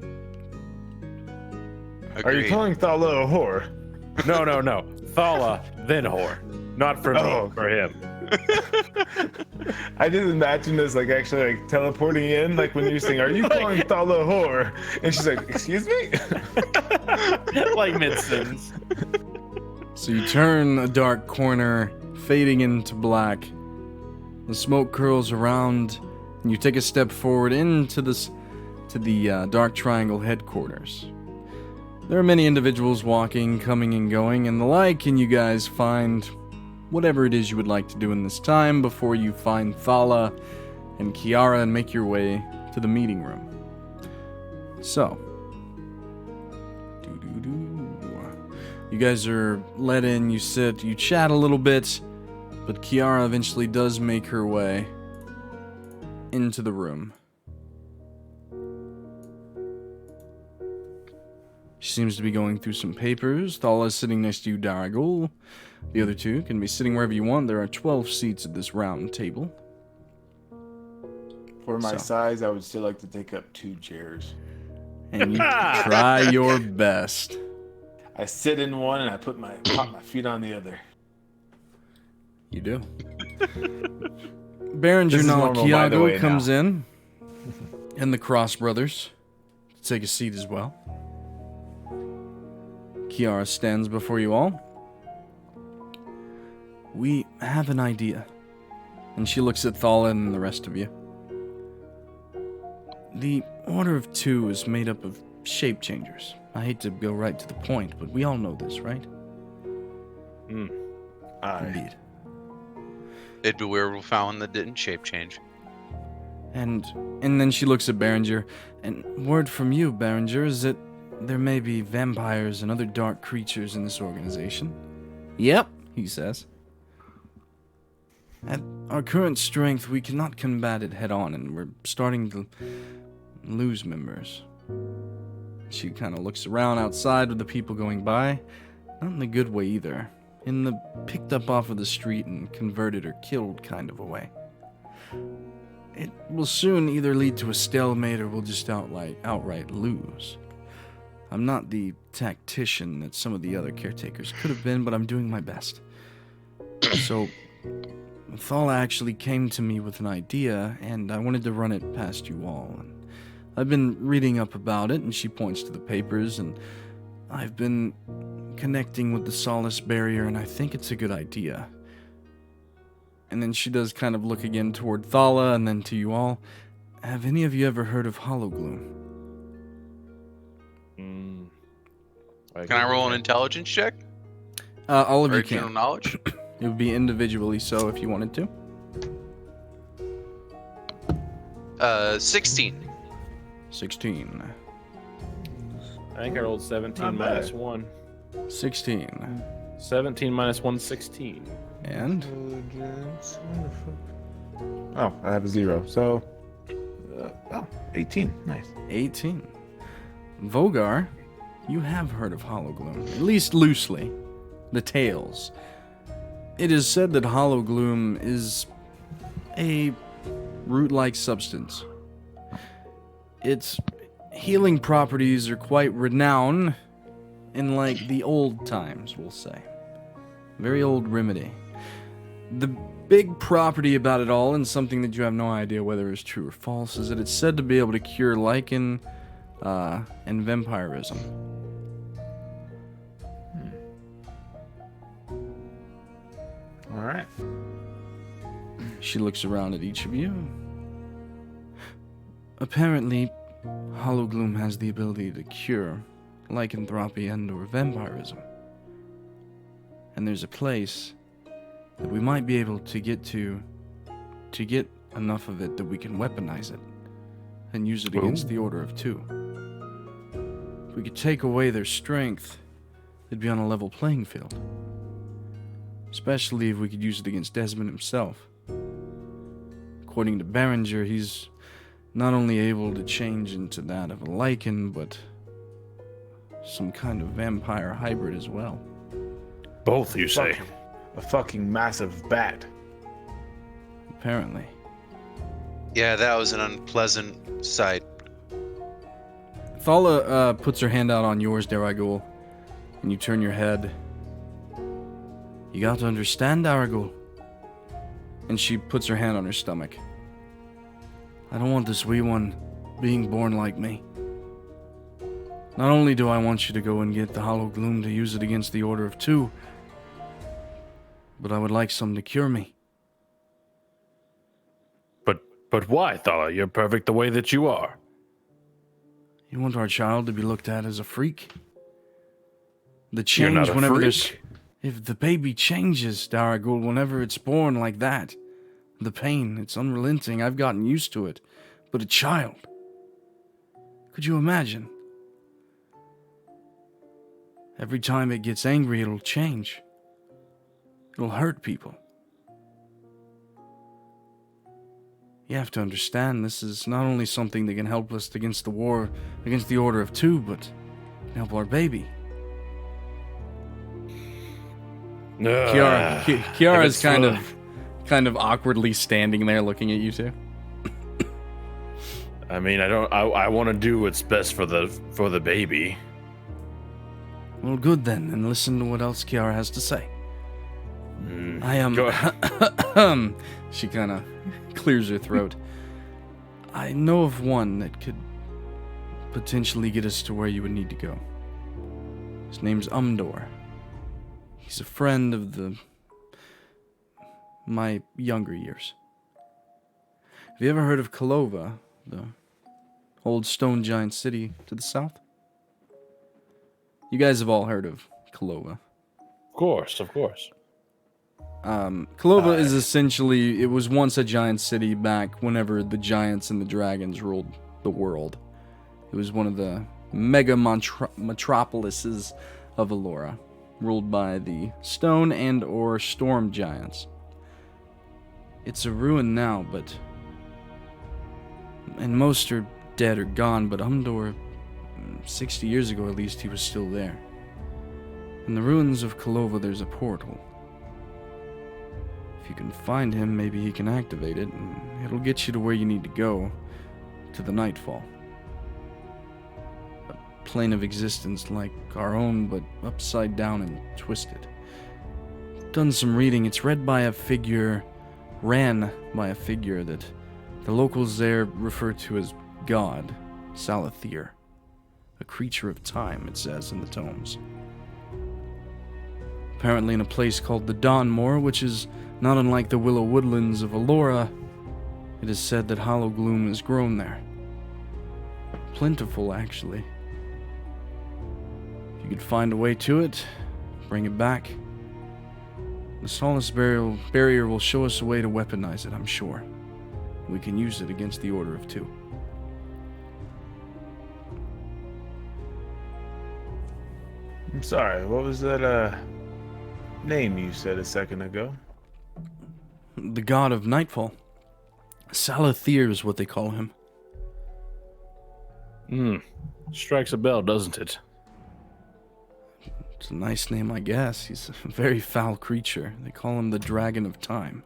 Are you Agreed. calling Thala a whore? No. Thala, then whore. Not for me, Oh. for him. I just imagine us like actually like teleporting in, like when you're saying, "Are you calling Thala a whore?" And she's like, "Excuse me." Like mid-sentence. So you turn a dark corner, fading into black. The smoke curls around, and you take a step forward into the Dark Triangle headquarters. There are many individuals walking, coming and going, and the like, and you guys find whatever it is you would like to do in this time before you find Thala and Kiara and make your way to the meeting room. So, you guys are let in, you sit, you chat a little bit, but Kiara eventually does make her way into the room. She seems to be going through some papers. Thala is sitting next to you, Daraguul. The other two can be sitting wherever you want. There are 12 seats at this round table. For my So. size, I would still like to take up 2 chairs. And you try your best. I sit in one and I pop my feet on the other. You do. Baron This is Jurnal normal, by the way, Kiago comes in, and the Cross brothers take a seat as well. Kiara stands before you all. We have an idea. And she looks at Thala and the rest of you. The Order of Two is made up of shape changers. I hate to go right to the point, but we all know this, right? Aye. Indeed. It'd be weird if we found one that didn't shape change. And then she looks at Berenger, and word from you, Berenger, is that there may be vampires and other dark creatures in this organization. Yep, he says. At our current strength, we cannot combat it head on, and we're starting to lose members. She kind of looks around outside with the people going by. Not in the good way either. In the picked up off of the street and converted or killed kind of a way. It will soon either lead to a stalemate or we'll just outright lose. I'm not the tactician that some of the other caretakers could have been, but I'm doing my best. So, Thala actually came to me with an idea, and I wanted to run it past you all. And I've been reading up about it, and she points to the papers, and I've been connecting with the Solace Barrier, and I think it's a good idea. And then she does kind of look again toward Thala, and then to you all. Have any of you ever heard of Hollowgloom? Can I roll an intelligence check? All of Or you general can. knowledge? It would be individually so if you wanted to. 16. 16. I think I rolled 17 Not bad. minus 1. 16. 17 minus 116. And? Intelligence. Oh, I have a 0. So, 18. Nice. 18. Vogar, you have heard of Hollow Gloom, at least loosely. The tales. It is said that Hollow Gloom is a root-like substance. Its healing properties are quite renowned in, like, the old times, we'll say. Very old remedy. The big property about it all, and something that you have no idea whether is true or false, is that it's said to be able to cure lichen and vampirism. All right. She looks around at each of you. Apparently, Hollow Gloom has the ability to cure lycanthropy and or vampirism. And there's a place that we might be able to get to get enough of it that we can weaponize it and use it against the Order of Two. If we could take away their strength, it'd be on a level playing field. Especially if we could use it against Desmond himself. According to Behringer, he's not only able to change into that of a lichen, but some kind of vampire hybrid as well. Both, you say? A fucking massive bat. Apparently. Yeah, that was an unpleasant sight. Thala puts her hand out on yours, Daraguul, and you turn your head. You got to understand, Daraguul. And she puts her hand on her stomach. I don't want this wee one being born like me. Not only do I want you to go and get the Hollow Gloom to use it against the Order of Two, but I would like some to cure me. But why, Thala? You're perfect the way that you are. You want our child to be looked at as a freak? The You're not change a whenever there's... freak. If the baby changes, Daraguul, whenever it's born like that, the pain, it's unrelenting. I've gotten used to it. But a child... Could you imagine? Every time it gets angry, it'll change. It'll hurt people. You have to understand, this is not only something that can help us against the war, against the Order of Two, but can help our baby. Kiara is kind of awkwardly standing there looking at you two. I mean, I want to do what's best for the baby. Well, good then, and listen to what else Kiara has to say. I am... She kind of clears her throat. I know of one that could potentially get us to where you would need to go. His name's Umdor. He's a friend of my younger years. Have you ever heard of Krowleigh, the old stone giant city to the south? You guys have all heard of Krowleigh. Of course. Krowleigh is essentially, it was once a giant city back whenever the giants and the dragons ruled the world. It was one of the mega metropolises of Alora, ruled by the stone and or storm giants. It's a ruin now, and most are dead or gone, but Umdor, 60 years ago at least, he was still there. In the ruins of Krowleigh, there's a portal. If you can find him, maybe he can activate it, and it'll get you to where you need to go, to the Nightfall. A plane of existence like our own, but upside down and twisted. Done some reading. It's ran by a figure that the locals there refer to as God, Salathir. A creature of time, it says in the tomes. Apparently in a place called the Dawnmoor, which is not unlike the willow woodlands of Alora, it is said that Hollow Gloom is grown there. Plentiful, actually. If you could find a way to it, bring it back. The Solace Barrier will show us a way to weaponize it, I'm sure. We can use it against the Order of Two. I'm sorry, what was that, name you said a second ago? The god of nightfall. Salathir is what they call him. Strikes a bell, doesn't it? It's a nice name, I guess. He's a very foul creature. They call him the Dragon of Time.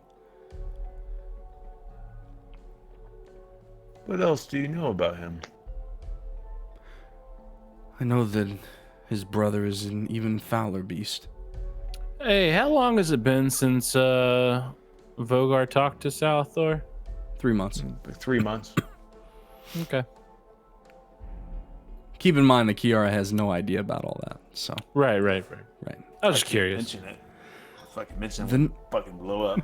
What else do you know about him? I know that his brother is an even fouler beast. Hey, how long has it been since Vogar talked to Salathor? 3 months. 3 months. Okay. Keep in mind that Kiara has no idea about all that, so. Right. Right. I was just curious. Mention it. Fucking mention it. Then- Fucking blow up.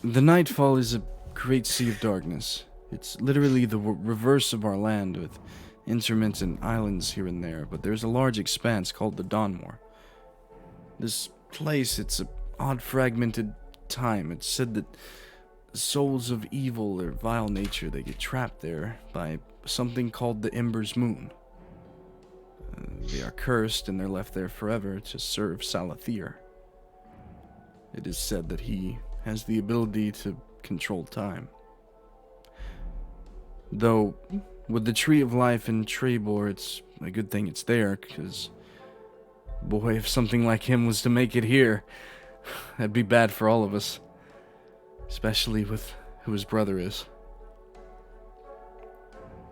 The Nightfall is a great sea of darkness. It's literally the reverse of our land, with intermittent islands here and there, but there's a large expanse called the Dawnmore. This place, it's an odd fragmented time. It's said that souls of evil or vile nature, they get trapped there by something called the Embers moon. They are cursed and they're left there forever to serve Salathir. It is said that he has the ability to control time. Though, with the Tree of Life in Trebor, it's a good thing it's there, because, boy, if something like him was to make it here, that'd be bad for all of us. Especially with who his brother is.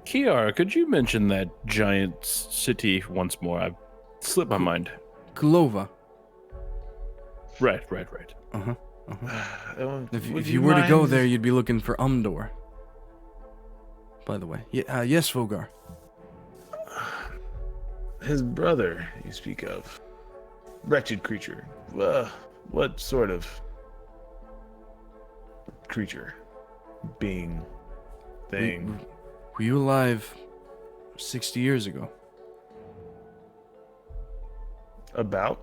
Kiara, could you mention that giant city once more? I've slipped my mind. Kulova. Right. Uh-huh. Would If you were to go mind- there, you'd be looking for Umdor. By the way. Yes, Vogar. His brother, you speak of. Wretched creature. What sort of creature? Being? Thing? Were you alive 60 years ago? About?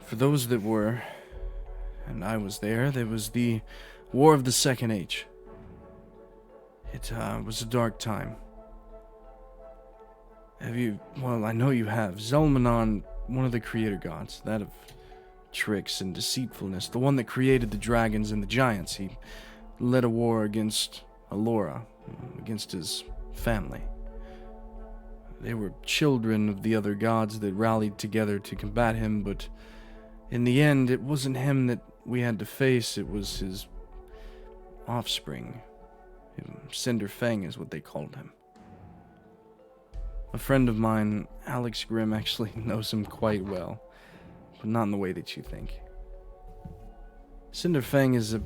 For those that were, and I was there was the War of the Second Age. It was a dark time. Well, I know you have. Zelmanon, one of the creator gods, that of tricks and deceitfulness, the one that created the dragons and the giants, he led a war against Alora, against his family. They were children of the other gods that rallied together to combat him, but in the end, it wasn't him that we had to face, it was his offspring. Cinder Fang is what they called him. A friend of mine, Alex Grimm, actually knows him quite well, but not in the way that you think. Cinder Fang is a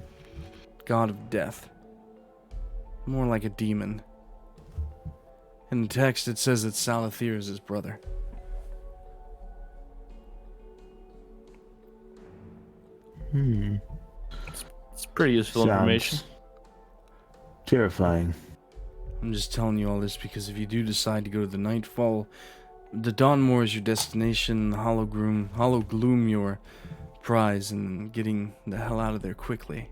god of death, more like a demon. In the text, it says that Salathir is his brother. It's pretty useful Sounds information. Terrifying. I'm just telling you all this because if you do decide to go to the Nightfall, the Dawnmore is your destination, the Hollow Gloom your prize, and getting the hell out of there quickly.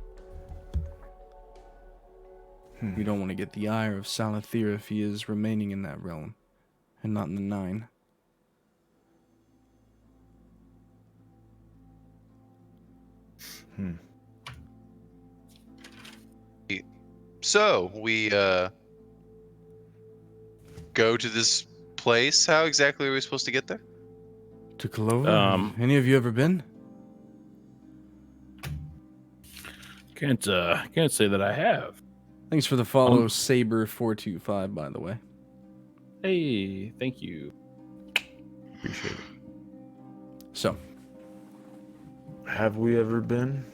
You don't want to get the ire of Salathir if he is remaining in that realm, and not in the Nine. So we go to this place. How exactly are we supposed to get there? To Kulova? Any of you ever been? Can't say that I have. Thanks for the follow, Saber425, by the way. Hey, thank you. Appreciate it. So, Have we ever been?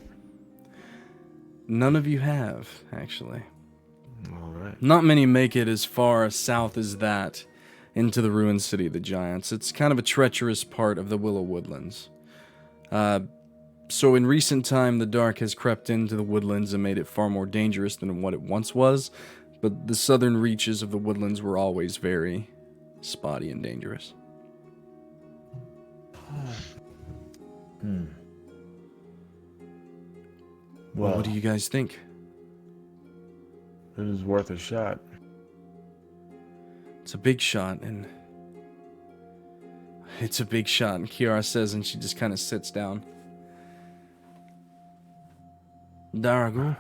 none of you have, actually. All right. Not many make it as far south as that into the ruined city of the giants. It's kind of a treacherous part of the Willow Woodlands. So in recent time, the dark has crept into the woodlands and made it far more dangerous than what it once was, but the southern reaches of the woodlands were always very spotty and dangerous. Well, What do you guys think? it is worth a shot. It's a big shot, and It's a big shot, Kiara says, and she just kind of sits down. Daraguul,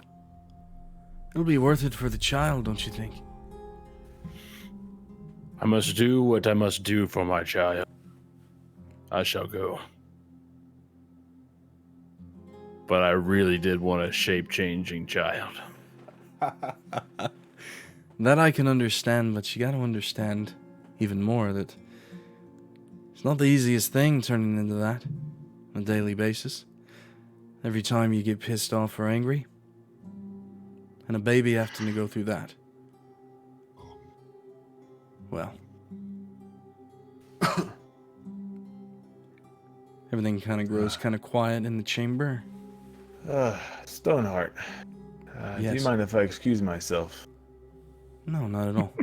it'll be worth it for the child, don't you think? I must do what I must do for my child. I shall go. But I really did want a shape-changing child. That I can understand, but you gotta understand even more that it's not the easiest thing turning into that on a daily basis. Every time you get pissed off or angry. And a baby having to go through that. Well. Everything kind of grows kind of quiet in the chamber. Stoneheart. Yes. Do you mind if I excuse myself? No, not at all.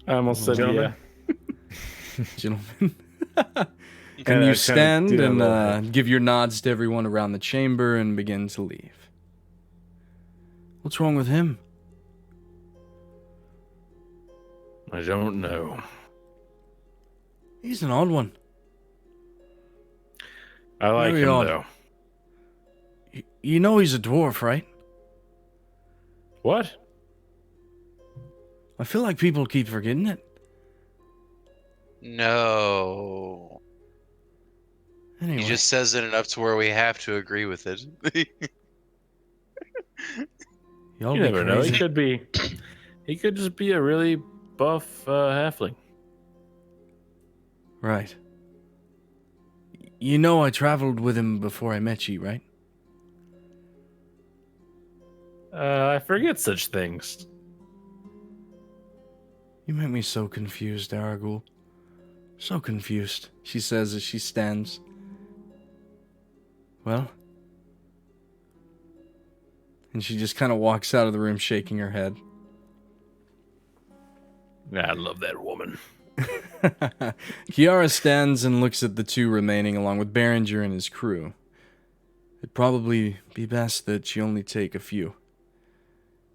I almost said Gentlemen? yeah. Gentlemen. And Kinda you stand do that a little and give your nods to everyone around the chamber and begin to leave. What's wrong with him? I don't know. He's an odd one. I like Very him, odd. though. You know he's a dwarf, right? What? I feel like people keep forgetting it. No. Anyway, He just says it enough to where we have to agree with it. y'all You be never know. crazy. He could just be a really buff halfling. Right. You know I traveled with him before I met you, right? I forget such things. You make me so confused, Daraguul. So confused, she says as she stands. Well? And she just kind of walks out of the room shaking her head. I love that woman. Kiara stands and looks at the two remaining along with Behringer and his crew. It'd probably be best that she only take a few.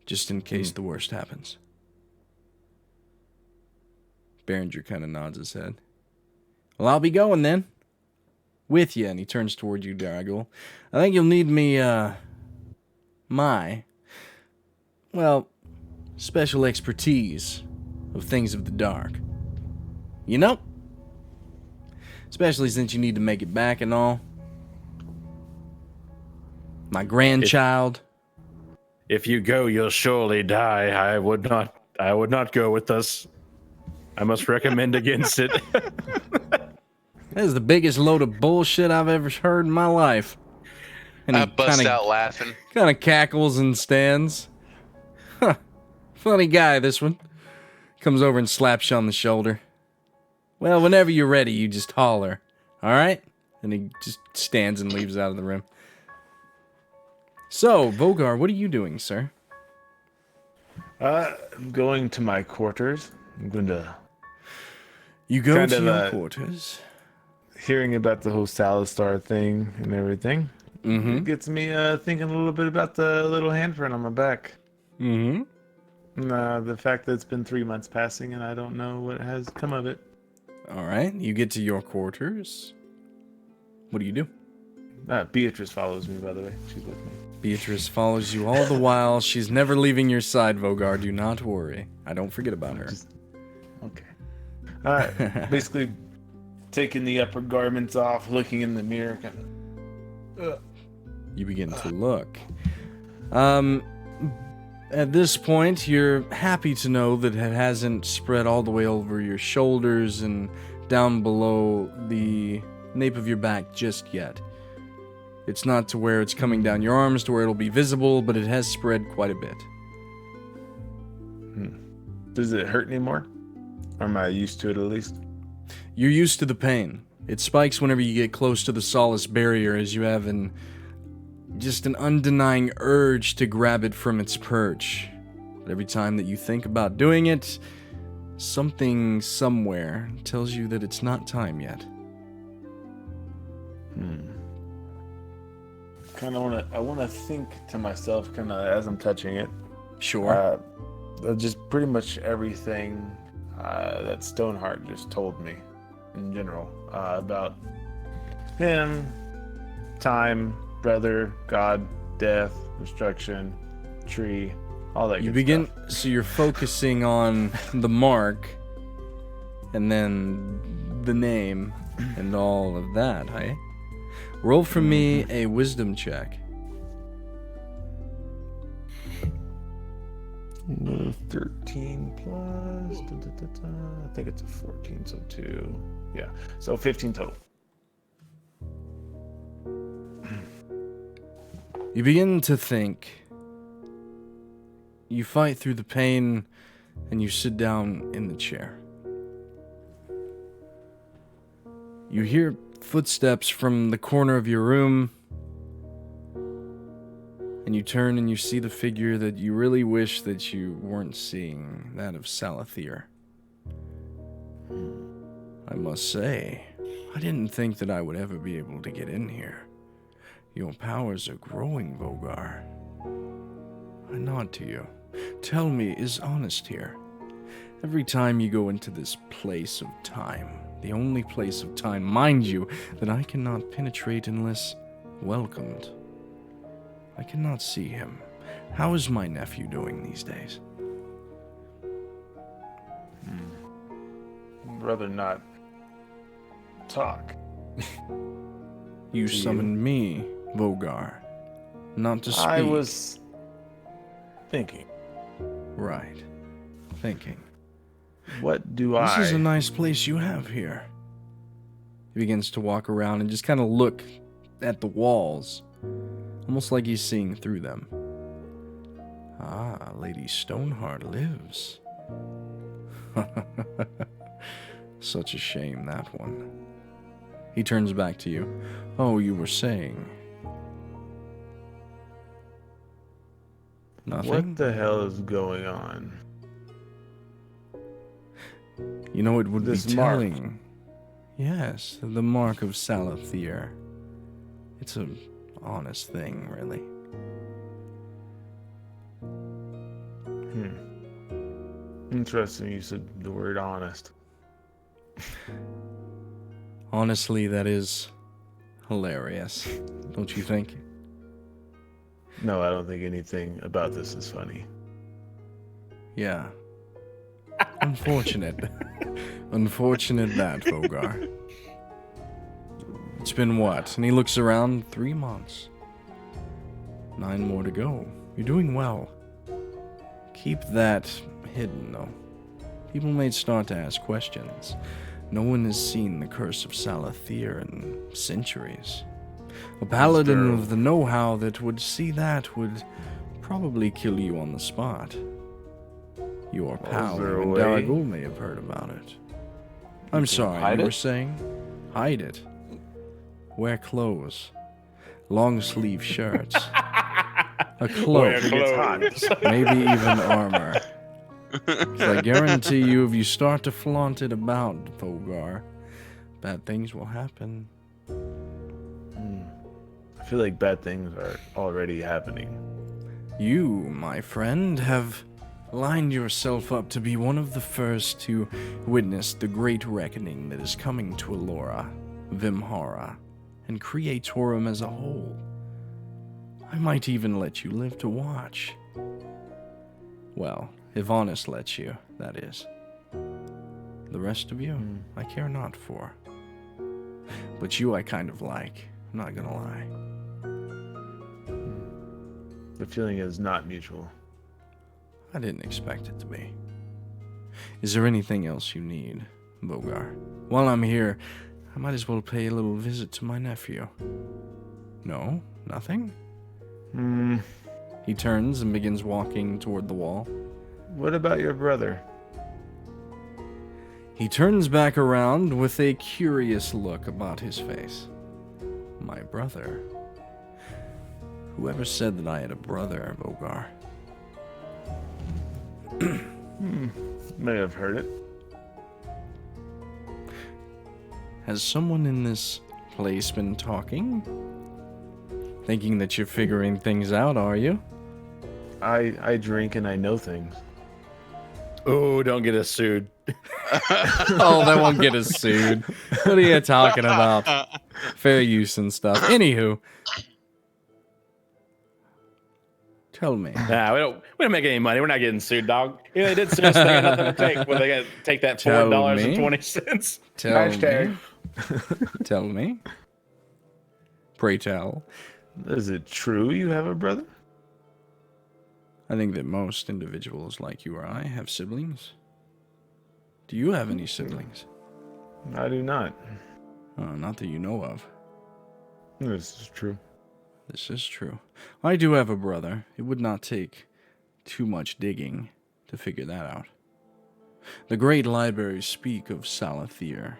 Just in case the worst happens. Behringer kind of nods his head. Well, I'll be going then. With you, and he turns toward you, Daraguul. I think you'll need me, special expertise of things of the dark. You know? Especially since you need to make it back and all. My grandchild. If you go, you'll surely die. I would not go with us. I must recommend against it. That is the biggest load of bullshit I've ever heard in my life. And I he bust out laughing. kind of cackles and stands. Huh. Funny guy, this one. Comes over and slaps you on the shoulder. Well, whenever you're ready, you just holler. All right? And he just stands and leaves out of the room. So, Vogar, what are you doing, sir? I'm going to my quarters. I'm going to... You go Kind to of, your quarters. Hearing about the whole Salistar thing and everything. Mm-hmm. It gets me thinking a little bit about the little handprint on my back. Mm-hmm. And, the fact that it's been 3 months passing and I don't know what has come of it. All right. You get to your quarters. What do you do? Beatrice follows me, by the way. She's with me. Beatrice follows you all the while. She's never leaving your side, Vogar. Do not worry. I don't forget about her. Okay. Alright. Basically, taking the upper garments off, looking in the mirror, kind of... You begin to look. At this point, you're happy to know that it hasn't spread all the way over your shoulders and down below the nape of your back just yet. It's not to where it's coming down your arms to where it'll be visible, but it has spread quite a bit. Does it hurt anymore? Or am I used to it at least? You're used to the pain. It spikes whenever you get close to the solace barrier as you have just an undenying urge to grab it from its perch. But every time that you think about doing it, something somewhere tells you that it's not time yet. I want to think to myself kind of as I'm touching it. Sure. Just pretty much everything that Stoneheart just told me. in general, about him, time, brother, God, death, destruction, tree, all that. You good begin, stuff. so you're focusing on the mark, and then the name, and all of that, hey? Roll for me a wisdom check. 13 plus, I think it's a 14, so 2. Yeah, so 15 total. You begin to think. You fight through the pain, and you sit down in the chair. You hear footsteps from the corner of your room, and you turn and you see the figure that you really wish that you weren't seeing, that of Salathier. I must say, I didn't think that I would ever be able to get in here. Your powers are growing, Vogar. I nod to you. Tell me, is Honest here? Every time you go into this place of time, the only place of time, mind you, that I cannot penetrate unless welcomed. I cannot see him. How is my nephew doing these days? I'd rather not talk. You To you. summoned me, Vogar, not to speak. I was thinking, Right. Thinking. what do This I... is a nice place you have here. He begins to walk around and just kind of look at the walls, almost like he's seeing through them. Ah, Lady Stoneheart lives. Such a shame, that one. He turns back to you. Oh, you were saying... Nothing? What the hell is going on? You know, it would This be mark. telling. Yes, the mark of Salathier. It's an honest thing, really. Interesting you said the word honest. Honestly, that is hilarious. Don't you think? No, I don't think anything about this is funny. Yeah. Unfortunate. Unfortunate that, Vogar. It's been what? And he looks around, 3 months. 9 more to go. You're doing well. Keep that hidden, though. People may start to ask questions. No one has seen the curse of Salathier in centuries. A paladin of the know-how that would see that would probably kill you on the spot. Your pal, there a even way? Daraguul, may have heard about it. I'm sorry, hide you were it? saying? Hide it. Wear clothes. Long sleeve shirts. A cloak. Maybe even armor. 'Cause I guarantee you, if you start to flaunt it about, Vogar, bad things will happen. I feel like bad things are already happening. You, my friend, have lined yourself up to be one of the first to witness the great reckoning that is coming to Alora, Vimhara, and Creatorum as a whole. I might even let you live to watch. Well, if Honest lets you, that is. The rest of you, I care not for. But you I kind of like, I'm not gonna lie. The feeling is not mutual. I didn't expect it to be. Is there anything else you need, Vogar? While I'm here, I might as well pay a little visit to my nephew. No? Nothing? He turns and begins walking toward the wall. What about your brother? He turns back around with a curious look about his face. My brother? Whoever said that I had a brother, Vogar? May have heard it. Has someone in this place been talking? Thinking that you're figuring things out, are you? I drink and I know things. Oh, don't get us sued. Oh, that won't get us sued. What are you talking about? Fair use and stuff. Anywho. Tell me. Nah, we don't make any money. We're not getting sued, dog. Yeah, they did sue us. They got nothing to take. Well, they got to take that $4.20. Tell me. Pray tell. Is it true you have a brother? I think that most individuals like you or I have siblings. Do you have any siblings? I do not. Not that you know of. This is true. This is true. I do have a brother. It would not take too much digging to figure that out. The great libraries speak of Salathier.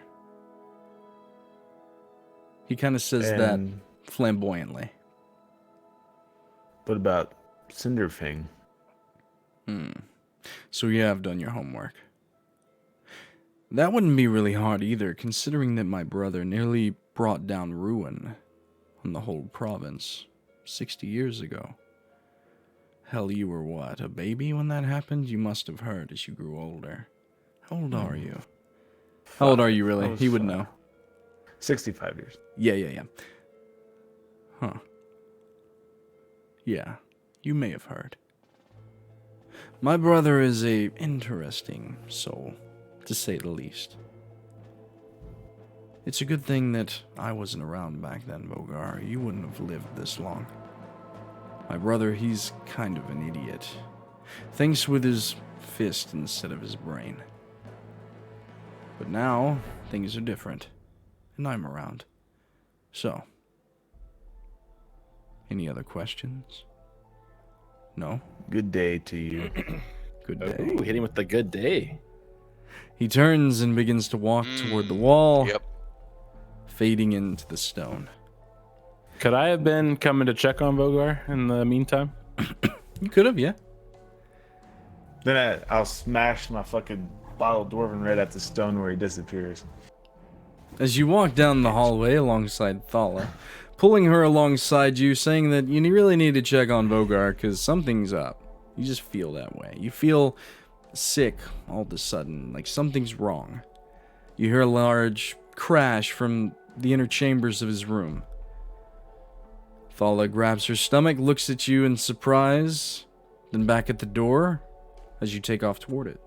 He kind of says that flamboyantly. What about Cinderfang? So you have done your homework. That wouldn't be really hard either, considering that my brother nearly brought down ruin on the whole province 60 years ago. Hell, you were what, a baby when that happened? You must have heard as you grew older. How old are you? How old are you really? He would know. 65 years. Yeah. Huh. Yeah, you may have heard. My brother is a interesting soul, to say the least. It's a good thing that I wasn't around back then, Vogar. You wouldn't have lived this long. My brother, he's kind of an idiot. Thinks with his fist instead of his brain. But now, things are different, and I'm around. So, any other questions? No? Good day to you. Good day. Ooh, hit him with the good day. He turns and begins to walk toward the wall, Yep. fading into the stone. Could I have been coming to check on Vogar in the meantime? You could have, yeah. Then I'll smash my fucking bottle of Dwarven Red at the stone where he disappears. As you walk down the hallway alongside Thala, pulling her alongside you, saying that you really need to check on Vogar because something's up. You just feel that way. You feel sick all of a sudden, like something's wrong. You hear a large crash from the inner chambers of his room. Thala grabs her stomach, looks at you in surprise, then back at the door as you take off toward it.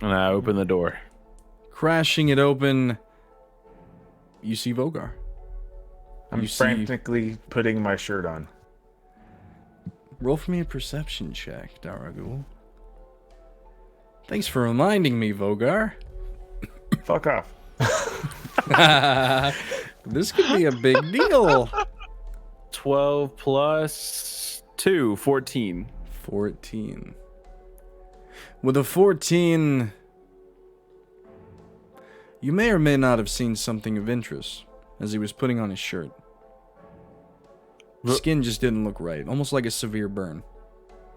And I open the door. Crashing it open, you see Vogar. I'm frantically putting my shirt on. Roll for me a perception check, Daraguul. Thanks for reminding me, Vogar. Fuck off. This could be a big deal. 12 plus 2, 14. 14. With a 14, you may or may not have seen something of interest as he was putting on his shirt. His skin just didn't look right, almost like a severe burn.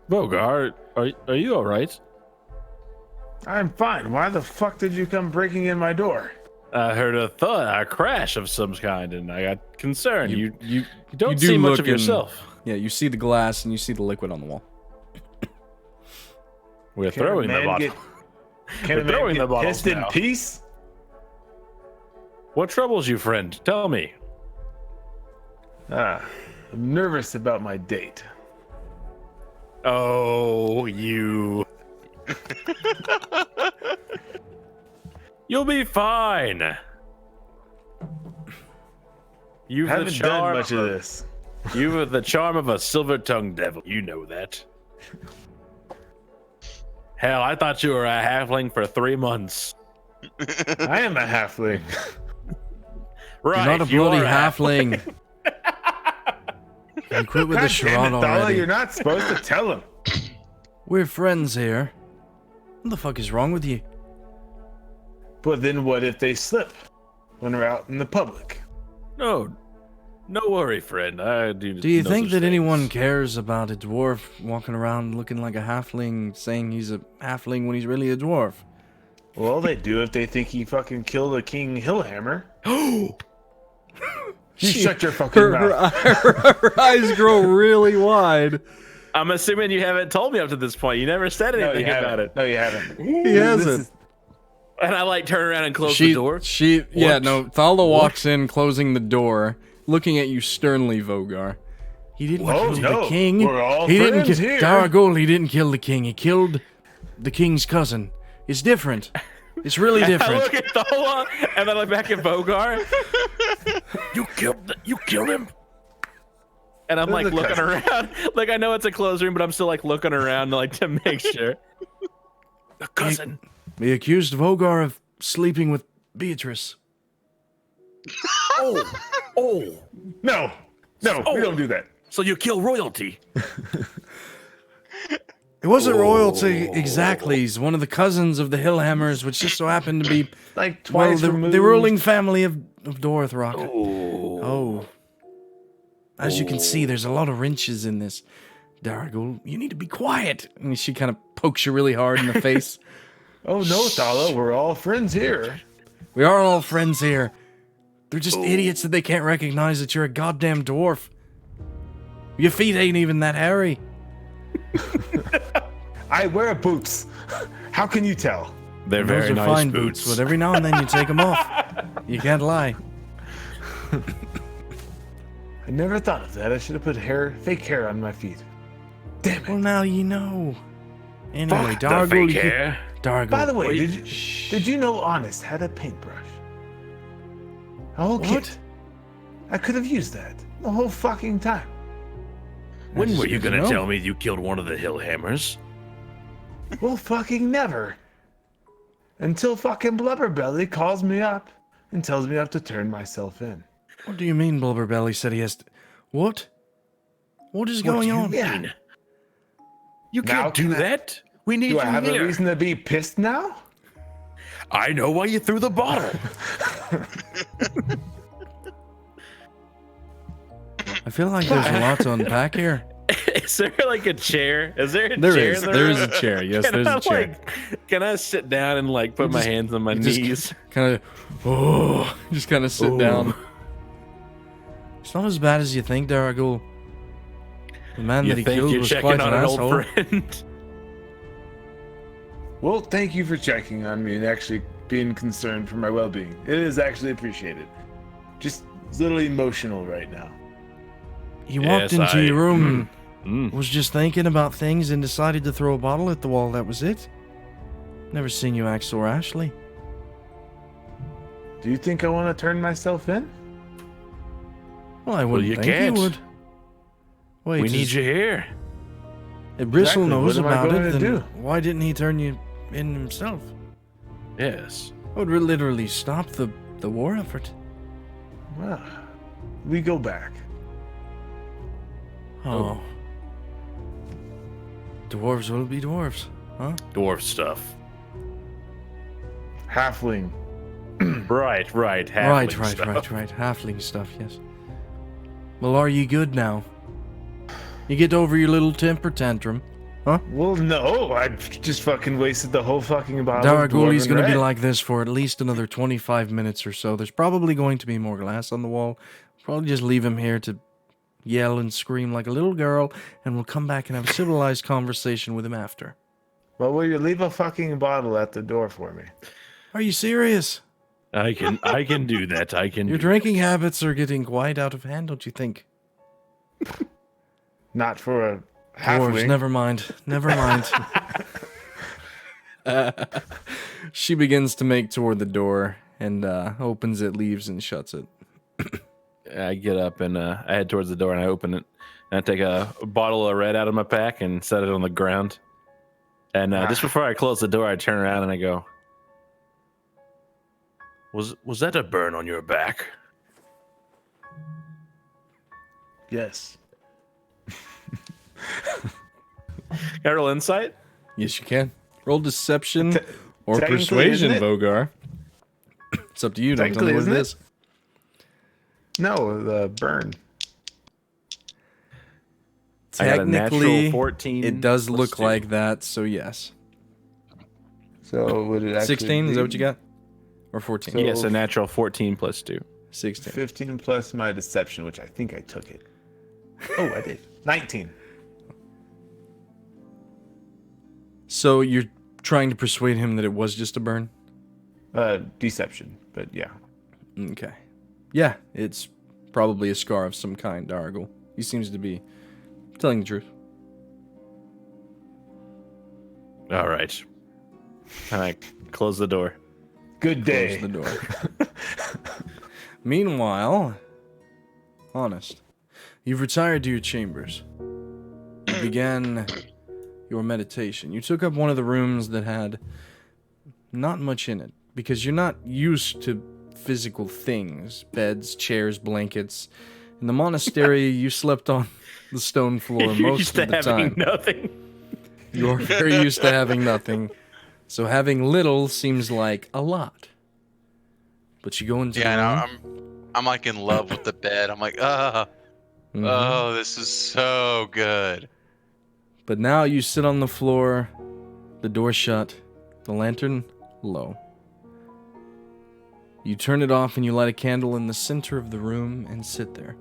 Vogar, are you alright? I'm fine. Why the fuck did you come breaking in my door? I heard a crash of some kind, and I got concerned. You don't you do see much look of yourself. Yeah, you see the glass and you see the liquid on the wall. We're throwing the bottle. Can a man throwing the get bottles pissed in now. peace? What troubles you, friend? Tell me. I'm nervous about my date. Oh, you. You'll be fine. You've Haven't the done charm much of this. You have the charm of a silver-tongued devil. You know that. Hell, I thought you were a halfling for 3 months. I am a halfling. Right, You're not a you bloody are halfling. You quit with the God damn charade it, Thala, already. you're not supposed to tell him. We're friends here. What the fuck is wrong with you? But then what if they slip when we're out in the public? No worry, friend. I do. Do you no think such that things. anyone cares about a dwarf walking around looking like a halfling, saying he's a halfling when he's really a dwarf? Well, they do if they think he fucking killed a King Hillhammer. You shut your fucking mouth. Her eyes grow really wide. I'm assuming you haven't told me up to this point. You never said anything about it. No, you haven't. He hasn't. And I like turn around and close the door. Thala walks in, closing the door, looking at you sternly, Vogar. He didn't kill the king. We're all He didn't friends kill here. Daraguul. He didn't kill the king. He killed the king's cousin. It's different. It's really I different. look at Thala, and then I look back at Vogar. You killed him. And I'm like looking around, like I know it's a closed room, but I'm still like looking around like to make sure. The cousin. He accused Vogar of sleeping with Beatrice. Oh. No, we don't do that. So you kill royalty. It wasn't royalty exactly. He's one of the cousins of the Hillhammers, which just so happened to be Like twice the removed. ruling family of Dorthrock. Oh. As you can see, there's a lot of wrenches in this. Daraguul, you need to be quiet. And she kind of pokes you really hard in the face. Oh no, Thala, we're all friends here. We are all friends here. They're just idiots that they can't recognize that you're a goddamn dwarf. Your feet ain't even that hairy. I wear boots. How can you tell? They're Those very are nice fine boots. but every now and then you take them off. You can't lie. I never thought of that. I should have put fake hair on my feet. Damn it. Well, now you know. Anyway, Fuck the Daraguul, fake hair. Daraguul. By the way, Wait, did you know Honest had a paintbrush? A whole kit. I could have used that the whole fucking time. When were you Good to gonna know. tell me you killed one of the Hillhammers? Well, fucking never. Until fucking Blubberbelly calls me up and tells me I have to turn myself in. What do you mean Blubberbelly said he has to... What? What is going on? Yeah. You Now can't do can I- that. We need Do you I have here. a reason to be pissed now? I know why you threw the bottle. I feel like there's a lot to unpack here. Is there like a chair? Is there a There chair? is. in the There room? is a chair. Yes, Can there's I, a chair. Like, can I sit down and like put my hands on my knees? Kind of... just kind of sit down. It's not as bad as you think, Daraguul. The man You that he think killed you're was checking quite on an an asshole. old friend? Well, thank you for checking on me and actually being concerned for my well-being. It is actually appreciated. Just a little emotional right now. He walked Yes, into your room Mm. was just thinking about things and decided to throw a bottle at the wall. That was it. Never seen you act so rashly. Do you think I want to turn myself in? Well, I wouldn't you think can't. you would. Wait, We need you here. If Bristle Exactly. knows What am I about going it, to then do? why didn't he turn you in himself? Yes. It would literally stop the war effort. Well, we go back. Oh. Dwarves will be dwarves, huh? Dwarf stuff. Halfling. Right. Right, halfling right. stuff. Halfling stuff, yes. Well, are you good now? You get over your little temper tantrum, huh? Well, no, I just fucking wasted the whole fucking bottle. of Daraguli's Dwarven going to be Red. like this for at least another 25 minutes or so. There's probably going to be more glass on the wall. Probably just leave him here to yell and scream like a little girl, and we'll come back and have a civilized conversation with him after. Well, will you leave a fucking bottle at the door for me? Are you serious? I can do that. I can. Your do drinking habits are getting quite out of hand, don't you think? Not for a Dwarves, halfling. never mind. Never mind. She begins to make toward the door and opens it, leaves, and shuts it. I get up and I head towards the door and I open it. And I take a bottle of red out of my pack and set it on the ground. And just before I close the door, I turn around and I go, "Was that a burn on your back?" Yes. Can I roll insight? Yes, you can. Roll deception or technically, persuasion, isn't it? Vogar. It's up to you. Don't tell me Technically, what it isn't is. No, the burn. I got a natural Technically, 14. it does plus look 2. like that, so yes. So would it actually 16, is that what you be got? Or 14? So- Yes, a natural 14 plus 2. 16. 15 plus my deception, which I think I took it. Oh, I did. 19. So you're trying to persuade him that it was just a burn? Deception, but yeah. Okay. Yeah, it's probably a scar of some kind, Daraguul. He seems to be telling the truth. All right. And I close the door. Good day. Close the door. Meanwhile, Honest, you've retired to your chambers. You began your meditation. You took up one of the rooms that had not much in it, because you're not used to physical things, beds, chairs, blankets. In the monastery, you slept on the stone floor most of the time. Nothing. You're very used to having nothing, so having little seems like a lot. But you go into the room. I'm like in love with the bed. I'm like, oh, this is so good. But now you sit on the floor, the door shut, the lantern low. You turn it off and you light a candle in the center of the room and sit there.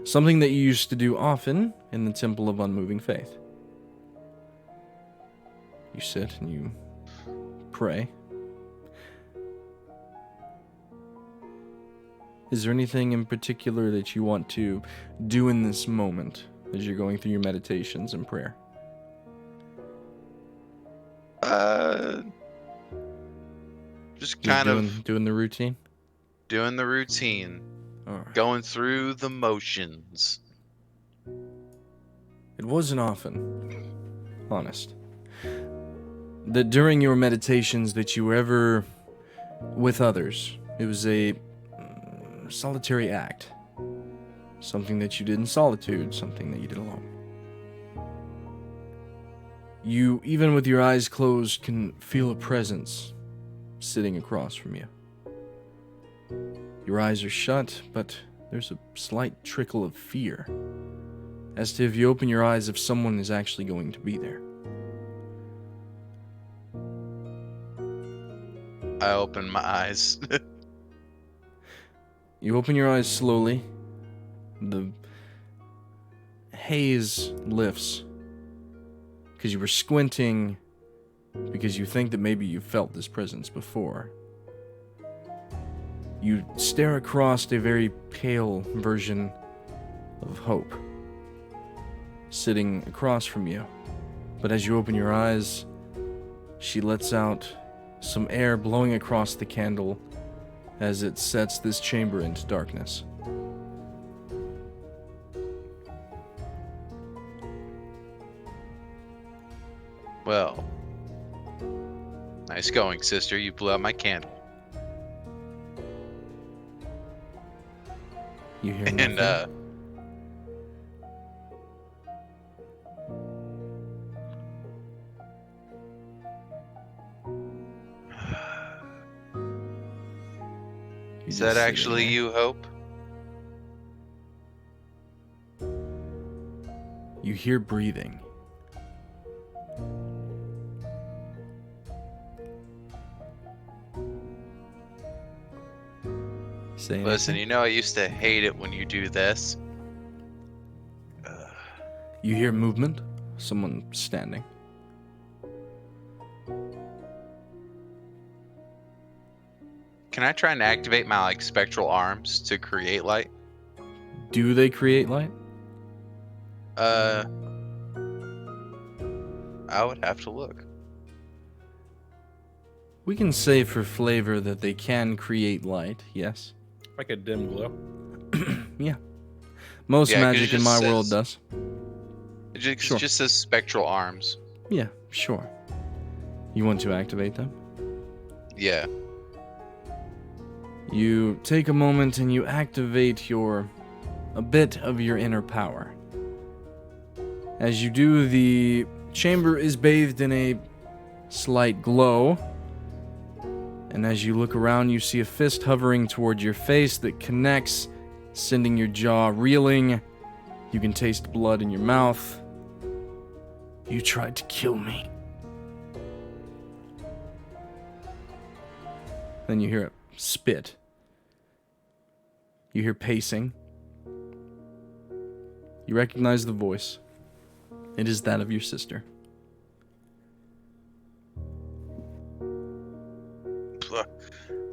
Something that you used to do often in the Temple of Unmoving Faith. You sit and you pray. Is there anything in particular that you want to do in this moment as you're going through your meditations and prayer? Just kind of doing the routine. Doing the routine. All right. Going through the motions. It wasn't often, Honest, that during your meditations that you were ever with others. It was a solitary act. Something that you did in solitude, something that you did alone. You, even with your eyes closed, can feel a presence sitting across from you. Your eyes are shut, but there's a slight trickle of fear, as to if you open your eyes if someone is actually going to be there. I open my eyes. You open your eyes slowly. The haze lifts, because you were squinting, because you think that maybe you felt this presence before. You stare across a very pale version of Hope, sitting across from you. But as you open your eyes, she lets out some air blowing across the candle as it sets this chamber into darkness. Well, nice going, sister. You blew out my candle. You hear nothing? And, is that actually you, Hope? You hear breathing. Say anything? Listen, you know I used to hate it when you do this. You hear movement. Someone standing. Can I try and activate my spectral arms to create light? Do they create light? I would have to look. We can say for flavor that they can create light, yes. Like a dim glow. Yeah. Most Yeah, 'cause magic it in just my world says- does. It Sure. just says spectral arms. Yeah, sure. You want to activate them? Yeah. You take a moment and you activate a bit of your inner power. As you do, the chamber is bathed in a slight glow. And as you look around, you see a fist hovering toward your face that connects, sending your jaw reeling. You can taste blood in your mouth. You tried to kill me. Then you hear a spit. You hear pacing. You recognize the voice. It is that of your sister.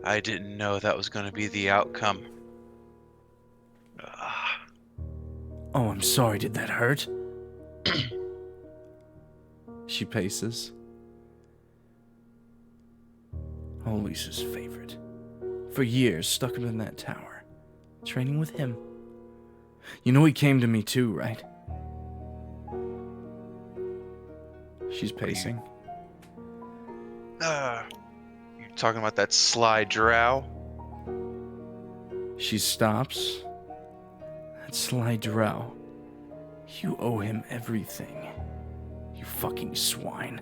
I didn't know that was going to be the outcome. Oh, I'm sorry. Did that hurt? She paces. Oh, Lisa's favorite. For years, stuck him in that tower. Training with him. You know he came to me too, right? She's pacing. You talking about that sly drow? She stops. That sly drow. You owe him everything. You fucking swine.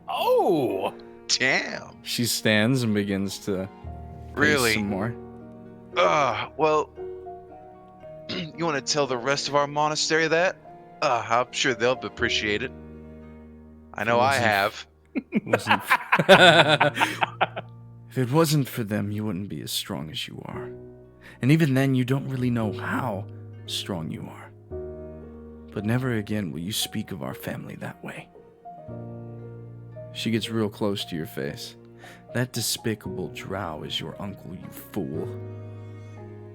Oh! Damn. She stands and begins to pace Really? some more. Well, you want to tell the rest of our monastery that? I'm sure they'll appreciate it. I know I have. If it wasn't for them, you wouldn't be as strong as you are. And even then, you don't really know how strong you are. But never again will you speak of our family that way. She gets real close to your face. That despicable drow is your uncle, you fool.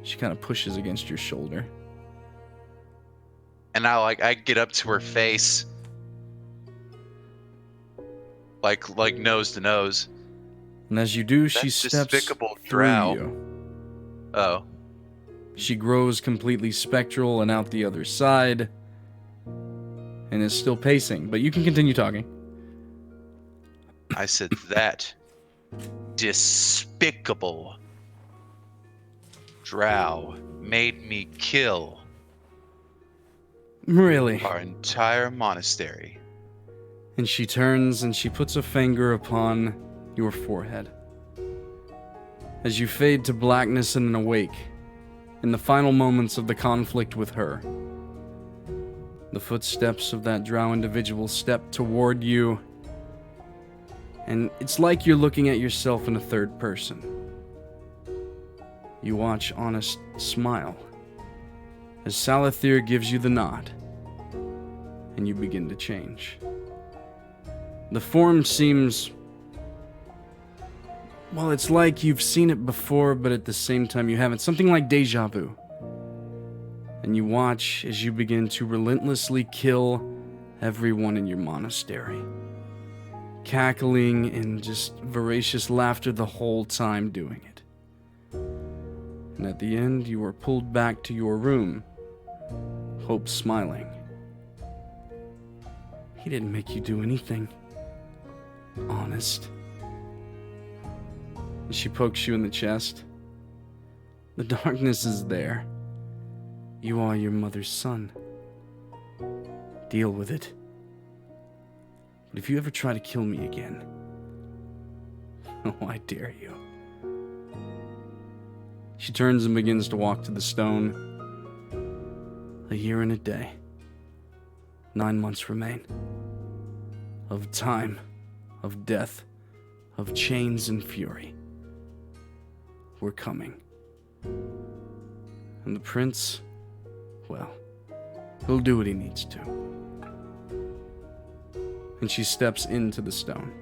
She kind of pushes against your shoulder. And I get up to her face. Like nose to nose. And as you do, she That steps despicable through drow. you. Oh. She grows completely spectral and out the other side. And is still pacing, but you can continue talking. I said that despicable drow made me kill Really? our entire monastery. And she turns and she puts a finger upon your forehead. As you fade to blackness and awake, in the final moments of the conflict with her, the footsteps of that drow individual step toward you, and it's like you're looking at yourself in a third person. You watch Honest smile as Salathir gives you the nod, and you begin to change. The form seems... well, it's like you've seen it before, but at the same time you haven't. Something like deja vu. And you watch as you begin to relentlessly kill everyone in your monastery. Cackling and just voracious laughter the whole time doing it. And at the end, you are pulled back to your room, Hope smiling. He didn't make you do anything. Honest. And she pokes you in the chest. The darkness is there. You are your mother's son. Deal with it. But if you ever try to kill me again, oh, I dare you. She turns and begins to walk to the stone. A year and a day. 9 months remain. Of time, of death, of chains and fury. We're coming. And the prince, well, he'll do what he needs to. And she steps into the stone,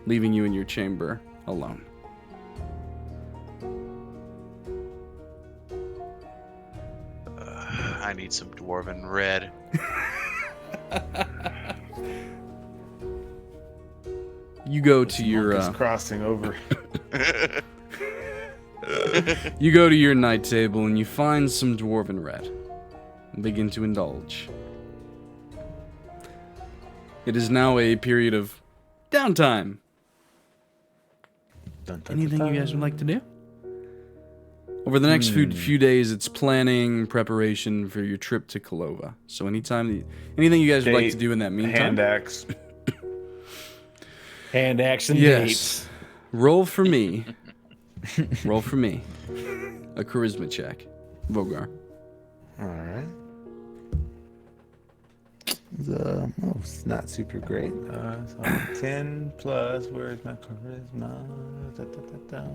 leaving you in your chamber alone. I need some dwarven red. You go to your Just crossing over. you go to your night table and you find some dwarven red and begin to indulge. It is now a period of downtime. Dun, dun, Anything dun, you guys would dun. like to do? Over the next few days, it's planning, preparation for your trip to Kalova. So anything you guys would like to do in that meantime? Hand axe. Hand axe and Yes. dates. Roll for me. Roll for me. A charisma check. Vogar. All right. It's not super great. So 10 plus, where's my charisma? Da, da, da, da.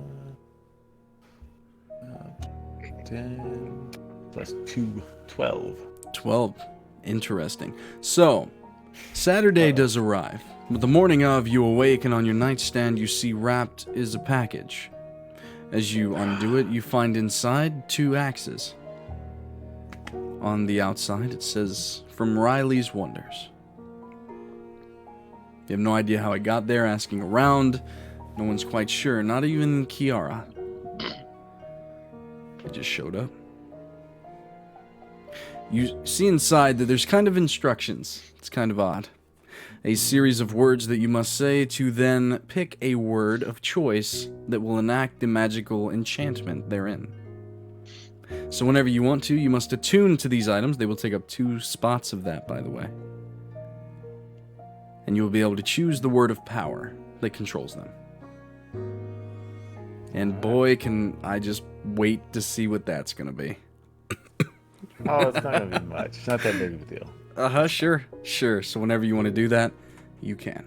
10 plus 2, 12. 12. Interesting. So, Saturday does arrive. But the morning of, you awake, and on your nightstand you see wrapped is a package. As you undo it, you find inside 2 axes. On the outside, it says, "From Riley's Wonders." You have no idea how it got there, asking around. No one's quite sure, not even Kiara. It just showed up. You see inside that there's kind of instructions. It's kind of odd. A series of words that you must say to then pick a word of choice that will enact the magical enchantment therein. So whenever you want to, you must attune to these items. They will take up 2 spots of that, by the way. And you will be able to choose the word of power that controls them. And boy, can I just wait to see what that's going to be. Oh, it's not going to be much. It's not that big of a deal. Sure. So whenever you want to do that, you can.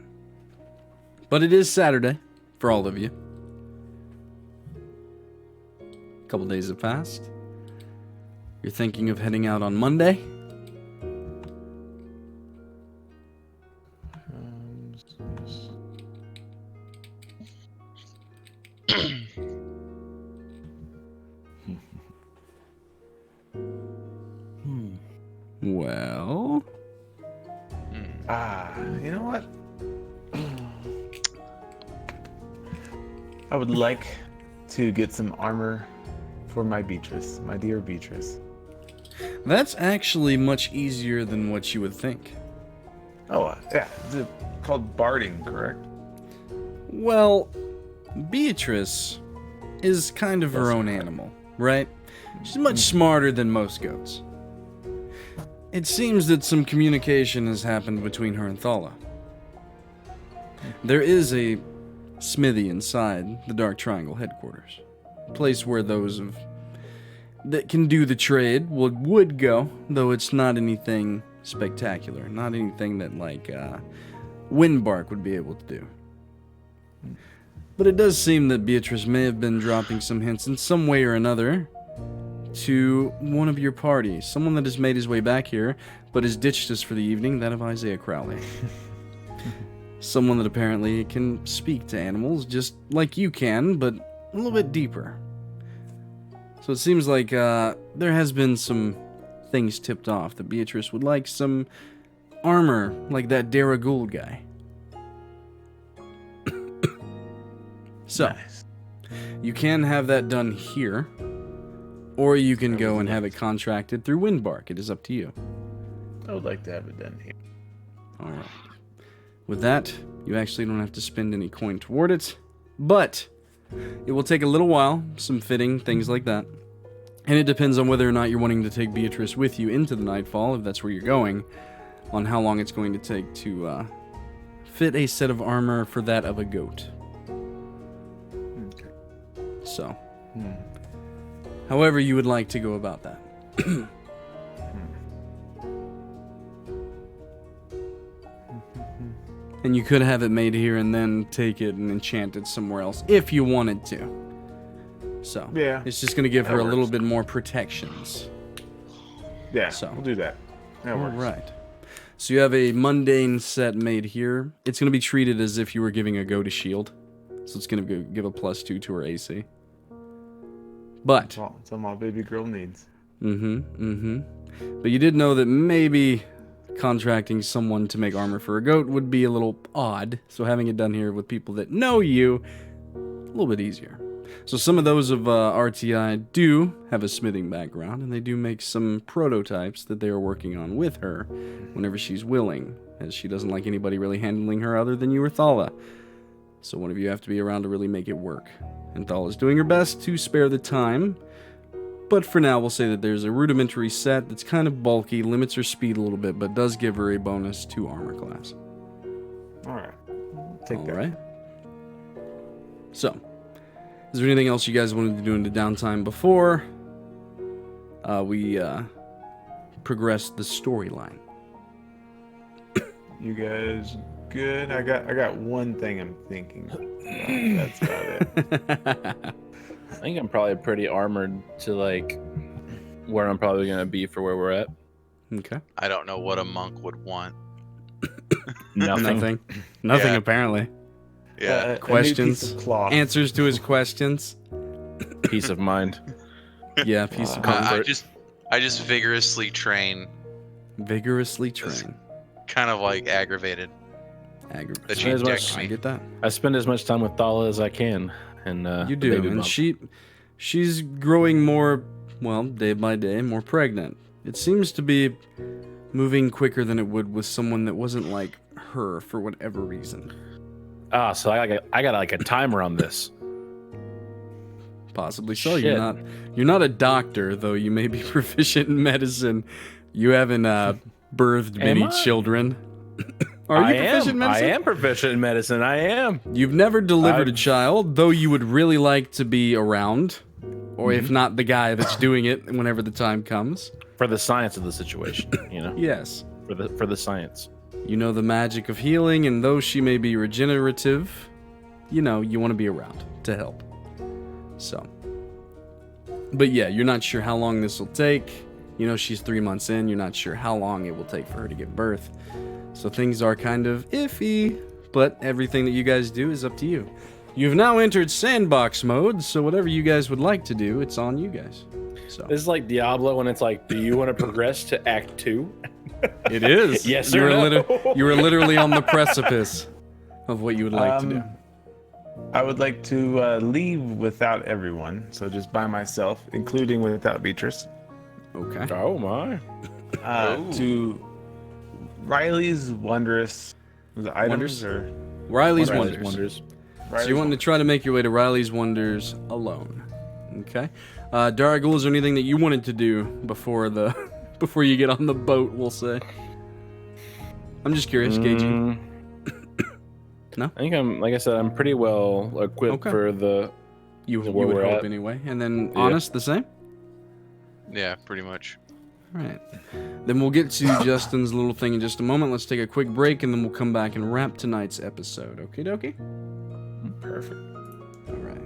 But it is Saturday for all of you. A couple days have passed. You're thinking of heading out on Monday. Well, you know what? I would like to get some armor for my Beatrice, my dear Beatrice. that's actually much easier than what you would think. Oh, yeah. It's called barding, correct? Well, Beatrice is kind of her own animal, right? She's much smarter than most goats. It seems that some communication has happened between her and Thala. There is a smithy inside the Dark Triangle headquarters. A place where those that can do the trade would go, though it's not anything spectacular. Not anything that, like, Windbark would be able to do. But it does seem that Beatrice may have been dropping some hints in some way or another to one of your parties. Someone that has made his way back here, but has ditched us for the evening, that of Isaiah Krowleigh. Someone that apparently can speak to animals, just like you can, but a little bit deeper. So it seems like there has been some things tipped off that Beatrice would like some armor, like that Daraguul guy. So, Nice. you can have that done here, or you can go and have it contracted through Windbark. It is up to you. I would like to have it done here. Alright. With that, you actually don't have to spend any coin toward it, but it will take a little while, some fitting, things like that. And it depends on whether or not you're wanting to take Beatrice with you into the Nightfall, if that's where you're going, on how long it's going to take to fit a set of armor for that of a goat. Okay. So, however you would like to go about that. And you could have it made here and then take it and enchant it somewhere else if you wanted to. So, Yeah, it's just going to give that her a little works. bit more protections. Yeah, So. we'll do that. That All works. right. So you have a mundane set made here. It's going to be treated as if you were giving a goat a shield. So it's going to give a +2 to her AC. But, That's all my baby girl needs. But you did know that maybe contracting someone to make armor for a goat would be a little odd. So having it done here with people that know you, a little bit easier. So some of those of RTI do have a smithing background, and they do make some prototypes that they are working on with her whenever she's willing, as she doesn't like anybody really handling her other than you or Thala. So one of you have to be around to really make it work. And Thala's doing her best to spare the time, but for now we'll say that there's a rudimentary set that's kind of bulky, limits her speed a little bit, but does give her a bonus to armor class. Alright. Take that. Alright. So, is there anything else you guys wanted to do in the downtime before we progress the storyline? You guys good? I got one thing I'm thinking. That's about it. I think I'm probably pretty armored to like where I'm probably gonna be for where we're at. Okay. I don't know what a monk would want. Nothing. Nothing Yeah. apparently. Yeah. A new piece Questions, of cloth. answers to his questions. Peace of mind. Yeah, piece of Uh, mind. I just vigorously train, Vigorously train. kind of like aggravated that Aggravating. she As much- injects I me. get that. I spend as much time with Thala as I can. And You the do, baby and bump. she's growing more, well, day by day, more pregnant. It seems to be moving quicker than it would with someone that wasn't like her for whatever reason. So I got like a timer on this. Possibly so. Shit. You're not a doctor, though you may be proficient in medicine. You haven't birthed many I? children. Are you proficient in medicine? I am proficient in medicine. I am. You've never delivered a I've- child, though you would really like to be around, or if not the guy that's doing it whenever the time comes. For the science of the situation, Yes. For the science. You know the magic of healing, and though she may be regenerative, you want to be around to help. So. But yeah, you're not sure how long this will take. She's 3 months in. You're not sure how long it will take for her to give birth. So things are kind of iffy, but everything that you guys do is up to you. You've now entered sandbox mode, so whatever you guys would like to do, it's on you guys. So This is like Diablo when it's like, do you want to progress to Act 2? it is. Yes you or were no? you were literally on the precipice of what you would like to do. I would like to leave without everyone, so just by myself, including without Beatrice, Okay. Oh my. to Riley's wondrous items Wonders? or Riley's Riley's Wonders. Riley's So you're wanting to try to make your way to Riley's Wonders alone. Okay. Daraguul, is there anything that you wanted to do before before you get on the boat, we'll say? I'm just curious, gauging. No? I think like I said, I'm pretty well equipped Okay. for the. You where would we're hope at. anyway. And then, Yeah. Honest, the same? Yeah, pretty much. All right. Then we'll get to Justin's little thing in just a moment. Let's take a quick break, and then we'll come back and wrap tonight's episode. Okie dokie? Perfect. All right.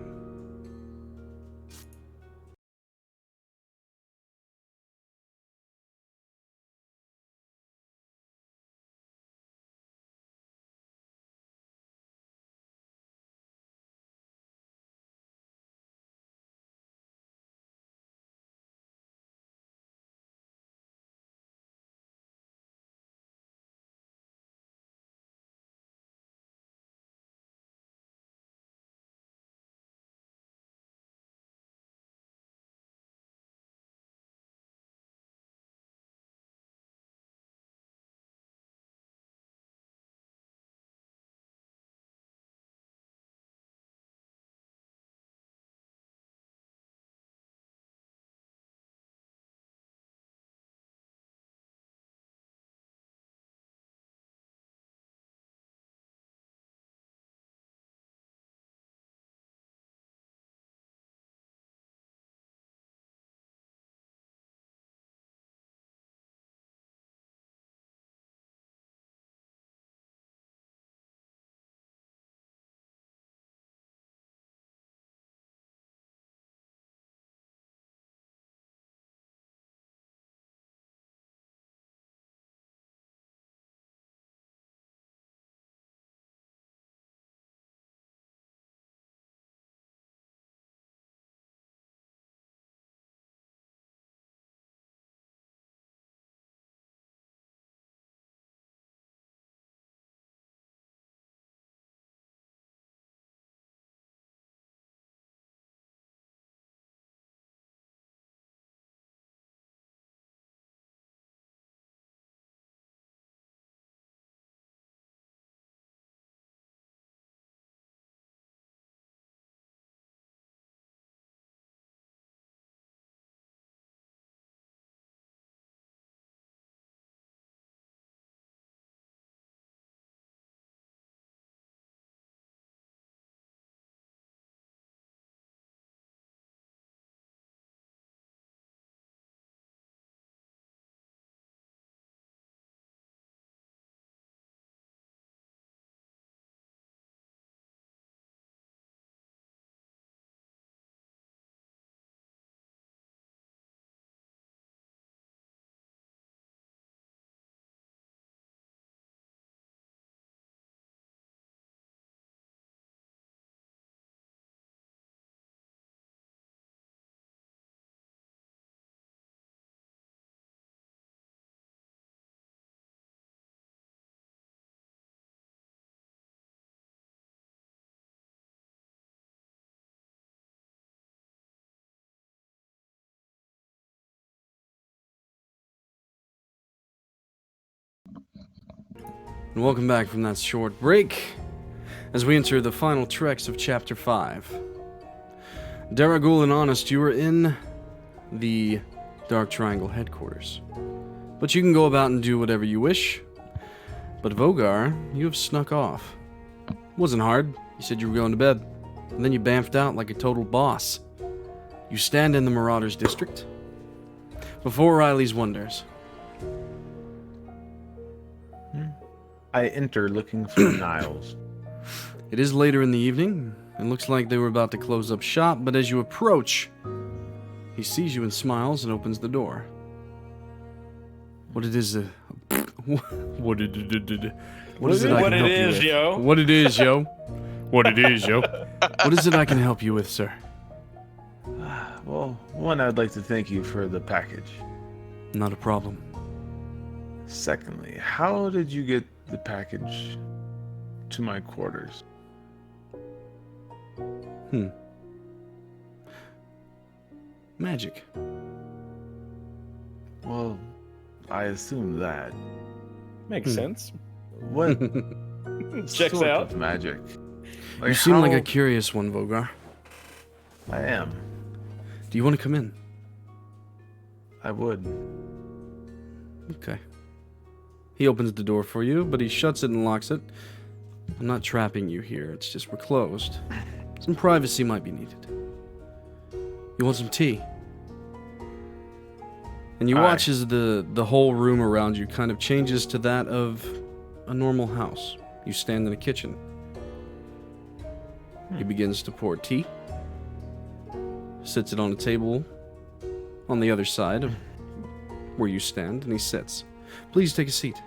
And welcome back from that short break as we enter the final treks of Chapter 5. Daraguul and Honest, you are in the Dark Triangle headquarters. But you can go about and do whatever you wish. But Vogar, you have snuck off. Wasn't hard. You said you were going to bed. And then you bamfed out like a total boss. You stand in the Marauders District before Riley's Wonders. I enter looking for Niles. It is later in the evening. It looks like they were about to close up shop, but as you approach, he sees you and smiles and opens the door. What it is, what it is it yo? What it is, yo? What it is, yo? What is it I can help you with, sir? Well, one, I'd like to thank you for the package. Not a problem. Secondly, how did you get the package to my quarters? Magic. Well, I assume that. Makes sense. What Checks sort out. of magic? You seem like a how- curious one, Vogar. I am. Do you want to come in? I would. Okay. He opens the door for you, but he shuts it and locks it. I'm not trapping you here, it's just we're closed. Some privacy might be needed. You want some tea? And you Aye. watch as the whole room around you kind of changes to that of a normal house. You stand in the kitchen. He begins to pour tea. Sits it on a table on the other side of where you stand, and he sits. Please take a seat.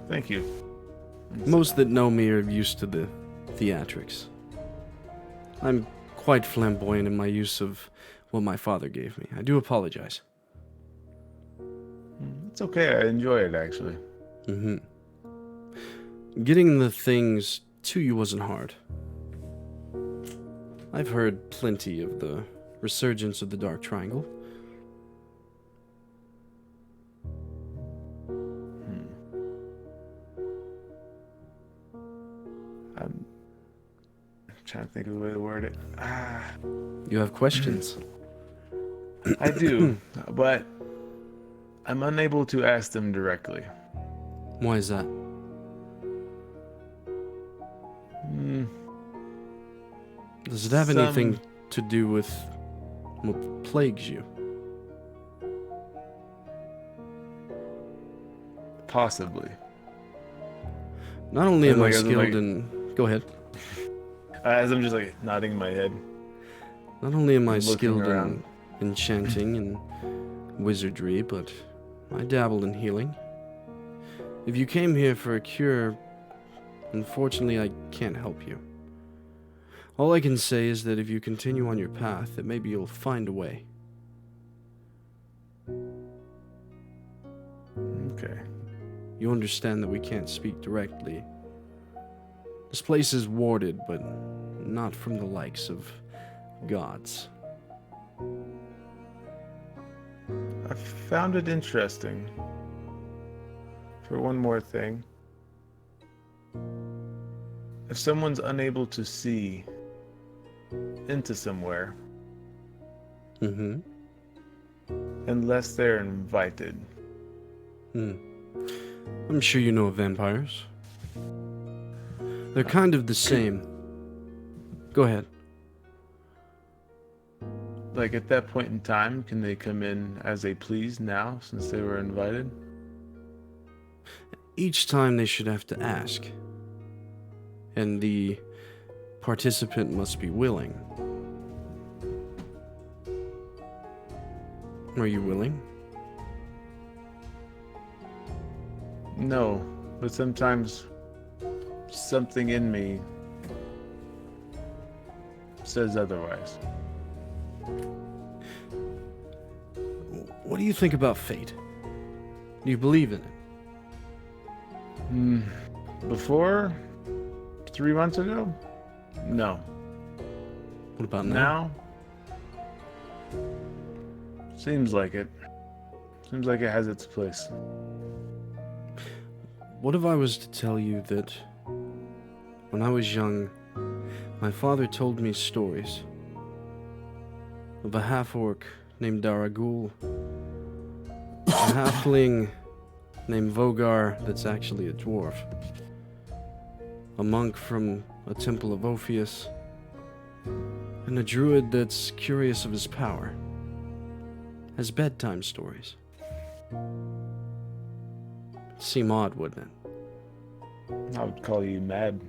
Thank you. Most that know me are used to the theatrics. I'm quite flamboyant in my use of what my father gave me. I do apologize. It's okay. I enjoy it, actually. Getting the things to you wasn't hard. I've heard plenty of the resurgence of the Dark Triangle. I'm trying to think of a way to word it. You have questions? I do, but I'm unable to ask them directly. Why is that? Does it have anything to do with what plagues you? Possibly. Not only am I Like, skilled in... Go ahead. As I'm just like nodding my head. Not only am I Looking skilled around. in enchanting and wizardry, but I dabble in healing. If you came here for a cure, unfortunately I can't help you. All I can say is that if you continue on your path, that maybe you'll find a way. Okay. You understand that we can't speak directly. This place is warded, but not from the likes of gods. I found it interesting. For one more thing. If someone's unable to see into somewhere, unless they're invited. I'm sure you know of vampires. They're kind of the same. Go ahead. Like at that point in time, can they come in as they please now since they were invited? Each time they should have to ask. And the participant must be willing. Are you willing? No, but sometimes something in me says otherwise. What do you think about fate? Do you believe in it? Before? 3 months ago? No. What about now? Seems like it. Seems like it has its place. What if I was to tell you that when I was young, my father told me stories of a half-orc named Daraguul, a halfling named Vogar that's actually a dwarf, a monk from a temple of Ophius, and a druid that's curious of his power, as bedtime stories. It'd seem odd, wouldn't it? I would call you mad.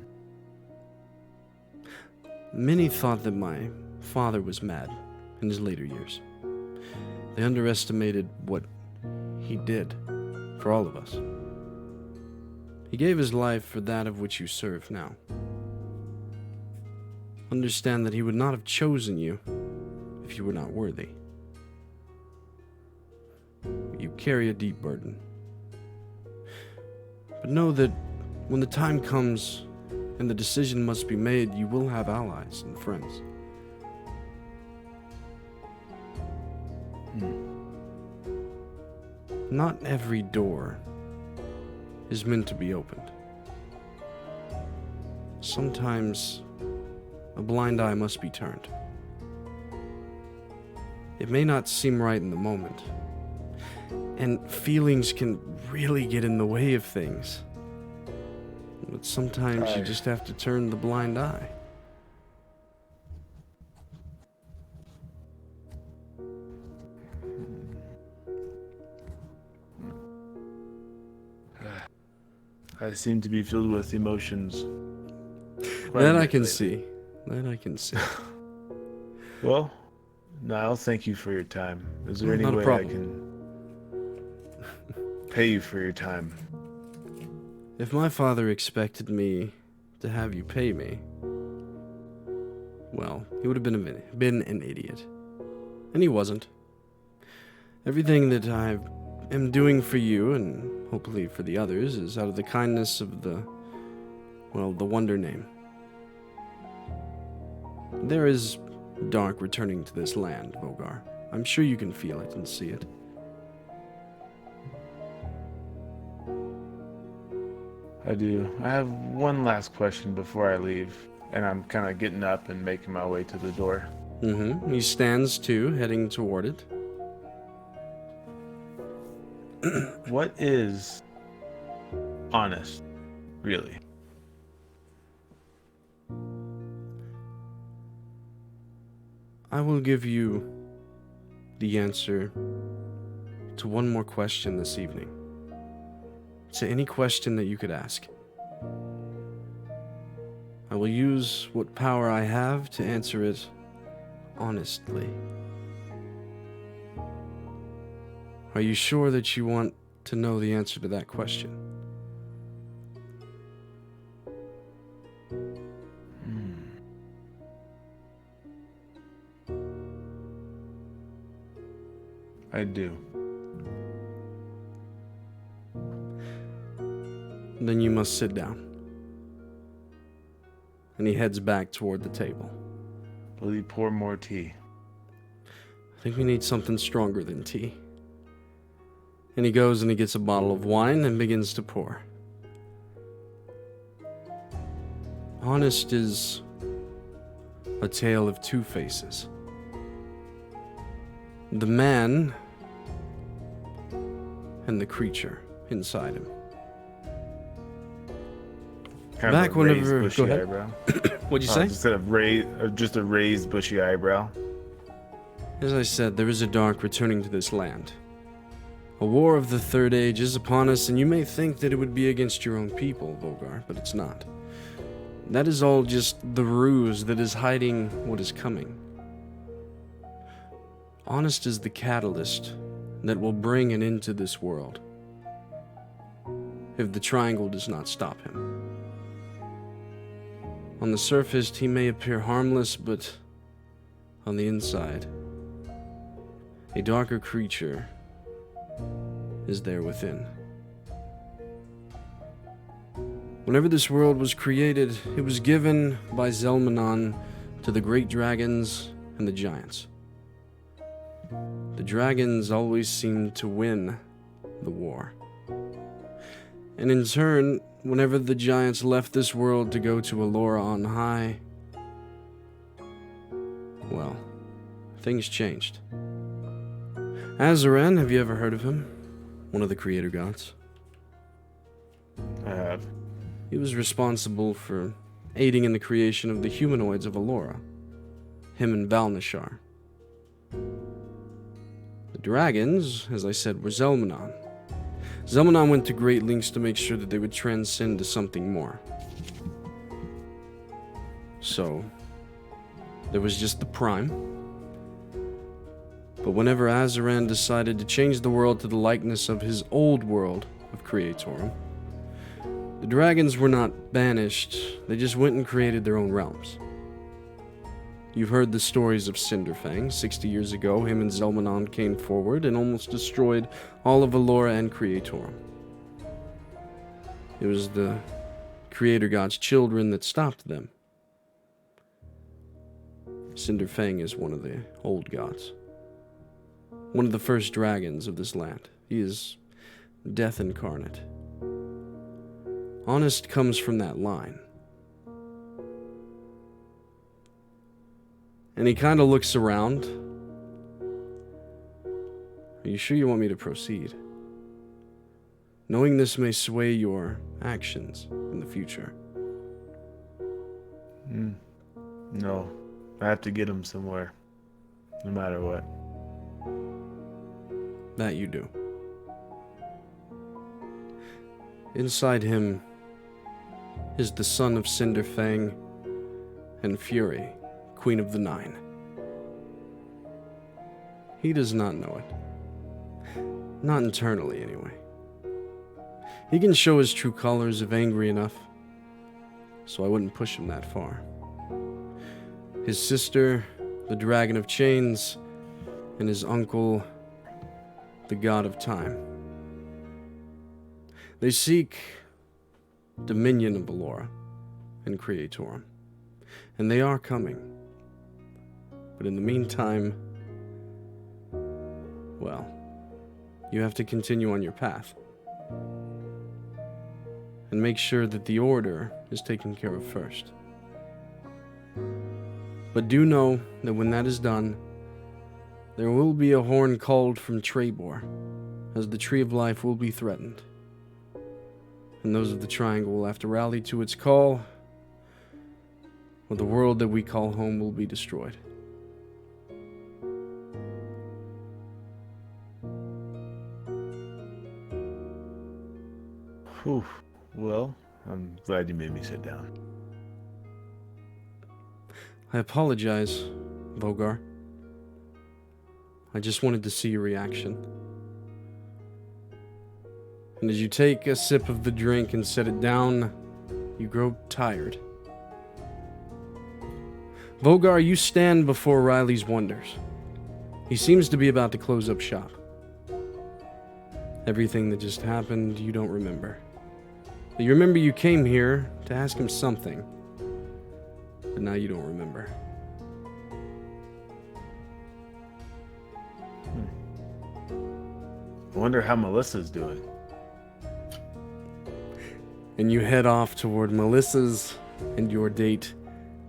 Many thought that my father was mad in his later years. They underestimated what he did for all of us. He gave his life for that of which you serve now. Understand that he would not have chosen you if you were not worthy. You carry a deep burden. But know that when the time comes and the decision must be made, you will have allies and friends. Not every door is meant to be opened. Sometimes a blind eye must be turned. It may not seem right in the moment, and feelings can really get in the way of things. But sometimes you just have to turn the blind eye. I seem to be filled with emotions. That I can see. That I can see. Well, Niall, thank you for your time. Is there any Not a way I problem. can pay you for your time? If my father expected me to have you pay me, well, he would have been an idiot. And he wasn't. Everything that I am doing for you, and hopefully for the others, is out of the kindness of the Wonder Name. There is dark returning to this land, Vogar. I'm sure you can feel it and see it. I do. I have one last question before I leave, and I'm kind of getting up and making my way to the door. He stands too, heading toward it. What is honest, really? I will give you the answer to one more question this evening. To any question that you could ask. I will use what power I have to answer it honestly. Are you sure that you want to know the answer to that question? I do. Then you must sit down. And he heads back toward the table. Will you pour more tea? I think we need something stronger than tea. And he goes and he gets a bottle of wine and begins to pour. Honest is a tale of two faces. The man and the creature inside him. Kind Back of a raised, whenever- bushy go ahead. eyebrow. What'd you say? Instead of just a raised bushy eyebrow. As I said, there is a dark returning to this land. A war of the Third Age is upon us, and you may think that it would be against your own people, Vogar, but it's not. That is all just the ruse that is hiding what is coming. Honest is the catalyst that will bring an end to this world, if the Triangle does not stop him. On the surface, he may appear harmless, but on the inside, a darker creature is there within. Whenever this world was created, it was given by Zelmanon to the great dragons and the giants. The dragons always seemed to win the war. And in turn, whenever the giants left this world to go to Alora on high, well, things changed. Azaran, have you ever heard of him? One of the creator gods. I have. He was responsible for aiding in the creation of the humanoids of Alora. Him and Valnashar. The dragons, as I said, were Zelmanon. Zelmanon went to great lengths to make sure that they would transcend to something more. So, there was just the Prime. But whenever Azaran decided to change the world to the likeness of his old world of Creatorum, the dragons were not banished, they just went and created their own realms. You've heard the stories of Cinderfang. 60 years ago, him and Zelmanon came forward and almost destroyed all of Alora and Creatorum. It was the Creator God's children that stopped them. Cinderfang is one of the old gods. One of the first dragons of this land. He is death incarnate. Honest comes from that line. And he kind of looks around. Are you sure you want me to proceed? Knowing this may sway your actions in the future. No, I have to get him somewhere, no matter what. That you do. Inside him is the son of Cinderfang and Fury, Queen of the Nine. He does not know it. Not internally, anyway. He can show his true colors if angry enough, so I wouldn't push him that far. His sister, the Dragon of Chains, and his uncle, the God of Time. They seek dominion of Alora and Creatorum, and they are coming. But in the meantime, well, you have to continue on your path. And make sure that the order is taken care of first. But do know that when that is done, there will be a horn called from Trebor, as the Tree of Life will be threatened. And those of the Triangle will have to rally to its call, or the world that we call home will be destroyed. Whew. Well, I'm glad you made me sit down. I apologize, Vogar. I just wanted to see your reaction. And as you take a sip of the drink and set it down, you grow tired. Vogar, you stand before Riley's wonders. He seems to be about to close up shop. Everything that just happened, you don't remember. But you remember you came here to ask him something. But now you don't remember. I wonder how Melissa's doing. And you head off toward Melissa's and your date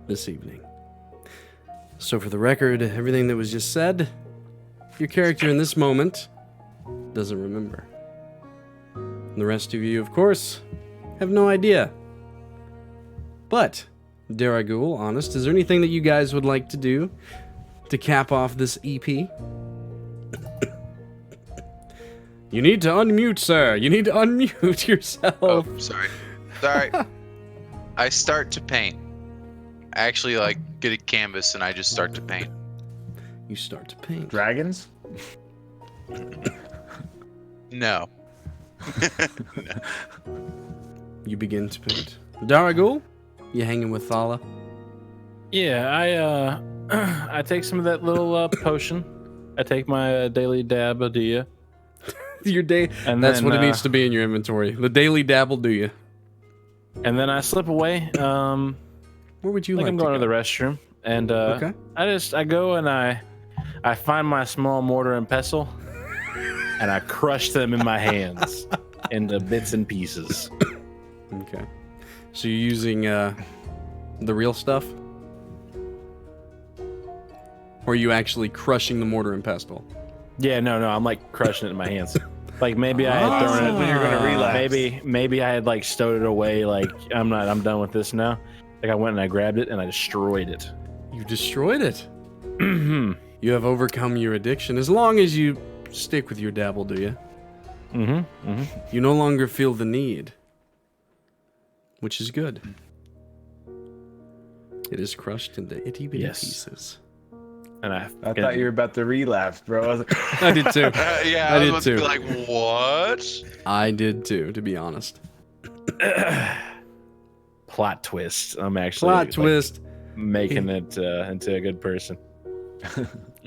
this evening. So for the record, everything that was just said, your character in this moment doesn't remember. And the rest of you, of course, have no idea. But, Daraguul, Honest, is there anything that you guys would like to do to cap off this EP? You need to unmute, sir. You need to unmute yourself. Oh, sorry. Sorry. I start to paint. I actually, get a canvas and I just start to paint. You start to paint. Dragons? No. You begin to paint. Daraguul, you hanging with Thala? Yeah, I take some of that little potion. I take my daily dab of dia. Your day, and that's what it needs to be in your inventory. The daily dabble, do you? And then I slip away. Where would you like I'm to going go? to the restroom, and Okay. I go and I find my small mortar and pestle, and I crush them in my hands. into bits and pieces. Okay. So you're using the real stuff? Or are you actually crushing the mortar and pestle? Yeah, no, I'm like crushing it in my hands. Like maybe I had thrown it when you're gonna relapse. Maybe I had like stowed it away. Like I'm done with this now. Like I went and I grabbed it and I destroyed it. You destroyed it. You have overcome your addiction. As long as you stick with your dabble, do you? You no longer feel the need, which is good. It is crushed into itty bitty pieces. And I thought you were about to relapse, bro. I was like, I did too. Yeah, I I did was too. about to be like, what? I did too, to be honest. Plot twist. I'm actually Plot twist. making it into a good person.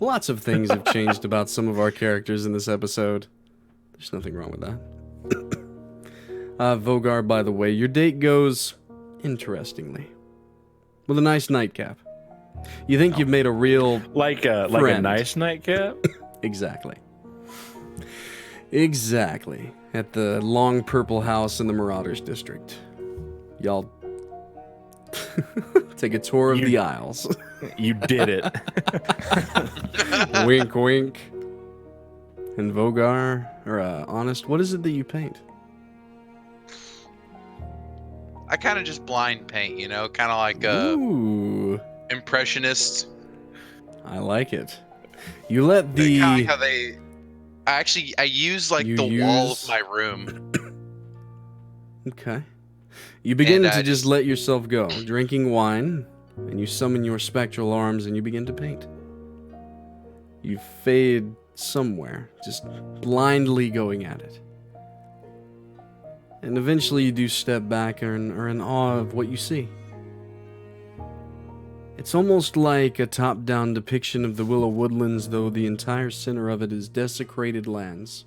Lots of things have changed about some of our characters in this episode. There's nothing wrong with that. Vogar, by the way, your date goes interestingly. With a nice nightcap. You think you've made a real like a nice nightcap? Exactly. At the long purple house in the Marauders district. Y'all take a tour of the aisles. You did it. Wink, wink. And Vogar, or Honest, what is it that you paint? I kind of just blind paint, you know, kind of like Ooh, impressionist. I like it. You let the Kind of like how they. I use like the wall of my room. Okay. You begin And, to just let yourself go, drinking wine, and you summon your spectral arms and you begin to paint. You fade somewhere, just blindly going at it. And eventually you do step back and are in awe of what you see. It's almost like a top-down depiction of the Willow Woodlands, though the entire center of it is desecrated lands.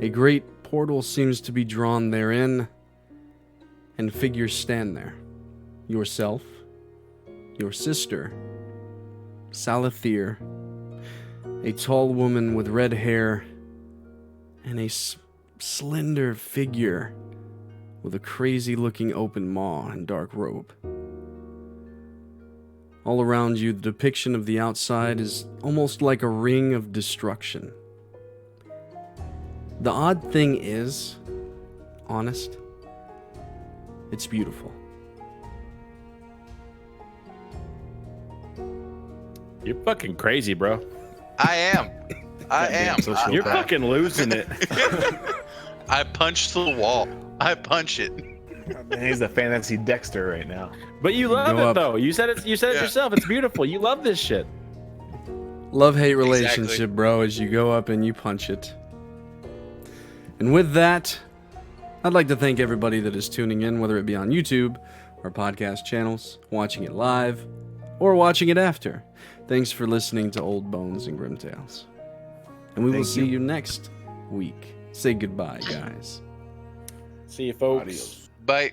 A great portal seems to be drawn therein, and figures stand there. Yourself, your sister, Salathir, a tall woman with red hair, and a slender figure with a crazy-looking open maw and dark robe. All around you, the depiction of the outside is almost like a ring of destruction. The odd thing is, Honest, it's beautiful. You're fucking crazy, bro. I am. You're fucking losing it. I punched the wall. I punch it. Man, he's a fantasy Dexter right now. But you love Go it up. though. You said it yourself. It's beautiful. You love this shit. Love-hate relationship, Exactly. bro, as you go up and you punch it. And with that, I'd like to thank everybody that is tuning in, whether it be on YouTube, our podcast channels, watching it live, or watching it after. Thanks for listening to Old Bones and Grimmtales. And we will see you next week. Say goodbye, guys. See you, folks. Adios. Bye.